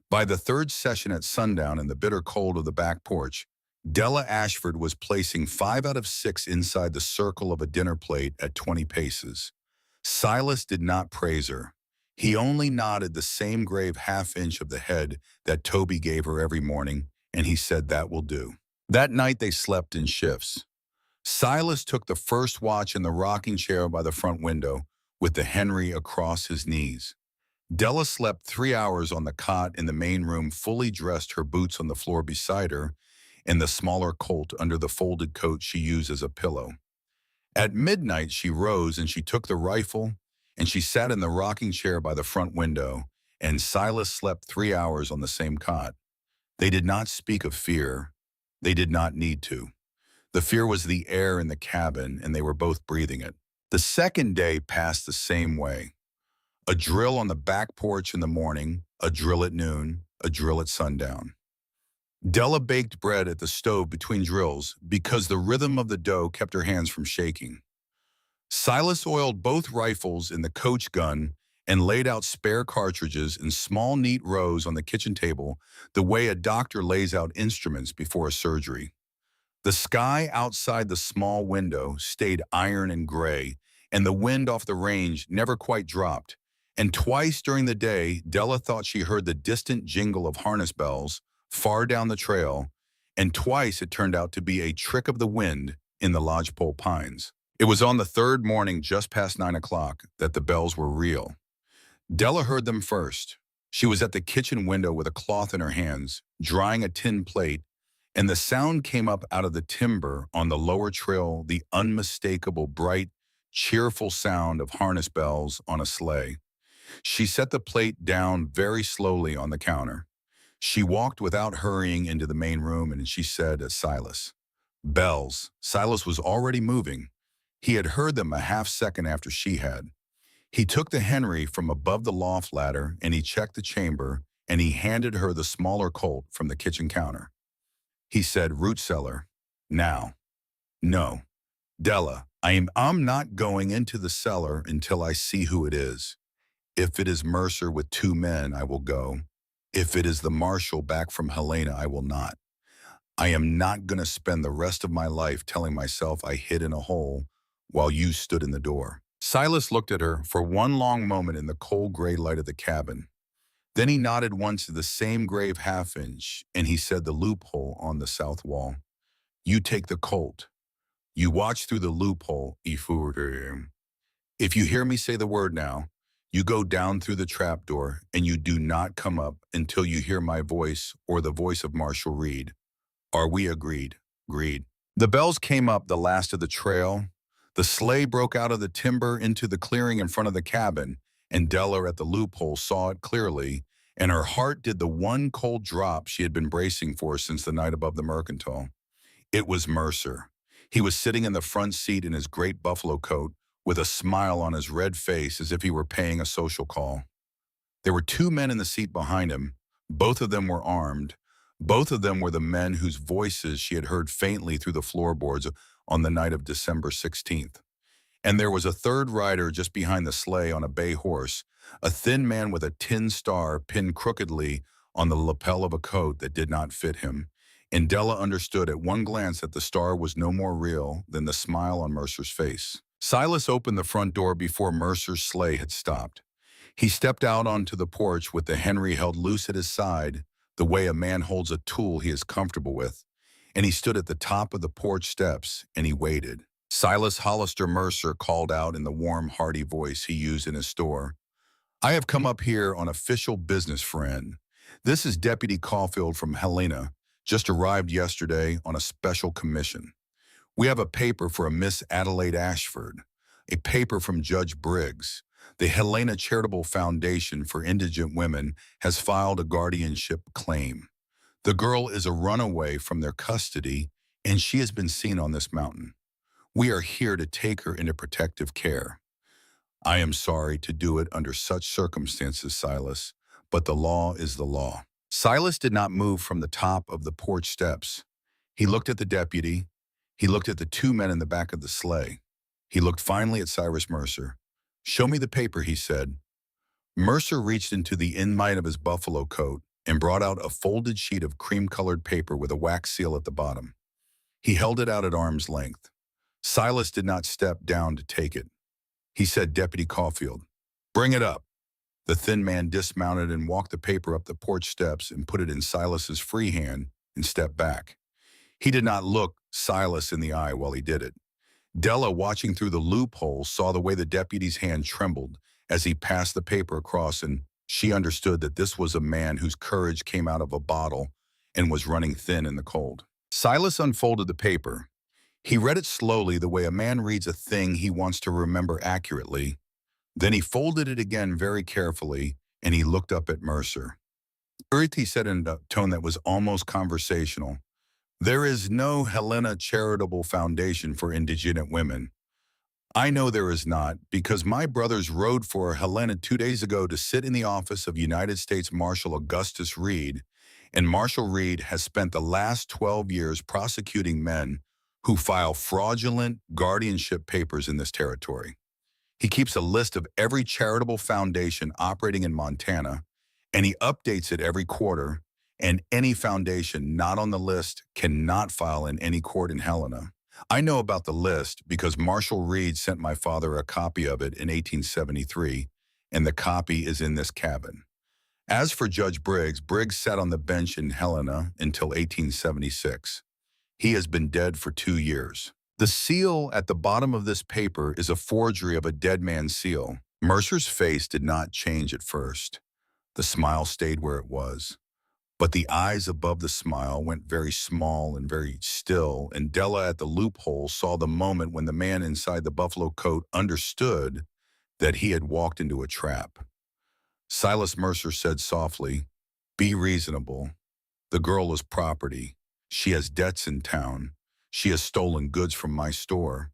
By the 3rd session at sundown in the bitter cold of the back porch, Della Ashford was placing 5 out of 6 inside the circle of a dinner plate at 20 paces. Silas did not praise her. He only nodded the same grave half-inch of the head that Toby gave her every morning, and he said that will do. That night they slept in shifts. Silas took the first watch in the rocking chair by the front window, with the Henry across his knees. Della slept 3 hours on the cot in the main room, fully dressed, her boots on the floor beside her, and the smaller Colt under the folded coat she used as a pillow. At midnight, she rose and she took the rifle, and she sat in the rocking chair by the front window, and Silas slept 3 hours on the same cot. They did not speak of fear. They did not need to. The fear was the air in the cabin, and they were both breathing it. The second day passed the same way. A drill on the back porch in the morning, a drill at noon, a drill at sundown. Della baked bread at the stove between drills because the rhythm of the dough kept her hands from shaking. Silas oiled both rifles in the coach gun and laid out spare cartridges in small, neat rows on the kitchen table, the way a doctor lays out instruments before a surgery. The sky outside the small window stayed iron and gray, and the wind off the range never quite dropped. And twice during the day, Della thought she heard the distant jingle of harness bells far down the trail, and twice it turned out to be a trick of the wind in the lodgepole pines. It was on the third morning, just past 9 o'clock, that the bells were real. Della heard them first. She was at the kitchen window with a cloth in her hands, drying a tin plate, and the sound came up out of the timber on the lower trail, the unmistakable, bright, cheerful sound of harness bells on a sleigh. She set the plate down very slowly on the counter. She walked without hurrying into the main room and she said to Silas, "Bells." Silas was already moving. He had heard them a half second after she had. He took the Henry from above the loft ladder and he checked the chamber and he handed her the smaller Colt from the kitchen counter. He said, "Root cellar. Now." "No, Della, I'm not going into the cellar until I see who it is. If it is Mercer with 2 men, I will go. If it is the marshal back from Helena, I will not. I am not going to spend the rest of my life telling myself I hid in a hole while you stood in the door." Silas looked at her for one long moment in the cold gray light of the cabin. Then he nodded once to the same grave half-inch, and he said the loophole on the south wall. "You take the Colt. You watch through the loophole, Ifur. If you hear me say the word now, you go down through the trapdoor, and you do not come up until you hear my voice or the voice of Marshal Reed. Are we agreed?" "Agreed." The bells came up the last of the trail. The sleigh broke out of the timber into the clearing in front of the cabin, and Della at the loophole saw it clearly, and her heart did the one cold drop she had been bracing for since the night above the Mercantile. It was Mercer. He was sitting in the front seat in his great buffalo coat, with a smile on his red face as if he were paying a social call. There were 2 men in the seat behind him. Both of them were armed. Both of them were the men whose voices she had heard faintly through the floorboards on the night of December 16th. And there was a third rider just behind the sleigh on a bay horse, a thin man with a tin star pinned crookedly on the lapel of a coat that did not fit him. And Della understood at one glance that the star was no more real than the smile on Mercer's face. Silas opened the front door before Mercer's sleigh had stopped. He stepped out onto the porch with the Henry held loose at his side, the way a man holds a tool he is comfortable with, and he stood at the top of the porch steps and he waited. Silas Hollister Mercer called out in the warm, hearty voice he used in his store, "I have come up here on official business, friend. This is Deputy Caulfield from Helena, just arrived yesterday on a special commission. We have a paper for a Miss Adelaide Ashford, a paper from Judge Briggs. The Helena Charitable Foundation for Indigent Women has filed a guardianship claim. The girl is a runaway from their custody, and she has been seen on this mountain. We are here to take her into protective care. I am sorry to do it under such circumstances, Silas, but the law is the law." Silas did not move from the top of the porch steps. He looked at the deputy. He looked at the 2 men in the back of the sleigh. He looked finally at Cyrus Mercer. "Show me the paper," he said. Mercer reached into the inside of his buffalo coat and brought out a folded sheet of cream-colored paper with a wax seal at the bottom. He held it out at arm's length. Silas did not step down to take it. He said, "Deputy Caulfield, bring it up." The thin man dismounted and walked the paper up the porch steps and put it in Silas's free hand and stepped back. He did not look Silas in the eye while he did it. Della, watching through the loophole, saw the way the deputy's hand trembled as he passed the paper across, and she understood that this was a man whose courage came out of a bottle and was running thin in the cold. Silas unfolded the paper. He read it slowly, the way a man reads a thing he wants to remember accurately. Then he folded it again very carefully, and he looked up at Mercer. "Earth," he said in a tone that was almost conversational, "there is no Helena Charitable Foundation for Indigent Women. I know there is not, because my brothers rode for Helena 2 days ago to sit in the office of United States Marshal Augustus Reed, and Marshal Reed has spent the last 12 years prosecuting men who file fraudulent guardianship papers in this territory. He keeps a list of every charitable foundation operating in Montana, and he updates it every quarter, and any foundation not on the list cannot file in any court in Helena. I know about the list because Marshal Reed sent my father a copy of it in 1873, and the copy is in this cabin. As for Judge Briggs, Briggs sat on the bench in Helena until 1876. He has been dead for 2 years. The seal at the bottom of this paper is a forgery of a dead man's seal. Mercer's face did not change at first. The smile stayed where it was. But the eyes above the smile went very small and very still, and Della at the loophole saw the moment when the man inside the buffalo coat understood that he had walked into a trap. Silas Mercer said softly, "Be reasonable. The girl is property. She has debts in town. She has stolen goods from my store.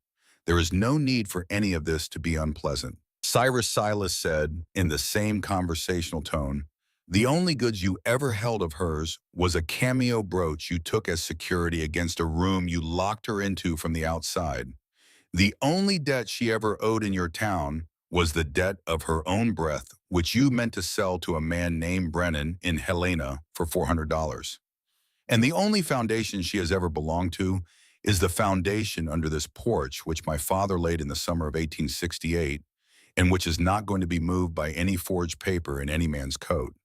There is no need for any of this to be unpleasant." Silas said, in the same conversational tone, "The only goods you ever held of hers was a cameo brooch you took as security against a room you locked her into from the outside. The only debt she ever owed in your town was the debt of her own breath, which you meant to sell to a man named Brennan in Helena for $400. And the only foundation she has ever belonged to is the foundation under this porch, which my father laid in the summer of 1868, and which is not going to be moved by any forged paper in any man's coat.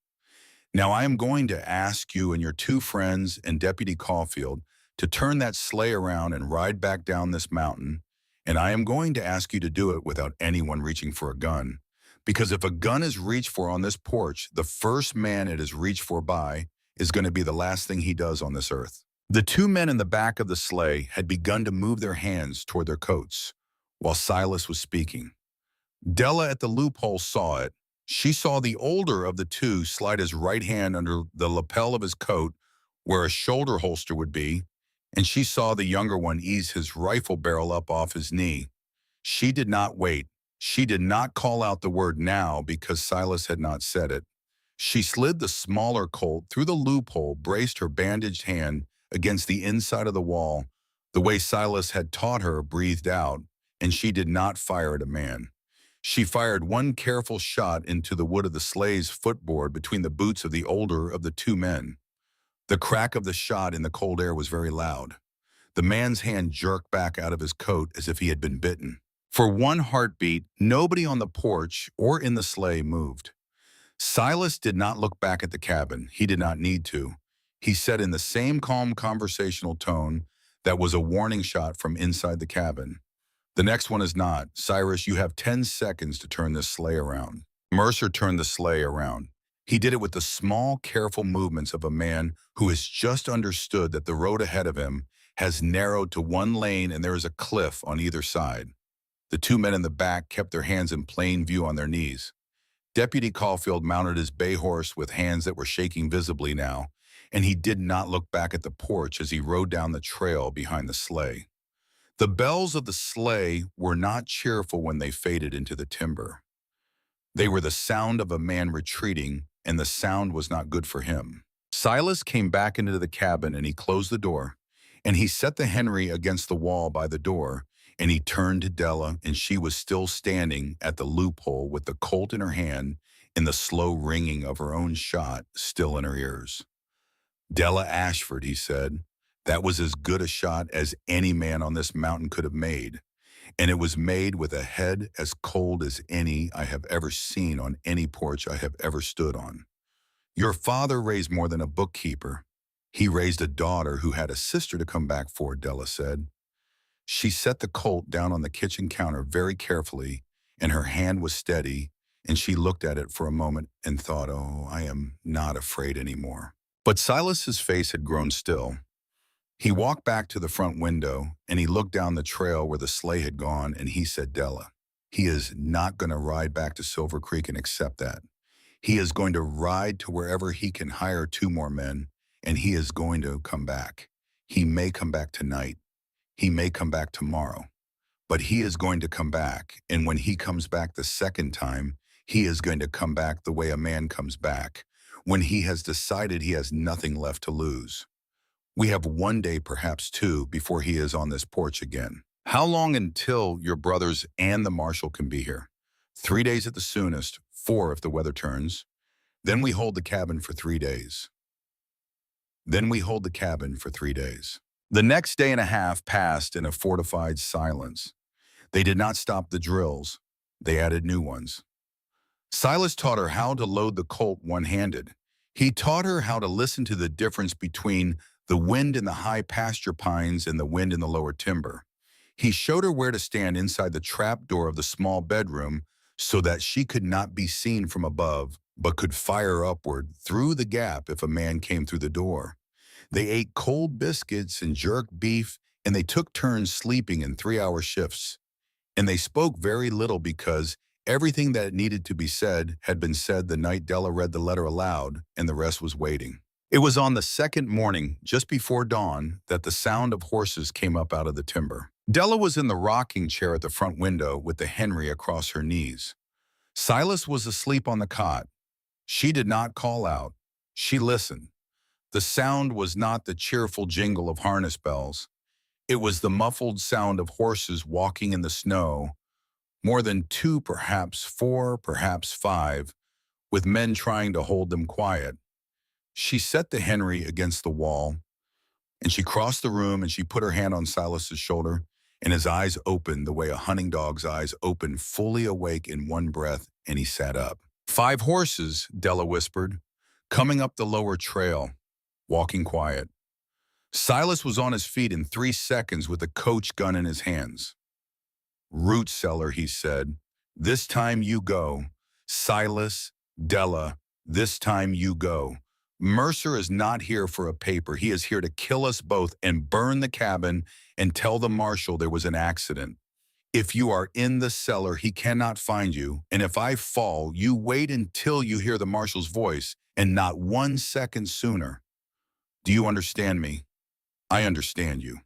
Now I am going to ask you and your two friends and Deputy Caulfield to turn that sleigh around and ride back down this mountain, and I am going to ask you to do it without anyone reaching for a gun. Because if a gun is reached for on this porch, the first man it is reached for by is going to be the last thing he does on this earth." The two men in the back of the sleigh had begun to move their hands toward their coats while Silas was speaking. Della at the loophole saw it. She saw the older of the two slide his right hand under the lapel of his coat where a shoulder holster would be, and she saw the younger one ease his rifle barrel up off his knee. She did not wait. She did not call out the word now because Silas had not said it. She slid the smaller Colt through the loophole, braced her bandaged hand against the inside of the wall, the way Silas had taught her, breathed out, and she did not fire at a man. She fired one careful shot into the wood of the sleigh's footboard between the boots of the older of the two men. The crack of the shot in the cold air was very loud. The man's hand jerked back out of his coat as if he had been bitten. For one heartbeat, nobody on the porch or in the sleigh moved. Silas did not look back at the cabin. He did not need to. He said in the same calm conversational tone that was a warning shot from inside the cabin, "The next one is not. Cyrus, you have 10 seconds to turn this sleigh around." Mercer turned the sleigh around. He did it with the small, careful movements of a man who has just understood that the road ahead of him has narrowed to one lane and there is a cliff on either side. The two men in the back kept their hands in plain view on their knees. Deputy Caulfield mounted his bay horse with hands that were shaking visibly now, and he did not look back at the porch as he rode down the trail behind the sleigh. The bells of the sleigh were not cheerful when they faded into the timber. They were the sound of a man retreating, and the sound was not good for him. Silas came back into the cabin and he closed the door, and he set the Henry against the wall by the door, and he turned to Della, and she was still standing at the loophole with the Colt in her hand and the slow ringing of her own shot still in her ears. "Della Ashford," he said, "that was as good a shot as any man on this mountain could have made, and it was made with a head as cold as any I have ever seen on any porch I have ever stood on. Your father raised more than a bookkeeper. He raised a daughter who had a sister to come back for," Della said. She set the Colt down on the kitchen counter very carefully, and her hand was steady, and she looked at it for a moment and thought, "Oh, I am not afraid anymore." But Silas's face had grown still. He walked back to the front window, and he looked down the trail where the sleigh had gone, and he said, "Della, he is not going to ride back to Silver Creek and accept that. He is going to ride to wherever he can hire two more men, and he is going to come back. He may come back tonight. He may come back tomorrow. But he is going to come back, and when he comes back the second time, he is going to come back the way a man comes back, when he has decided he has nothing left to lose. We have one day, perhaps two, before he is on this porch again. How long until your brothers and the marshal can be here? 3 days at the soonest, 4 if the weather turns. Then we hold the cabin for 3 days. Then we hold the cabin for 3 days. The next day and a half passed in a fortified silence. They did not stop the drills. They added new ones. Silas taught her how to load the Colt one-handed. He taught her how to listen to the difference between the wind in the high pasture pines and the wind in the lower timber. He showed her where to stand inside the trap door of the small bedroom so that she could not be seen from above, but could fire upward through the gap if a man came through the door. They ate cold biscuits and jerked beef, and they took turns sleeping in 3-hour shifts. And they spoke very little because everything that needed to be said had been said the night Della read the letter aloud, and the rest was waiting. It was on the second morning, just before dawn, that the sound of horses came up out of the timber. Della was in the rocking chair at the front window with the Henry across her knees. Silas was asleep on the cot. She did not call out. She listened. The sound was not the cheerful jingle of harness bells. It was the muffled sound of horses walking in the snow, more than 2, perhaps 4, perhaps 5, with men trying to hold them quiet. She set the Henry against the wall, and she crossed the room and she put her hand on Silas's shoulder, and his eyes opened the way a hunting dog's eyes open, fully awake in one breath, and he sat up. 5 horses, Della whispered, coming up the lower trail, walking quiet. Silas was on his feet in 3 seconds with a coach gun in his hands. Root cellar, he said. This time you go. Silas, Della, this time you go. Mercer is not here for a paper. He is here to kill us both and burn the cabin and tell the marshal there was an accident. If you are in the cellar, he cannot find you. And if I fall, you wait until you hear the marshal's voice and not 1 second sooner. Do you understand me? I understand you.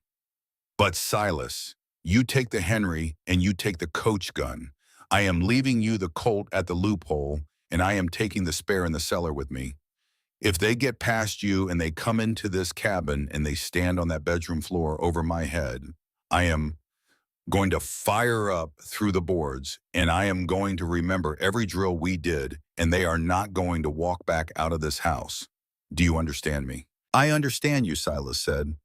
But Silas, you take the Henry and you take the coach gun. I am leaving you the Colt at the loophole, and I am taking the spare in the cellar with me. If they get past you and they come into this cabin and they stand on that bedroom floor over my head, I am going to fire up through the boards, and I am going to remember every drill we did, and they are not going to walk back out of this house. Do you understand me? I understand you, Silas said.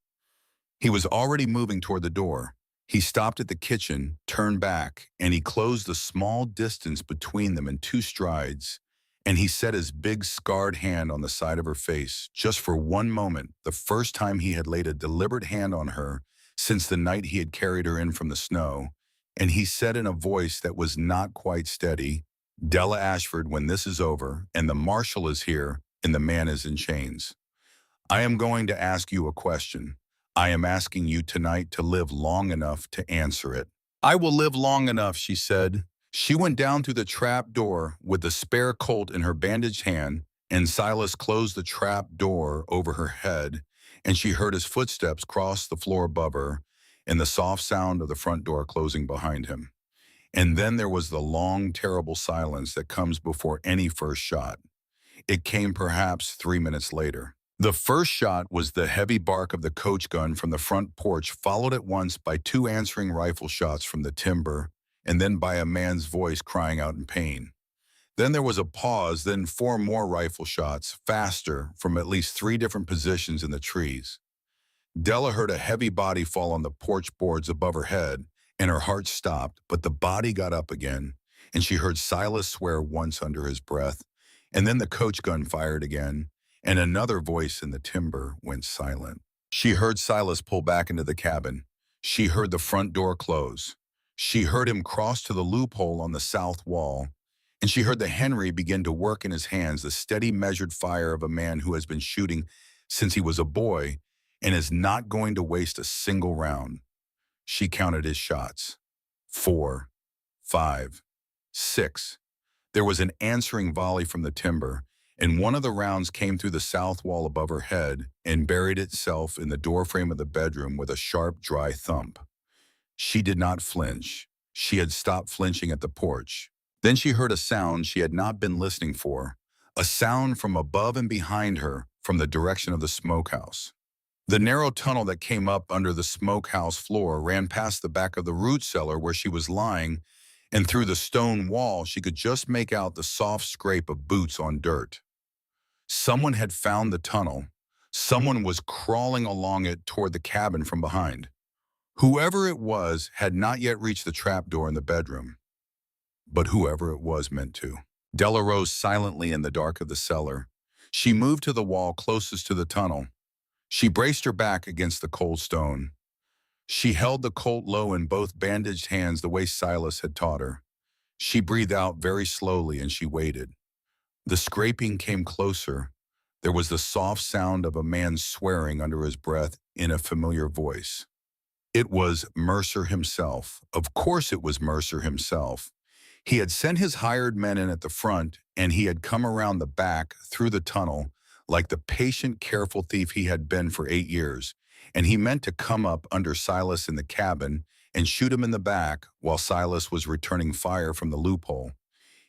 He was already moving toward the door. He stopped at the kitchen, turned back, and he closed the small distance between them in 2 strides, and he set his big scarred hand on the side of her face, just for one moment, the first time he had laid a deliberate hand on her since the night he had carried her in from the snow, and he said in a voice that was not quite steady, Della Ashford, when this is over, and the marshal is here, and the man is in chains, I am going to ask you a question. I am asking you tonight to live long enough to answer it. I will live long enough, she said. She went down through the trap door with the spare Colt in her bandaged hand, and Silas closed the trap door over her head, and she heard his footsteps cross the floor above her and the soft sound of the front door closing behind him. And then there was the long, terrible silence that comes before any first shot. It came perhaps 3 minutes later. The first shot was the heavy bark of the coach gun from the front porch, followed at once by 2 answering rifle shots from the timber, and then by a man's voice crying out in pain. Then there was a pause, then 4 more rifle shots, faster, from at least 3 different positions in the trees. Della heard a heavy body fall on the porch boards above her head, and her heart stopped, but the body got up again, and she heard Silas swear once under his breath, and then the coach gun fired again, and another voice in the timber went silent. She heard Silas pull back into the cabin. She heard the front door close. She heard him cross to the loophole on the south wall, and she heard the Henry begin to work in his hands, the steady, measured fire of a man who has been shooting since he was a boy and is not going to waste a single round. She counted his shots. 4, 5, 6. There was an answering volley from the timber, and one of the rounds came through the south wall above her head and buried itself in the doorframe of the bedroom with a sharp, dry thump. She did not flinch. She had stopped flinching at the porch. Then she heard a sound she had not been listening for, a sound from above and behind her, from the direction of the smokehouse. The narrow tunnel that came up under the smokehouse floor ran past the back of the root cellar where she was lying, and through the stone wall she could just make out the soft scrape of boots on dirt. Someone had found the tunnel. Someone was crawling along it toward the cabin from behind. Whoever it was had not yet reached the trapdoor in the bedroom. But whoever it was meant to. Della rose silently in the dark of the cellar. She moved to the wall closest to the tunnel. She braced her back against the cold stone. She held the Colt low in both bandaged hands the way Silas had taught her. She breathed out very slowly and she waited. The scraping came closer. There was the soft sound of a man swearing under his breath in a familiar voice. It was Mercer himself. Of course it was Mercer himself. He had sent his hired men in at the front, and he had come around the back through the tunnel like the patient, careful thief he had been for 8 years. And he meant to come up under Silas in the cabin and shoot him in the back while Silas was returning fire from the loophole.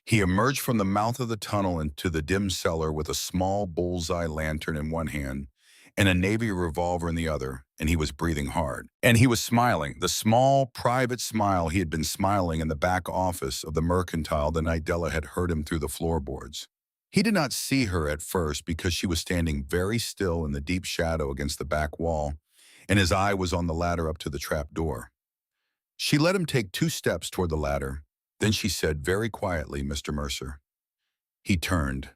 He emerged from the mouth of the tunnel into the dim cellar with a small bullseye lantern in one hand and a Navy revolver in the other, and he was breathing hard. And he was smiling, the small, private smile he had been smiling in the back office of the Mercantile the night Della had heard him through the floorboards. He did not see her at first because she was standing very still in the deep shadow against the back wall, and his eye was on the ladder up to the trap door. She let him take 2 steps toward the ladder. Then she said very quietly, "Mr. Mercer." He turned.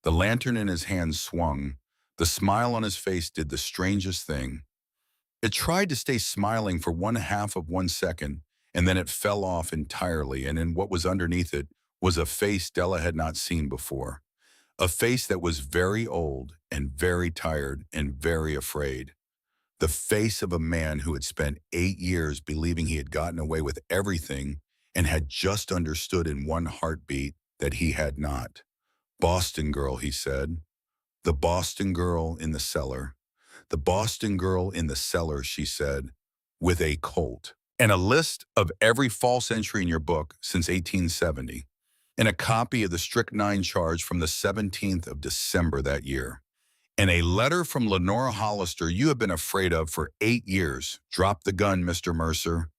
The lantern in his hand swung. The smile on his face did the strangest thing. It tried to stay smiling for 1/2 of 1 second, and then it fell off entirely, and in what was underneath it was a face Della had not seen before. A face that was very old and very tired and very afraid. The face of a man who had spent 8 years believing he had gotten away with everything and had just understood in one heartbeat that he had not. "Boston girl," he said. "The Boston girl in the cellar. The Boston girl in the cellar," she said, "with a Colt. And a list of every false entry in your book since 1870. And a copy of the strychnine charge from the 17th of December that year. And a letter from Lenora Hollister you have been afraid of for 8 years. Drop the gun, Mr. Mercer."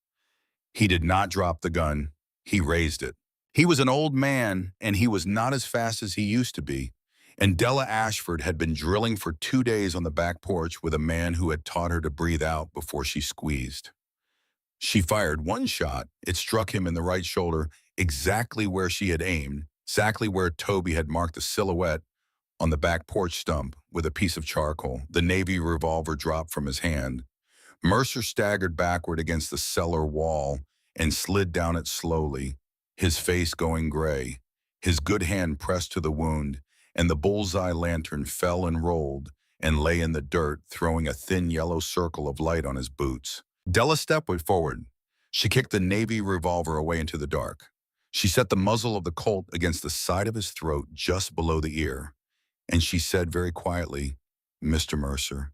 He did not drop the gun. He raised it. He was an old man, and he was not as fast as he used to be. And Della Ashford had been drilling for 2 days on the back porch with a man who had taught her to breathe out before she squeezed. She fired 1 shot. It struck him in the right shoulder, exactly where she had aimed, exactly where Toby had marked the silhouette on the back porch stump with a piece of charcoal. The Navy revolver dropped from his hand. Mercer staggered backward against the cellar wall and slid down it slowly, his face going gray. His good hand pressed to the wound, and the bullseye lantern fell and rolled and lay in the dirt, throwing a thin yellow circle of light on his boots. Della stepped forward. She kicked the Navy revolver away into the dark. She set the muzzle of the Colt against the side of his throat just below the ear, and she said very quietly, "Mr. Mercer,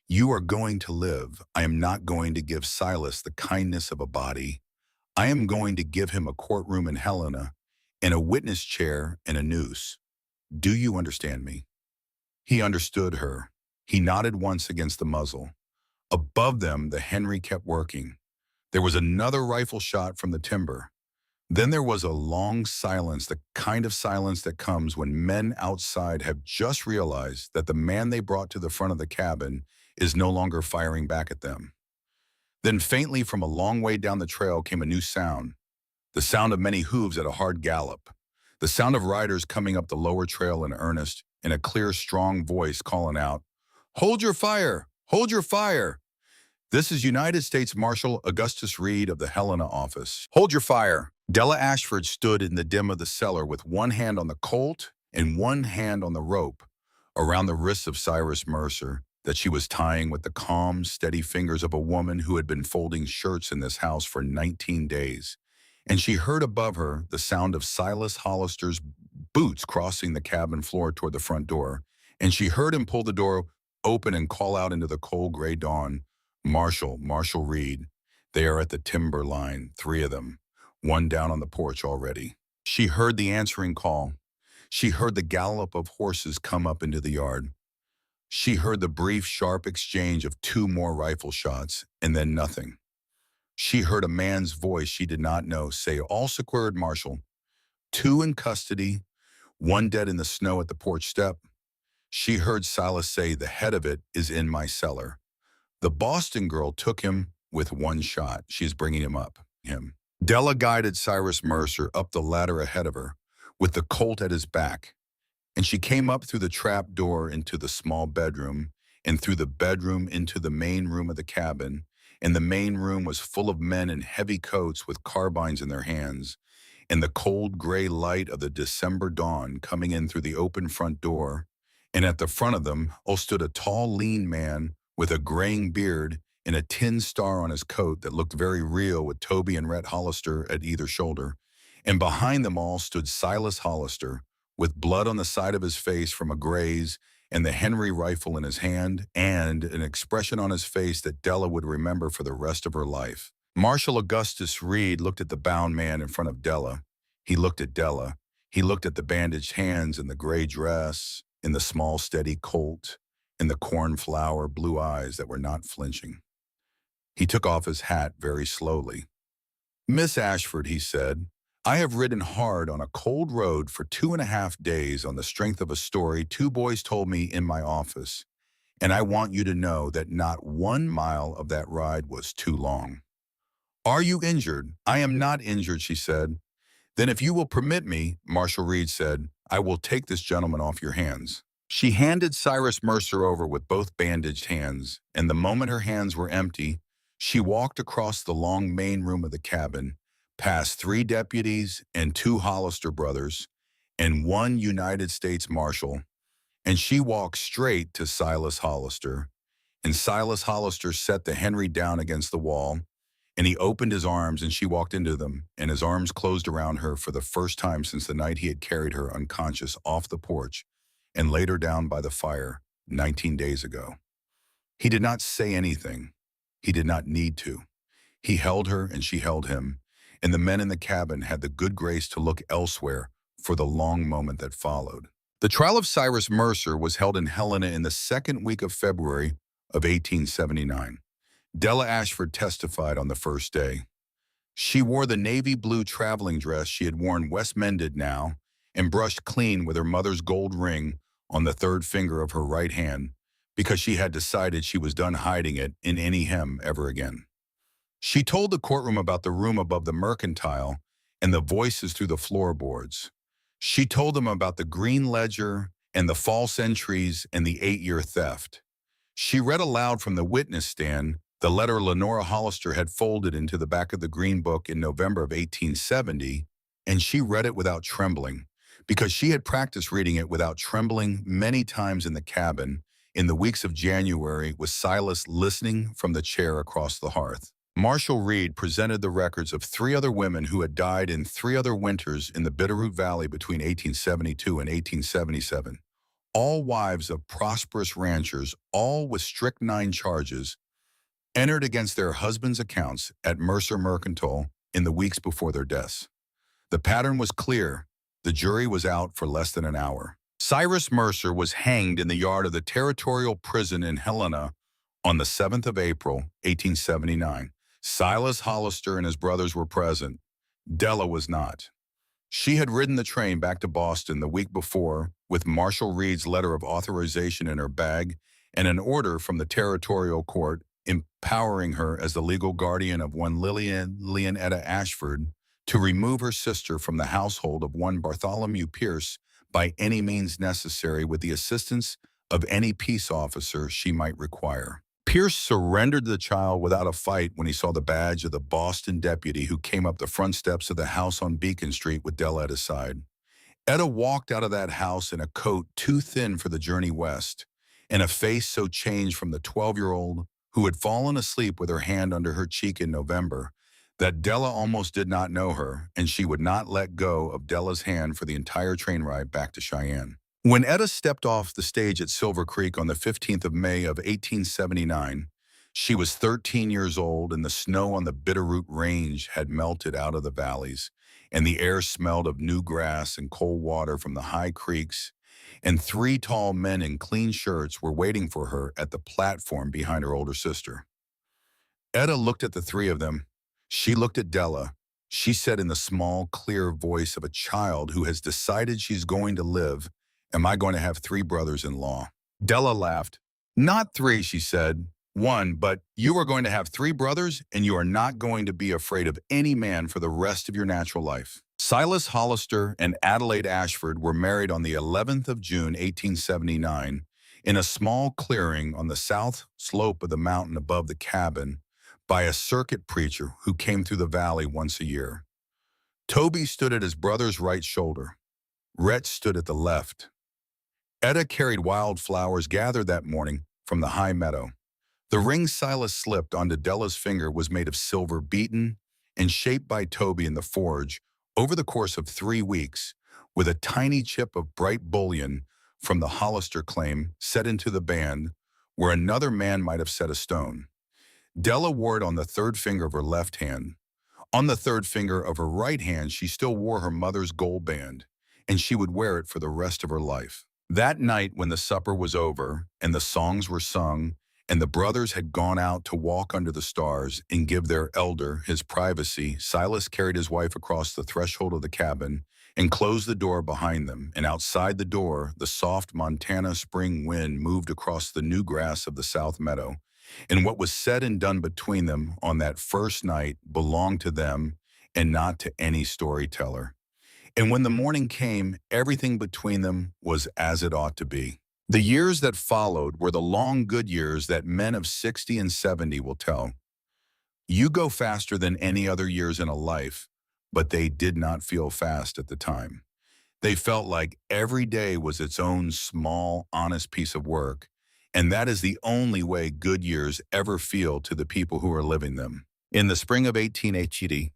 you are going to live. I am not going to give Silas the kindness of a body. I am going to give him a courtroom in Helena and a witness chair and a noose. Do you understand me?" He understood her. He nodded once against the muzzle. Above them, the Henry kept working. There was another rifle shot from the timber. Then there was a long silence, the kind of silence that comes when men outside have just realized that the man they brought to the front of the cabin is no longer firing back at them. Then faintly from a long way down the trail came a new sound, the sound of many hooves at a hard gallop, the sound of riders coming up the lower trail in earnest, in a clear, strong voice calling out, "Hold your fire! Hold your fire! This is United States Marshal Augustus Reed of the Helena office. Hold your fire." Della Ashford stood in the dim of the cellar with one hand on the Colt and one hand on the rope around the wrists of Cyrus Mercer that she was tying with the calm, steady fingers of a woman who had been folding shirts in this house for 19 days. And she heard above her the sound of Silas Hollister's boots crossing the cabin floor toward the front door, and she heard him pull the door open and call out into the cold gray dawn, Marshal Reed. They are at the timber line, 3 of them, one down on the porch already." She heard the answering call. She heard the gallop of horses come up into the yard. She heard the brief, sharp exchange of 2 more rifle shots, and then nothing. She heard a man's voice she did not know say, "All secured, Marshal. 2 in custody, 1 dead in the snow at the porch step." She heard Silas say, "The head of it is in my cellar. The Boston girl took him with 1 shot. She is bringing him up." Della guided Cyrus Mercer up the ladder ahead of her, with the Colt at his back, and she came up through the trap door into the small bedroom, and through the bedroom into the main room of the cabin, and the main room was full of men in heavy coats with carbines in their hands, and the cold gray light of the December dawn coming in through the open front door. And at the front of them all stood a tall, lean man with a graying beard and a tin star on his coat that looked very real with Toby and Rhett Hollister at either shoulder. And behind them all stood Silas Hollister, with blood on the side of his face from a graze and the Henry rifle in his hand, and an expression on his face that Della would remember for the rest of her life. Marshal Augustus Reed looked at the bound man in front of Della. He looked at Della. He looked at the bandaged hands in the gray dress, in the small, steady colt, in the cornflower blue eyes that were not flinching. He took off his hat very slowly. "Miss Ashford," he said, "I have ridden hard on a cold road for 2.5 days on the strength of a story two boys told me in my office, and I want you to know that not 1 mile of that ride was too long." "Are you injured?" "I am not injured," she said. "Then if you will permit me," Marshal Reed said, "I will take this gentleman off your hands." She handed Cyrus Mercer over with both bandaged hands, and the moment her hands were empty, she walked across the long main room of the cabin, past 3 deputies and 2 Hollister brothers, and 1 United States Marshal, and she walked straight to Silas Hollister. And Silas Hollister set the Henry down against the wall, and he opened his arms and she walked into them, and his arms closed around her for the first time since the night he had carried her unconscious off the porch and laid her down by the fire 19 days ago. He did not say anything. He did not need to. He held her and she held him, and the men in the cabin had the good grace to look elsewhere for the long moment that followed. The trial of Cyrus Mercer was held in Helena in the second week of February of 1879. Della Ashford testified on the first day. She wore the navy blue traveling dress she had worn Westmended now and brushed clean with her mother's gold ring on the 3rd finger of her right hand because she had decided she was done hiding it in any hem ever again. She told the courtroom about the room above the mercantile and the voices through the floorboards. She told them about the green ledger and the false entries and the 8-year theft. She read aloud from the witness stand the letter Lenora Hollister had folded into the back of the Green Book in November of 1870, and she read it without trembling, because she had practiced reading it without trembling many times in the cabin in the weeks of January with Silas listening from the chair across the hearth. Marshal Reed presented the records of 3 other women who had died in 3 other winters in the Bitterroot Valley between 1872 and 1877, all wives of prosperous ranchers, all with strychnine charges, entered against their husbands' accounts at Mercer Mercantile in the weeks before their deaths. The pattern was clear. The jury was out for less than an hour. Cyrus Mercer was hanged in the yard of the Territorial Prison in Helena on the 7th of April, 1879. Silas Hollister and his brothers were present. Della was not. She had ridden the train back to Boston the week before with Marshal Reed's letter of authorization in her bag and an order from the Territorial Court empowering her as the legal guardian of one Lillian Leonetta Ashford to remove her sister from the household of one Bartholomew Pierce by any means necessary with the assistance of any peace officer she might require. Pierce surrendered the child without a fight when he saw the badge of the Boston deputy who came up the front steps of the house on Beacon Street with Della at his side. Etta walked out of that house in a coat too thin for the journey west, and a face so changed from the 12-year-old who had fallen asleep with her hand under her cheek in November that Della almost did not know her, and she would not let go of Della's hand for the entire train ride back to Cheyenne. When Etta stepped off the stage at Silver Creek on the 15th of May of 1879, she was 13 years old, and the snow on the Bitterroot Range had melted out of the valleys, and the air smelled of new grass and cold water from the high creeks, and 3 tall men in clean shirts were waiting for her at the platform behind her older sister. Etta looked at the 3 of them. She looked at Della. She said in the small, clear voice of a child who has decided she's going to live, "Am I going to have 3 brothers-in-law?" Della laughed. "Not 3, she said. 1, but you are going to have 3 brothers, and you are not going to be afraid of any man for the rest of your natural life." Silas Hollister and Adelaide Ashford were married on the 11th of June, 1879, in a small clearing on the south slope of the mountain above the cabin, by a circuit preacher who came through the valley once a year. Toby stood at his brother's right shoulder. Rhett stood at the left. Etta carried wildflowers gathered that morning from the high meadow. The ring Silas slipped onto Della's finger was made of silver beaten and shaped by Toby in the forge over the course of 3 weeks, with a tiny chip of bright bullion from the Hollister claim set into the band where another man might have set a stone. Della wore it on the third finger of her left hand. On the third finger of her right hand, she still wore her mother's gold band, and she would wear it for the rest of her life. That night, when the supper was over and the songs were sung, and the brothers had gone out to walk under the stars and give their elder his privacy, Silas carried his wife across the threshold of the cabin and closed the door behind them. And outside the door, the soft Montana spring wind moved across the new grass of the south meadow. And what was said and done between them on that first night belonged to them and not to any storyteller. And when the morning came, everything between them was as it ought to be. The years that followed were the long good years that men of 60 and 70 will tell. You go faster than any other years in a life, but they did not feel fast at the time. They felt like every day was its own small, honest piece of work, and that is the only way good years ever feel to the people who are living them. In the spring of 1880,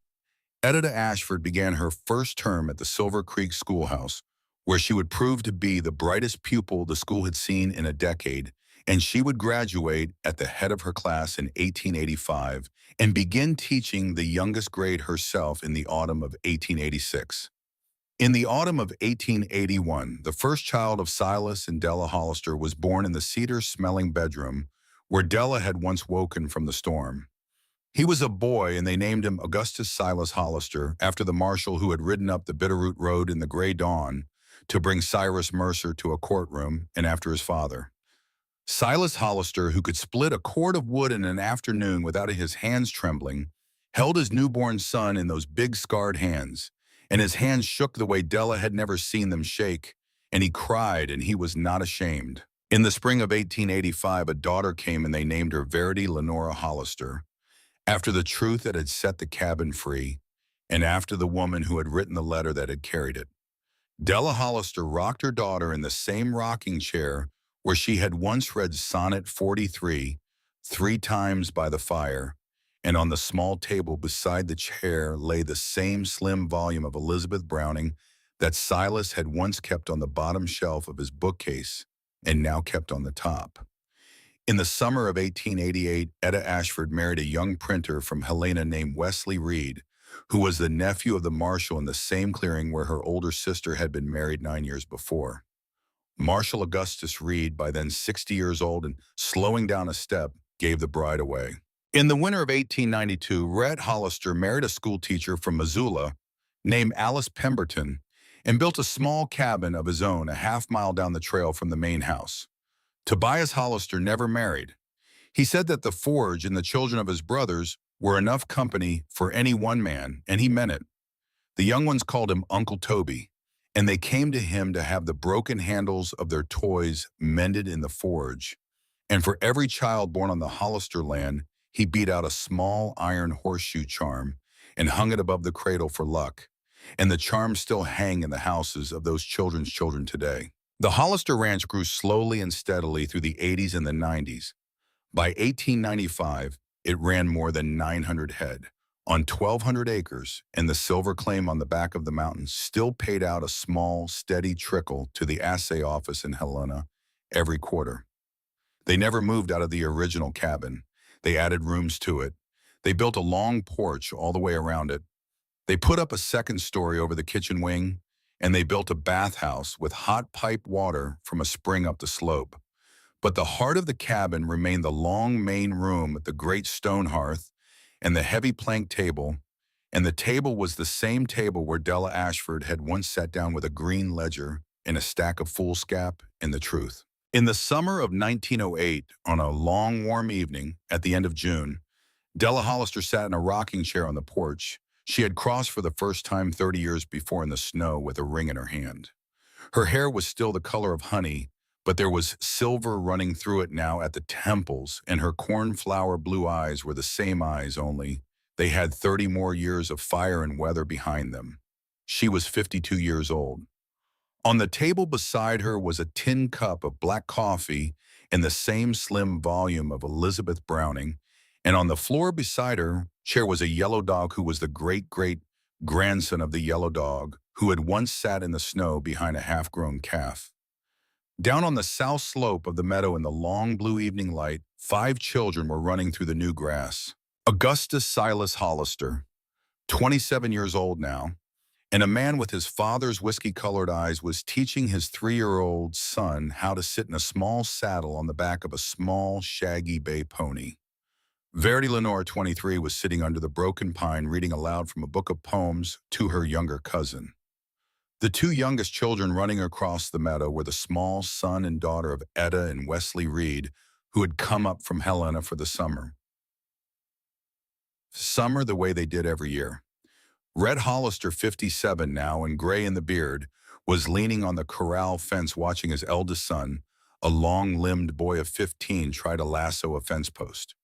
Etta Ashford began her first term at the Silver Creek Schoolhouse, where she would prove to be the brightest pupil the school had seen in a decade, and she would graduate at the head of her class in 1885 and begin teaching the youngest grade herself in the autumn of 1886. In the autumn of 1881, the first child of Silas and Della Hollister was born in the cedar-smelling bedroom where Della had once woken from the storm. He was a boy, and they named him Augustus Silas Hollister after the marshal who had ridden up the Bitterroot Road in the gray dawn to bring Cyrus Mercer to a courtroom, and after his father. Silas Hollister, who could split a cord of wood in an afternoon without his hands trembling, held his newborn son in those big scarred hands, and his hands shook the way Della had never seen them shake, and he cried, and he was not ashamed. In the spring of 1885, a daughter came, and they named her Verity Lenora Hollister, after the truth that had set the cabin free, and after the woman who had written the letter that had carried it. Della Hollister rocked her daughter in the same rocking chair where she had once read Sonnet 43, 3 times by the fire, and on the small table beside the chair lay the same slim volume of Elizabeth Browning that Silas had once kept on the bottom shelf of his bookcase and now kept on the top. In the summer of 1888, Etta Ashford married a young printer from Helena named Wesley Reed, who was the nephew of the marshal in the same clearing where her older sister had been married 9 years before. Marshal Augustus Reed, by then 60 years old and slowing down a step, gave the bride away. In the winter of 1892, Rhett Hollister married a schoolteacher from Missoula named Alice Pemberton and built a small cabin of his own a half-mile down the trail from the main house. Tobias Hollister never married. He said that the forge and the children of his brothers were enough company for any one man, and he meant it. The young ones called him Uncle Toby, and they came to him to have the broken handles of their toys mended in the forge. And for every child born on the Hollister land, he beat out a small iron horseshoe charm and hung it above the cradle for luck. And the charms still hang in the houses of those children's children today. The Hollister Ranch grew slowly and steadily through the 80s and the 90s. By 1895, it ran more than 900 head on 1,200 acres, and the silver claim on the back of the mountain still paid out a small, steady trickle to the assay office in Helena every quarter. They never moved out of the original cabin. They added rooms to it. They built a long porch all the way around it. They put up a second story over the kitchen wing, and they built a bathhouse with hot pipe water from a spring up the slope. But the heart of the cabin remained the long main room with the great stone hearth and the heavy plank table, and the table was the same table where Della Ashford had once sat down with a green ledger and a stack of foolscap and the truth. In the summer of 1908, on a long warm evening at the end of June, Della Hollister sat in a rocking chair on the porch. She had crossed for the first time 30 years before in the snow with a ring in her hand. Her hair was still the color of honey, but there was silver running through it now at the temples, and her cornflower blue eyes were the same eyes, only they had 30 more years of fire and weather behind them. She was 52 years old. On the table beside her was a tin cup of black coffee in the same slim volume of Elizabeth Browning, and on the floor beside her chair was a yellow dog who was the great-great-grandson of the yellow dog who had once sat in the snow behind a half-grown calf. Down on the south slope of the meadow in the long blue evening light, 5 children were running through the new grass. Augustus Silas Hollister, 27 years old now, and a man with his father's whiskey-colored eyes was teaching his 3-year-old son how to sit in a small saddle on the back of a small, shaggy bay pony. Verity Lenore, 23, was sitting under the broken pine reading aloud from a book of poems to her younger cousin. The 2 youngest children running across the meadow were the small son and daughter of Etta and Wesley Reed, who had come up from Helena for the summer. Summer the way they did every year. Red Hollister, 57 now and gray in the beard, was leaning on the corral fence watching his eldest son, a long-limbed boy of 15, try to lasso a fence post.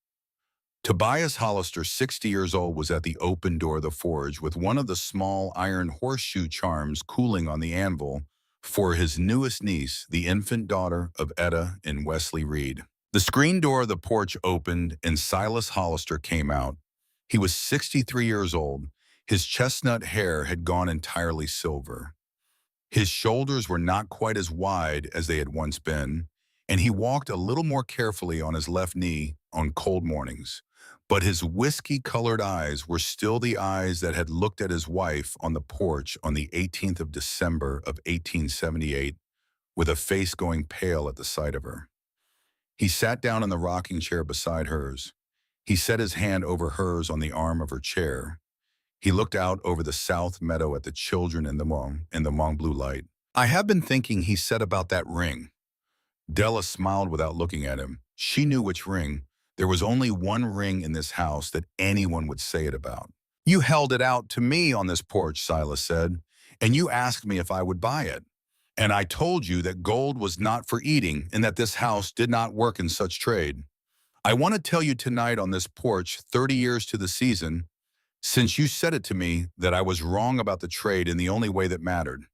Tobias Hollister, 60 years old, was at the open door of the forge with one of the small iron horseshoe charms cooling on the anvil for his newest niece, the infant daughter of Etta and Wesley Reed. The screen door of the porch opened and Silas Hollister came out. He was 63 years old. His chestnut hair had gone entirely silver. His shoulders were not quite as wide as they had once been, and he walked a little more carefully on his left knee on cold mornings. But his whiskey-colored eyes were still the eyes that had looked at his wife on the porch on the 18th of December of 1878, with a face going pale at the sight of her. He sat down in the rocking chair beside hers. He set his hand over hers on the arm of her chair. He looked out over the south meadow at the children in the long blue light. "I have been thinking," he said, "about that ring." Della smiled without looking at him. She knew which ring. There was only one ring in this house that anyone would say it about. "You held it out to me on this porch," Silas said, "and you asked me if I would buy it. And I told you that gold was not for eating and that this house did not work in such trade. I want to tell you tonight on this porch, 30 years to the season, since you said it to me, that I was wrong about the trade in the only way that mattered.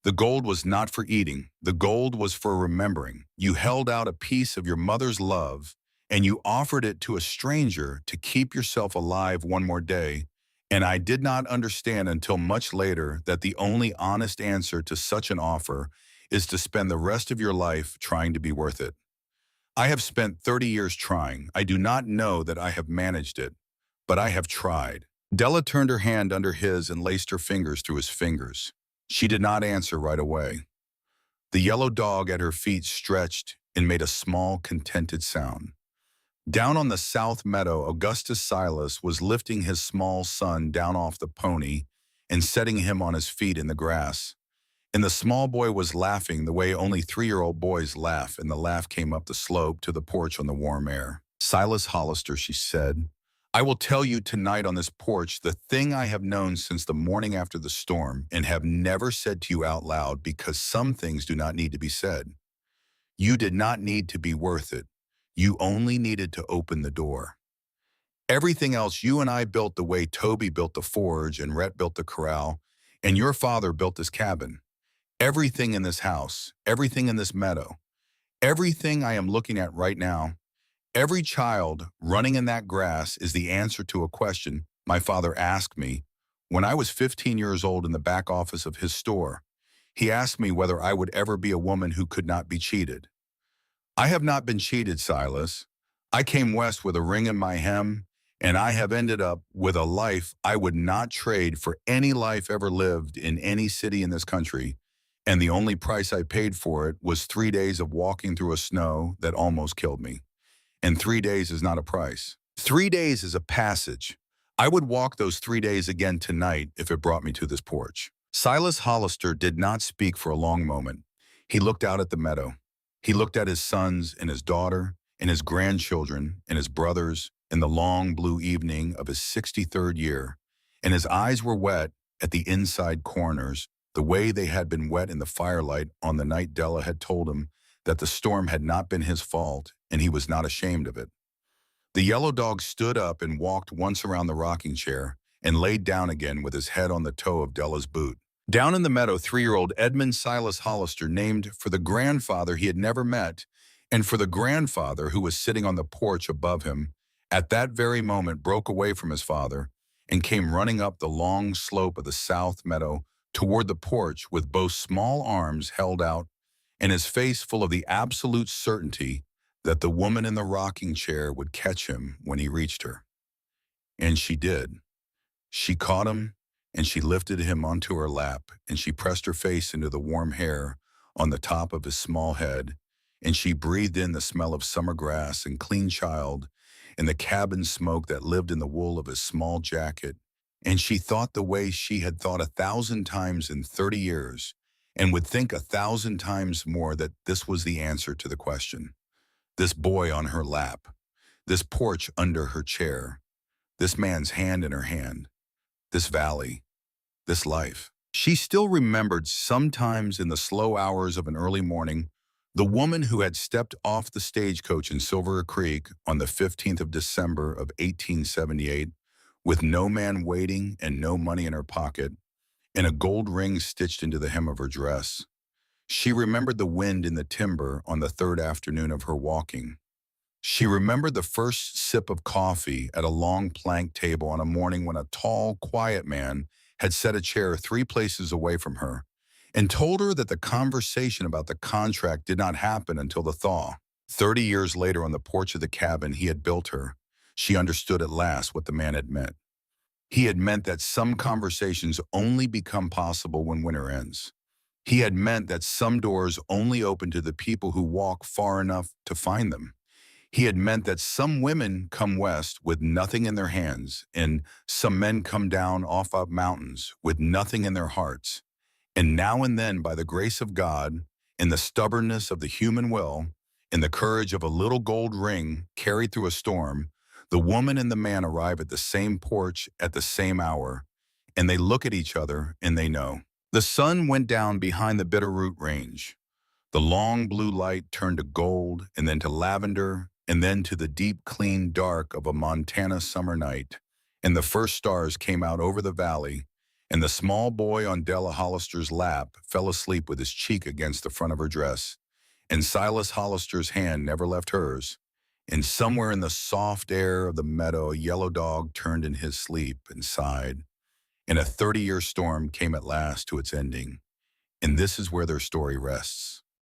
The gold was not for eating. The gold was for remembering. You held out a piece of your mother's love, and you offered it to a stranger to keep yourself alive one more day, and I did not understand until much later that the only honest answer to such an offer is to spend the rest of your life trying to be worth it. I have spent 30 years trying. I do not know that I have managed it, but I have tried." Della turned her hand under his and laced her fingers through his fingers. She did not answer right away. The yellow dog at her feet stretched and made a small, contented sound. Down on the south meadow, Augustus Silas was lifting his small son down off the pony and setting him on his feet in the grass. And the small boy was laughing the way only 3-year-old boys laugh, and the laugh came up the slope to the porch on the warm air. "Silas Hollister," she said, "I will tell you tonight on this porch the thing I have known since the morning after the storm and have never said to you out loud because some things do not need to be said. You did not need to be worth it. You only needed to open the door. Everything else you and I built the way Toby built the forge and Rhett built the corral and your father built this cabin. Everything in this house, everything in this meadow, everything I am looking at right now, every child running in that grass is the answer to a question my father asked me when I was 15 years old in the back office of his store. He asked me whether I would ever be a woman who could not be cheated. I have not been cheated, Silas. I came west with a ring in my hem, and I have ended up with a life I would not trade for any life ever lived in any city in this country, and the only price I paid for it was 3 days of walking through a snow that almost killed me. And 3 days is not a price. 3 days is a passage. I would walk those 3 days again tonight if it brought me to this porch." Silas Hollister did not speak for a long moment. He looked out at the meadow. He looked at his sons and his daughter and his grandchildren and his brothers in the long blue evening of his 63rd year, and his eyes were wet at the inside corners the way they had been wet in the firelight on the night Della had told him that the storm had not been his fault and he was not ashamed of it. The yellow dog stood up and walked once around the rocking chair and laid down again with his head on the toe of Della's boot. Down in the meadow, 3-year-old Edmund Silas Hollister, named for the grandfather he had never met and for the grandfather who was sitting on the porch above him, at that very moment broke away from his father and came running up the long slope of the south meadow toward the porch with both small arms held out and his face full of the absolute certainty that the woman in the rocking chair would catch him when he reached her. And she did. She caught him, and she lifted him onto her lap, and she pressed her face into the warm hair on the top of his small head, and she breathed in the smell of summer grass and clean child and the cabin smoke that lived in the wool of his small jacket, and she thought the way she had thought 1,000 times in 30 years, and would think 1,000 times more, that this was the answer to the question. This boy on her lap, this porch under her chair, this man's hand in her hand, this valley, this life. She still remembered, sometimes in the slow hours of an early morning, the woman who had stepped off the stagecoach in Silver Creek on the 15th of December of 1878, with no man waiting and no money in her pocket, and a gold ring stitched into the hem of her dress. She remembered the wind in the timber on the third afternoon of her walking. She remembered the first sip of coffee at a long plank table on a morning when a tall, quiet man had set a chair 3 places away from her and told her that the conversation about the contract did not happen until the thaw. 30 years later, on the porch of the cabin he had built her, she understood at last what the man had meant. He had meant that some conversations only become possible when winter ends. He had meant that some doors only open to the people who walk far enough to find them. He had meant that some women come west with nothing in their hands, and some men come down off up mountains with nothing in their hearts. And now and then, by the grace of God, in the stubbornness of the human will, in the courage of a little gold ring carried through a storm, the woman and the man arrive at the same porch at the same hour, and they look at each other and they know. The sun went down behind the Bitterroot Range. The long blue light turned to gold and then to lavender and then to the deep, clean dark of a Montana summer night, and the first stars came out over the valley, and the small boy on Della Hollister's lap fell asleep with his cheek against the front of her dress, and Silas Hollister's hand never left hers, and somewhere in the soft air of the meadow a yellow dog turned in his sleep and sighed, and a 30-year storm came at last to its ending, and this is where their story rests.